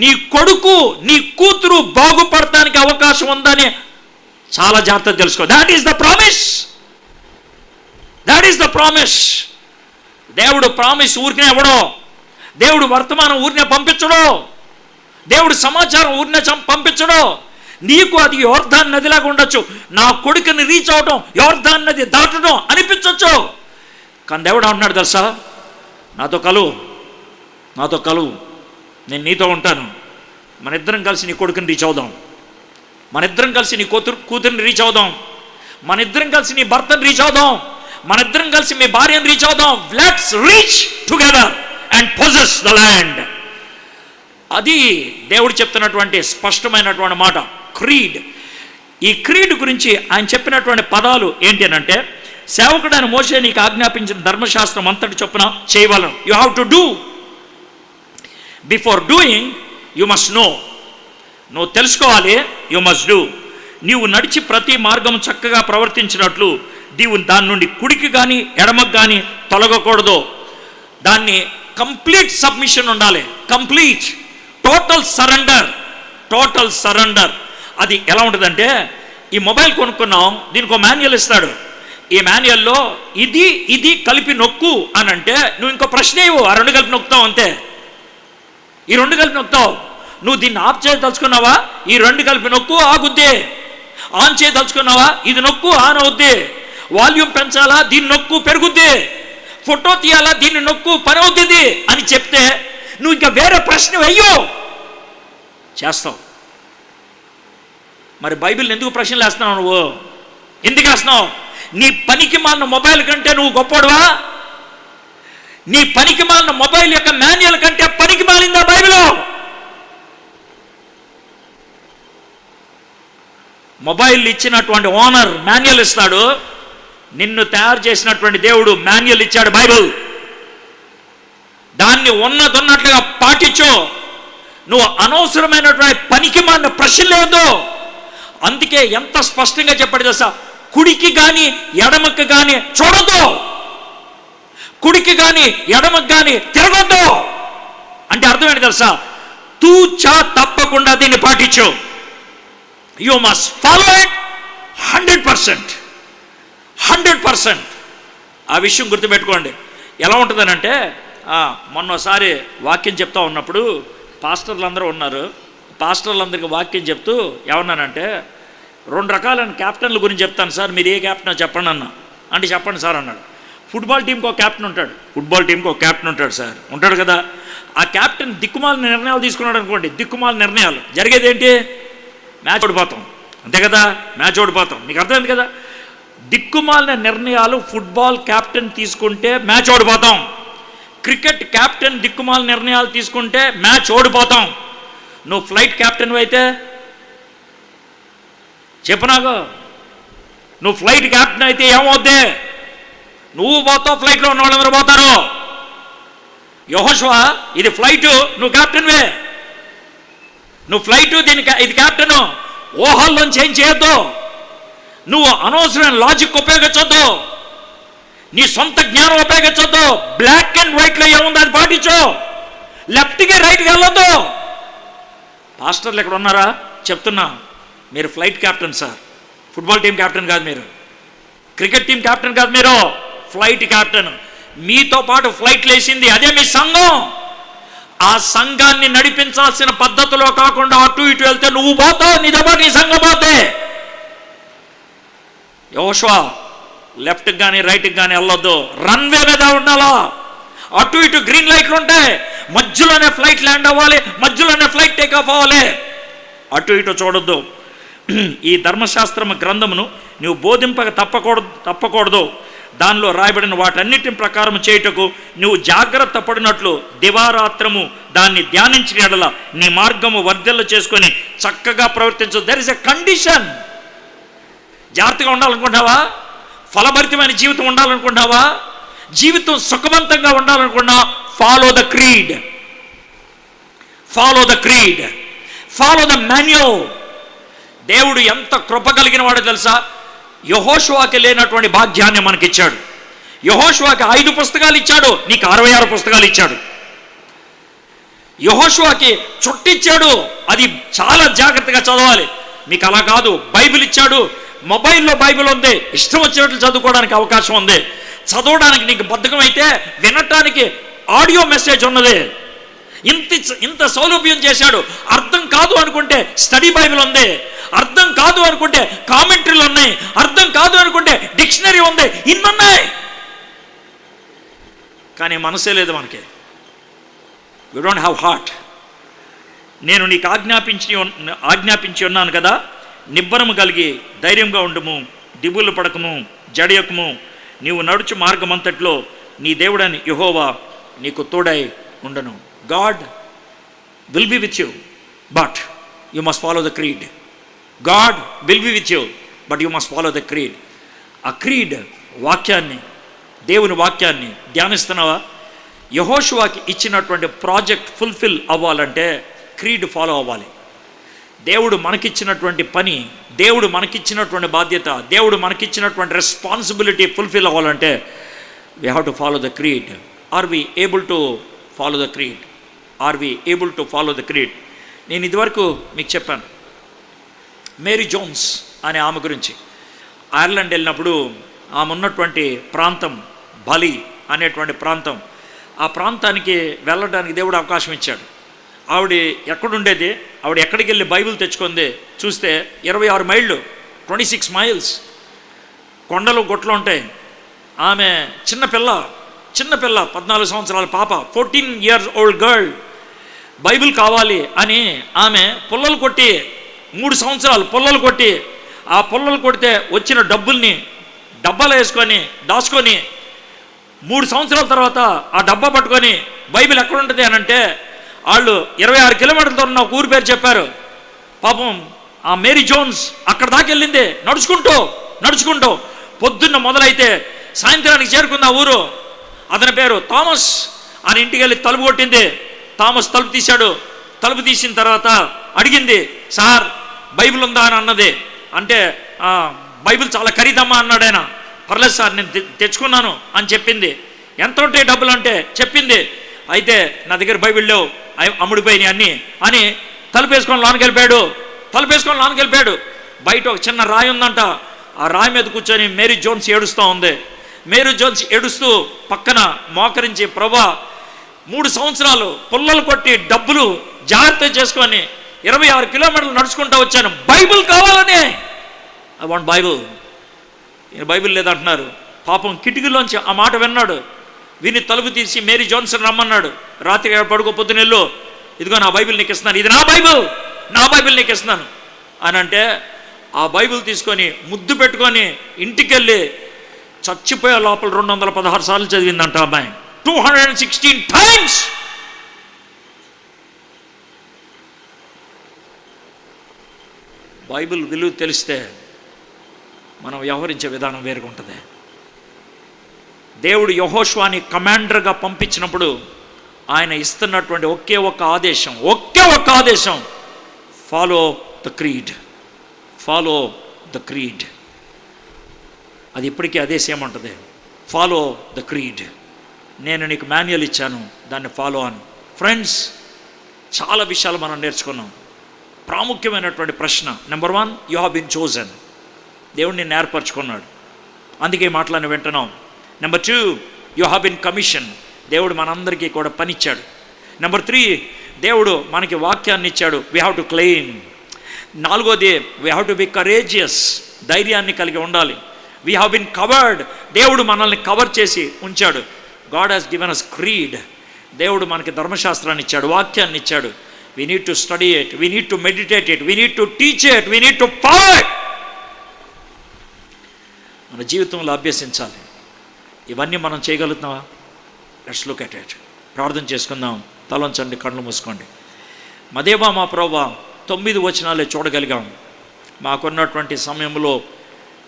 నీ కొడుకు నీ కూతురు బాగుపడటానికి అవకాశం ఉందని చాలా జాగ్రత్తగా తెలుసుకో. That is the promise. That is the promise. దేవుడు ప్రామిస్ ఊరికే ఇవ్వడో, దేవుడు వర్తమానం ఊరినే పంపించడో, దేవుడు సమాచారం ఊరినే పంపించడో. నీకు అది యోర్దాన్ నదిలాగా ఉండొచ్చు, నా కొడుకుని రీచ్ అవడం, యోర్దాన్ నది దాటడం అనిపించవచ్చు. కానీ దేవుడు అంటున్నాడు తెలుసా, నాతో కలువు, నేను నీతో ఉంటాను. మన ఇద్దరం కలిసి నీ కొడుకుని రీచ్ అవుదాం, మన ఇద్దరం కలిసి నీ కూతురిని రీచ్ అవుదాం, మన ఇద్దరం కలిసి నీ భర్తను రీచ్ అవుదాం, మన ఇద్దరం కలిసి మీ భార్యను రీచ్ అవుదాం. Let's reach together and possess the land. అది దేవుడు చెప్తున్నటువంటి స్పష్టమైనటువంటి మాట, క్రీడ్. ఈ క్రీడ్ గురించి ఆయన చెప్పినటువంటి పదాలు ఏంటి అంటే, సేవకుడైన మోషే నీకు ఆజ్ఞాపించిన ధర్మశాస్త్రం అంతటి చొప్పున చేయవలను. You have to do. Before doing you must know. నువ్వు తెలుసుకోవాలి, యు మస్ట్ డూ. నీవు నడిచి ప్రతి మార్గం చక్కగా ప్రవర్తించినట్లు నీవు దాని నుండి కుడికి కానీ ఎడమకు కానీ తొలగకూడదు. దాన్ని కంప్లీట్ సబ్మిషన్ ఉండాలి, కంప్లీట్ టోటల్ సరెండర్. అది ఎలా ఉంటుందంటే, ఈ మొబైల్ కొనుక్కున్నాం, దీనికి ఒక మాన్యువల్ ఇస్తాడు. ఈ మాన్యువల్లో ఇది కలిపి నొక్కు అని అంటే నువ్వు ఇంకో ప్రశ్న ఇవ్వు, ఆ రెండు కలిపి నొక్కుతావు అంతే. ఈ రెండు కలిపి నొక్కుతావు. నువ్వు దీన్ని ఆఫ్ చేయదలుచుకున్నావా, ఈ రెండు కలిపి నొక్కు ఆగుద్ది. ఆన్ చేయదలుచుకున్నావా, ఇది నొక్కు ఆన్ అవుద్ది. వాల్యూమ్ పెంచాలా, దీన్ని నొక్కు పెరుగుద్ది. ఫోటో తీయాలా, దీన్ని నొక్కు పని అవుతుంది అని చెప్తే నువ్వు ఇంకా వేరే ప్రశ్న వెయ్యో చేస్తావు. మరి బైబిల్ని ఎందుకు ప్రశ్నలు వేస్తున్నావు నువ్వు? ఎందుకు వేస్తున్నావు? నీ పనికి మాలిన మొబైల్ కంటే నువ్వు గొప్పడువా? నీ పనికి మాలిన మొబైల్ యొక్క మాన్యువల్ కంటే పనికి మాలిందా బైబిల్? మొబైల్ ఇచ్చినటువంటి ఓనర్ మాన్యువల్ ఇస్తాడు, నిన్ను తయారు చేసినటువంటి దేవుడు మాన్యువల్ ఇచ్చాడు, బైబిల్. దాన్ని ఉన్నట్టుగా పాటించు. నువ్వు అనవసరమైనటువంటి పనికి మాలిన ప్రశ్న లేదు. అందుకే ఎంత స్పష్టంగా చెప్పాడు తెలుసా, కుడికి కానీ ఎడమకు కానీ చూడొద్దు, కుడికి కానీ ఎడమకు కానీ తిరగొద్దు. అంటే అర్థం ఏంటి తెలుసా, తూచా తప్పకుండా దీన్ని పాటించు. You must follow it 100%. ఆ విషయం గుర్తుపెట్టుకోండి. ఎలా ఉంటుందనంటే, మొన్నసారి వాక్యం చెప్తా ఉన్నప్పుడు పాస్టర్లు అందరూ ఉన్నారు. పాస్టర్లందరికీ వాక్యం చెప్తూ ఏమన్నానంటే, 2 రకాలైన క్యాప్టెన్ల గురించి చెప్తాను సార్, మీరు ఏ క్యాప్టెనో చెప్పండి అన్న. అంటే చెప్పండి సార్ అన్నాడు. ఫుట్బాల్ టీంకి ఒక క్యాప్టెన్ ఉంటాడు సార్, ఉంటాడు కదా. ఆ క్యాప్టెన్ దిక్కుమాల నిర్ణయాలు తీసుకున్నాడు అనుకోండి, దిక్కుమాల నిర్ణయాలు జరిగేది ఏంటి? మ్యాచ్ ఓడిపోతాం, అంతే కదా, మ్యాచ్ ఓడిపోతాం. మీకు అర్థమైంది కదా. దిక్కుమాలిన నిర్ణయాలు ఫుట్బాల్ క్యాప్టెన్ తీసుకుంటే మ్యాచ్ ఓడిపోతాం. క్రికెట్ క్యాప్టెన్ దిక్కుమాల నిర్ణయాలు తీసుకుంటే మ్యాచ్ ఓడిపోతాం. నువ్వు ఫ్లైట్ క్యాప్టెన్ అయితే చెప్పు నాకు, నువ్వు ఫ్లైట్ క్యాప్టెన్ అయితే ఏమవుద్ది? నువ్వు పోతావు, ఫ్లైట్లో ఉన్న వాళ్ళందరూ పోతారు. యెహోషువ ఇది ఫ్లైటు, నువ్వు క్యాప్టెన్వే, నువ్వు ఫ్లైటు, ఇది క్యాప్టెను. ఊహల్లోంచి ఏం చేయొద్దు, నువ్వు అనవసరమైన లాజిక్ ఉపయోగించొద్దు, నీ సొంత జ్ఞానం ఉపయోగించొద్దు. బ్లాక్ అండ్ వైట్లో ఏముంది అది పాటించు, లెఫ్ట్కి రైట్కి వెళ్ళొద్దు. పాస్టర్లు ఎక్కడ ఉన్నారా చెప్తున్నా, మీరు flight captain sir, football team captain కాదు మీరు, క్రికెట్ టీం క్యాప్టెన్ కాదు మీరు, ఫ్లైట్ క్యాప్టెన్. మీతో పాటు ఫ్లైట్లు వేసింది అదే మీ సంఘం. ఆ సంఘాన్ని నడిపించాల్సిన పద్ధతిలో కాకుండా అటు ఇటు వెళ్తే నువ్వు పోతావు, నీతో పాటు నీ సంఘం పోతే. యెహోషువ లెఫ్ట్కి కానీ రైట్కి కానీ వెళ్ళొద్దు, రన్వే మీద ఉండాలా. అటు ఇటు గ్రీన్ లైట్లు ఉంటాయి, మధ్యలోనే ఫ్లైట్ ల్యాండ్ అవ్వాలి, మధ్యలోనే ఫ్లైట్ టేక్ ఆఫ్ అవ్వాలి. అటు ఇటు చూడొద్దు. ఈ ధర్మశాస్త్రం గ్రంథమును నువ్వు బోధింపక తప్పకూడదు. దానిలో రాయబడిన వాటన్నిటి ప్రకారం చేయుటకు నువ్వు జాగ్రత్త పడినట్లు దివారాత్రము దాన్ని ధ్యానించిన యెడల నీ మార్గము వర్ధిల్ల చేసుకొని చక్కగా ప్రవర్తించు. There is a condition. జాగ్రత్తగా ఉండాలనుకుంటావా? ఫలభరితమైన జీవితం ఉండాలనుకుంటావా? జీవితం సుఖవంతంగా ఉండాలనుకున్నా follow the creed, follow the manual. దేవుడు ఎంత కృప కలిగిన వాడో తెలుసా? యెహోషువకి లేనటువంటి భాగ్యాన్ని మనకిచ్చాడు. యెహోషువకి 5 పుస్తకాలు ఇచ్చాడు, నీకు 66 పుస్తకాలు ఇచ్చాడు. యెహోషువకి చుట్టిచ్చాడు, అది చాలా జాగ్రత్తగా చదవాలి. మీకు అలా కాదు, బైబిల్ ఇచ్చాడు, మొబైల్లో బైబిల్ ఉంది, ఇష్టం వచ్చినట్లు చదువుకోవడానికి అవకాశం ఉంది. చదవడానికి నీకు బద్ధకం అయితే వినటానికి ఆడియో మెసేజ్ ఉన్నది. ఇంత సౌలభ్యం చేశాడు. అర్థం కాదు అనుకుంటే స్టడీ బైబిల్ ఉంది, అర్థం కాదు అనుకుంటే కామెంటరీలు ఉన్నాయి, అర్థం కాదు అనుకుంటే డిక్షనరీ ఉంది, ఇన్నున్నాయి. కానీ మనసే లేదు మనకి. We don't have heart. నేను నీకు ఆజ్ఞాపించి ఉన్నాను కదా, నిబ్బరము కలిగి ధైర్యంగా ఉండుము, దిగులు పడకము, జడియకము. నీవు నడుచు మార్గమంతట్లో నీ దేవుడని యెహోవా నీకు తోడై ఉండను. God will be with you, but you must follow the creed. God will be with you, but you must follow the creed. ఆ క్రీడ్ వాక్యాన్ని, దేవుని వాక్యాన్ని ధ్యానిస్తున్నావా? యెహోషువకి ఇచ్చినటువంటి ప్రాజెక్ట్ ఫుల్ఫిల్ అవ్వాలంటే క్రీడ్ ఫాలో అవ్వాలి. దేవుడు మనకిచ్చినటువంటి పని, దేవుడు మనకిచ్చినటువంటి బాధ్యత, దేవుడు మనకిచ్చినటువంటి రెస్పాన్సిబిలిటీ ఫుల్ఫిల్ అవ్వాలంటే we have to follow the creed. Are we able to follow the creed? Are we able to follow the creed? నేను ఇదివరకు మీకు చెప్పాను మేరీ జోన్స్ అనే ఆమె గురించి. ఐర్లాండ్ వెళ్ళినప్పుడు ఆమె ఉన్నటువంటి ప్రాంతం బలి అనేటువంటి ప్రాంతం, ఆ ప్రాంతానికి వెళ్ళడానికి దేవుడు అవకాశం ఇచ్చాడు. ఆవిడ ఎక్కడుండేది, ఆవిడ ఎక్కడికి వెళ్ళి బైబిల్ తెచ్చుకుంది చూస్తే 26 మైళ్ళు, 26 మైల్స్, కొండలు గొట్లు ఉంటాయి. ఆమె చిన్నపిల్ల 14 సంవత్సరాల పాప, 14 years old గర్ల్, బైబిల్ కావాలి అని ఆమె పుల్లలు కొట్టి 3 సంవత్సరాలు పుల్లలు కొట్టి, ఆ పుల్లలు కొడితే వచ్చిన డబ్బుల్ని డబ్బాలో వేసుకొని దాచుకొని 3 సంవత్సరాల తర్వాత ఆ డబ్బా పట్టుకొని బైబిల్ ఎక్కడ ఉంటుంది అని అంటే వాళ్ళు 26 కిలోమీటర్లతో ఉన్న ఒక ఊరి పేరు చెప్పారు. పాపం ఆ మేరీ జోన్స్ అక్కడ దాకా వెళ్ళింది నడుచుకుంటూ. పొద్దున్న మొదలైతే సాయంత్రానికి చేరుకుంది ఆ ఊరు. అతని పేరు థామస్. ఆయన ఇంటికి వెళ్ళి తలుపు కొట్టింది. థామస్ తలుపు తీశాడు. తలుపు తీసిన తర్వాత అడిగింది, సార్ బైబిల్ ఉందా అని అన్నది. అంటే బైబిల్ చాలా ఖరీదమ్మా అన్నాడు ఆయన. పర్లేదు సార్, నేను తెచ్చుకున్నాను అని చెప్పింది. ఎంత ఉంటాయి డబ్బులు అంటే చెప్పింది. అయితే నా దగ్గర బైబిల్ లేవు, అమ్ముడిపోయినాయి అన్నీ అని తలుపేసుకొని లోనికి వెళ్ళిపోయాడు. బయట ఒక చిన్న రాయి ఉందంట. ఆ రాయి మీద కూర్చొని మేరీ జోన్స్ ఏడుస్తూ ఉంది. మేరీ జోన్స్ ఏడుస్తూ పక్కన మోకరించి, ప్రభా 3 సంవత్సరాలు పుల్లలు కొట్టి డబ్బులు జాగ్రత్త చేసుకొని 26 కిలోమీటర్లు నడుచుకుంటూ వచ్చాను, బైబిల్ కావాలని. I want Bible. ఈయన బైబిల్ లేదంటున్నారు. పాపం కిటికీలోంచి ఆ మాట విన్నాడు. విని తలుపు తీసి మేరీ జోన్సన్ రమ్మన్నాడు. రాత్రి పడుకో, పొద్దునెళ్ళు, ఇదిగో నా బైబిల్ నీకు ఇస్తున్నాను, ఇది నా బైబిల్ నీకు ఇస్తున్నాను అని అంటే ఆ బైబిల్ తీసుకొని ముద్దు పెట్టుకొని ఇంటికి వెళ్ళి చచ్చిపోయే లోపల 216 సార్లు చదివిందంట అమ్మాయి. 216 times. బైబిల్ విలువ తెలిస్తే మనం వ్యవహరించే విధానం వేరుగా ఉంటుంది. దేవుడు యెహోషువని కమాండర్గా పంపించినప్పుడు ఆయన ఇస్తున్నటువంటి ఒకే ఒక ఆదేశం, ఫాలో ద క్రీడ్. అది ఇప్పటికీ అదే సేమ్ ఉంటుంది, ఫాలో ద క్రీడ్. నేను నీకు మాన్యువల్ ఇచ్చాను, దాన్ని ఫాలో అని. ఫ్రెండ్స్, చాలా విషయాలు మనం నేర్చుకున్నాం. ప్రాముఖ్యమైనటువంటి ప్రశ్న number 1, you have been chosen. దేవుడు నిన్ను ఏర్పరచుకున్నాడు, అందుకే మాటలను వింటున్నాం. Number 2, you have been commission. దేవుడు మనందరికీ కూడా పనిచ్చాడు. నెంబర్ 3, దేవుడు మనకి వాక్యాన్ని ఇచ్చాడు, వీ హ్యావ్ టు క్లెయిమ్. 4వది, we have to be courageous. ధైర్యాన్ని కలిగి ఉండాలి. We have been covered. దేవుడు మనల్ని కవర్ చేసి ఉంచాడు. God has given us creed. దేవుడు మనకి ధర్మశాస్త్రాన్ని ఇచ్చాడు, వాక్యాన్ని ఇచ్చాడు. We need to study it, we need to meditate it, we need to teach it, we need to follow it. మన జీవితంలో అభ్యసించాలి. ఇవన్నీ మనం చేయగలుగుతున్నావా? Let's look at it. ప్రార్థన చేసుకుందాం. తలంచండి, కళ్ళు మూసుకోండి. మా దేవా, మా ప్రభువా, 9 వచనాలే చూడగలిగాం. మాకున్నటువంటి సమయంలో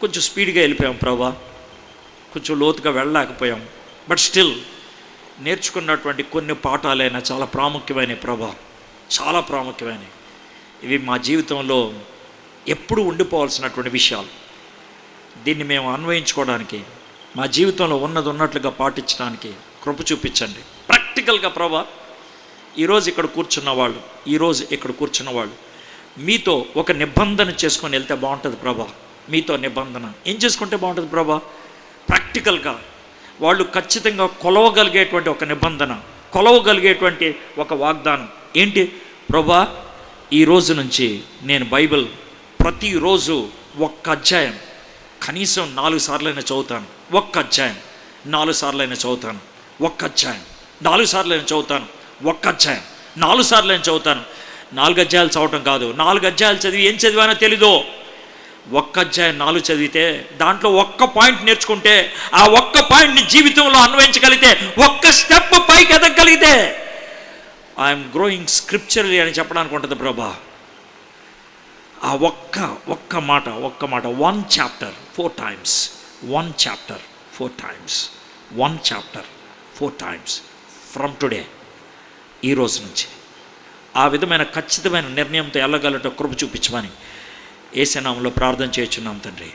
కొంచెం స్పీడ్గా వెళ్ళిపోయాం ప్రభువా, కొంచెం లోతుగా వెళ్ళలేకపోయాం. బట్ స్టిల్ నేర్చుకున్నటువంటి కొన్ని పాఠాలైనా చాలా ప్రాముఖ్యమైనవి ప్రభువా, చాలా ప్రాముఖ్యమైనవి. ఇవి మా జీవితంలో ఎప్పుడు ఉండిపోవాల్సినటువంటి విషయాలు. దీన్ని మేము అన్వయించుకోవడానికి, మా జీవితంలో ఉన్నది ఉన్నట్లుగా పాటించడానికి కృప చూపించండి. ప్రాక్టికల్గా ప్రభువా ఈరోజు ఇక్కడ కూర్చున్న వాళ్ళు మీతో ఒక నిబంధన చేసుకొని వెళ్తే బాగుంటుంది ప్రభా. మీతో నిబంధన ఏం చేసుకుంటే బాగుంటుంది ప్రభా? ప్రాక్టికల్గా వాళ్ళు ఖచ్చితంగా కొలవగలిగేటువంటి ఒక నిబంధన, కొలవగలిగేటువంటి ఒక వాగ్దానం ఏంటి ప్రభా? ఈ రోజు నుంచి నేను బైబిల్ ప్రతిరోజు ఒక్క అధ్యాయం కనీసం 4 సార్లైనా చదువుతాను. ఒక్క అధ్యాయం 4 సార్లైనా చదువుతాను. ఒక్క అధ్యాయం 4 సార్లైనా చదువుతాను. ఒక్క అధ్యాయం 4 సార్లైనా చదువుతాను. 4 అధ్యాయాలు చదవటం కాదు, 4 అధ్యాయాలు చదివి ఏం చదివానో తెలీదు. ఒక్క అధ్యాయం 4 చదివితే దాంట్లో ఒక్క పాయింట్ నేర్చుకుంటే, ఆ ఒక్క పాయింట్ని జీవితంలో అన్వయించగలిగితే, ఒక్క స్టెప్ పైకి ఎదగలిగితే ఐఎమ్ గ్రోయింగ్ స్క్రిప్చరలీ అని చెప్పడానికి ఉంటుంది ప్రభా. ఆ ఒక్క మాట 1 chapter 4 times, 1 chapter 4 times, 1 chapter 4 times from today, ఈ రోజు నుంచి ఆ విధమైన ఖచ్చితమైన నిర్ణయంతో వెళ్ళగలట కృప చూపించమని యేసు నామములో ప్రార్థన చేయుచున్నాం తండ్రి.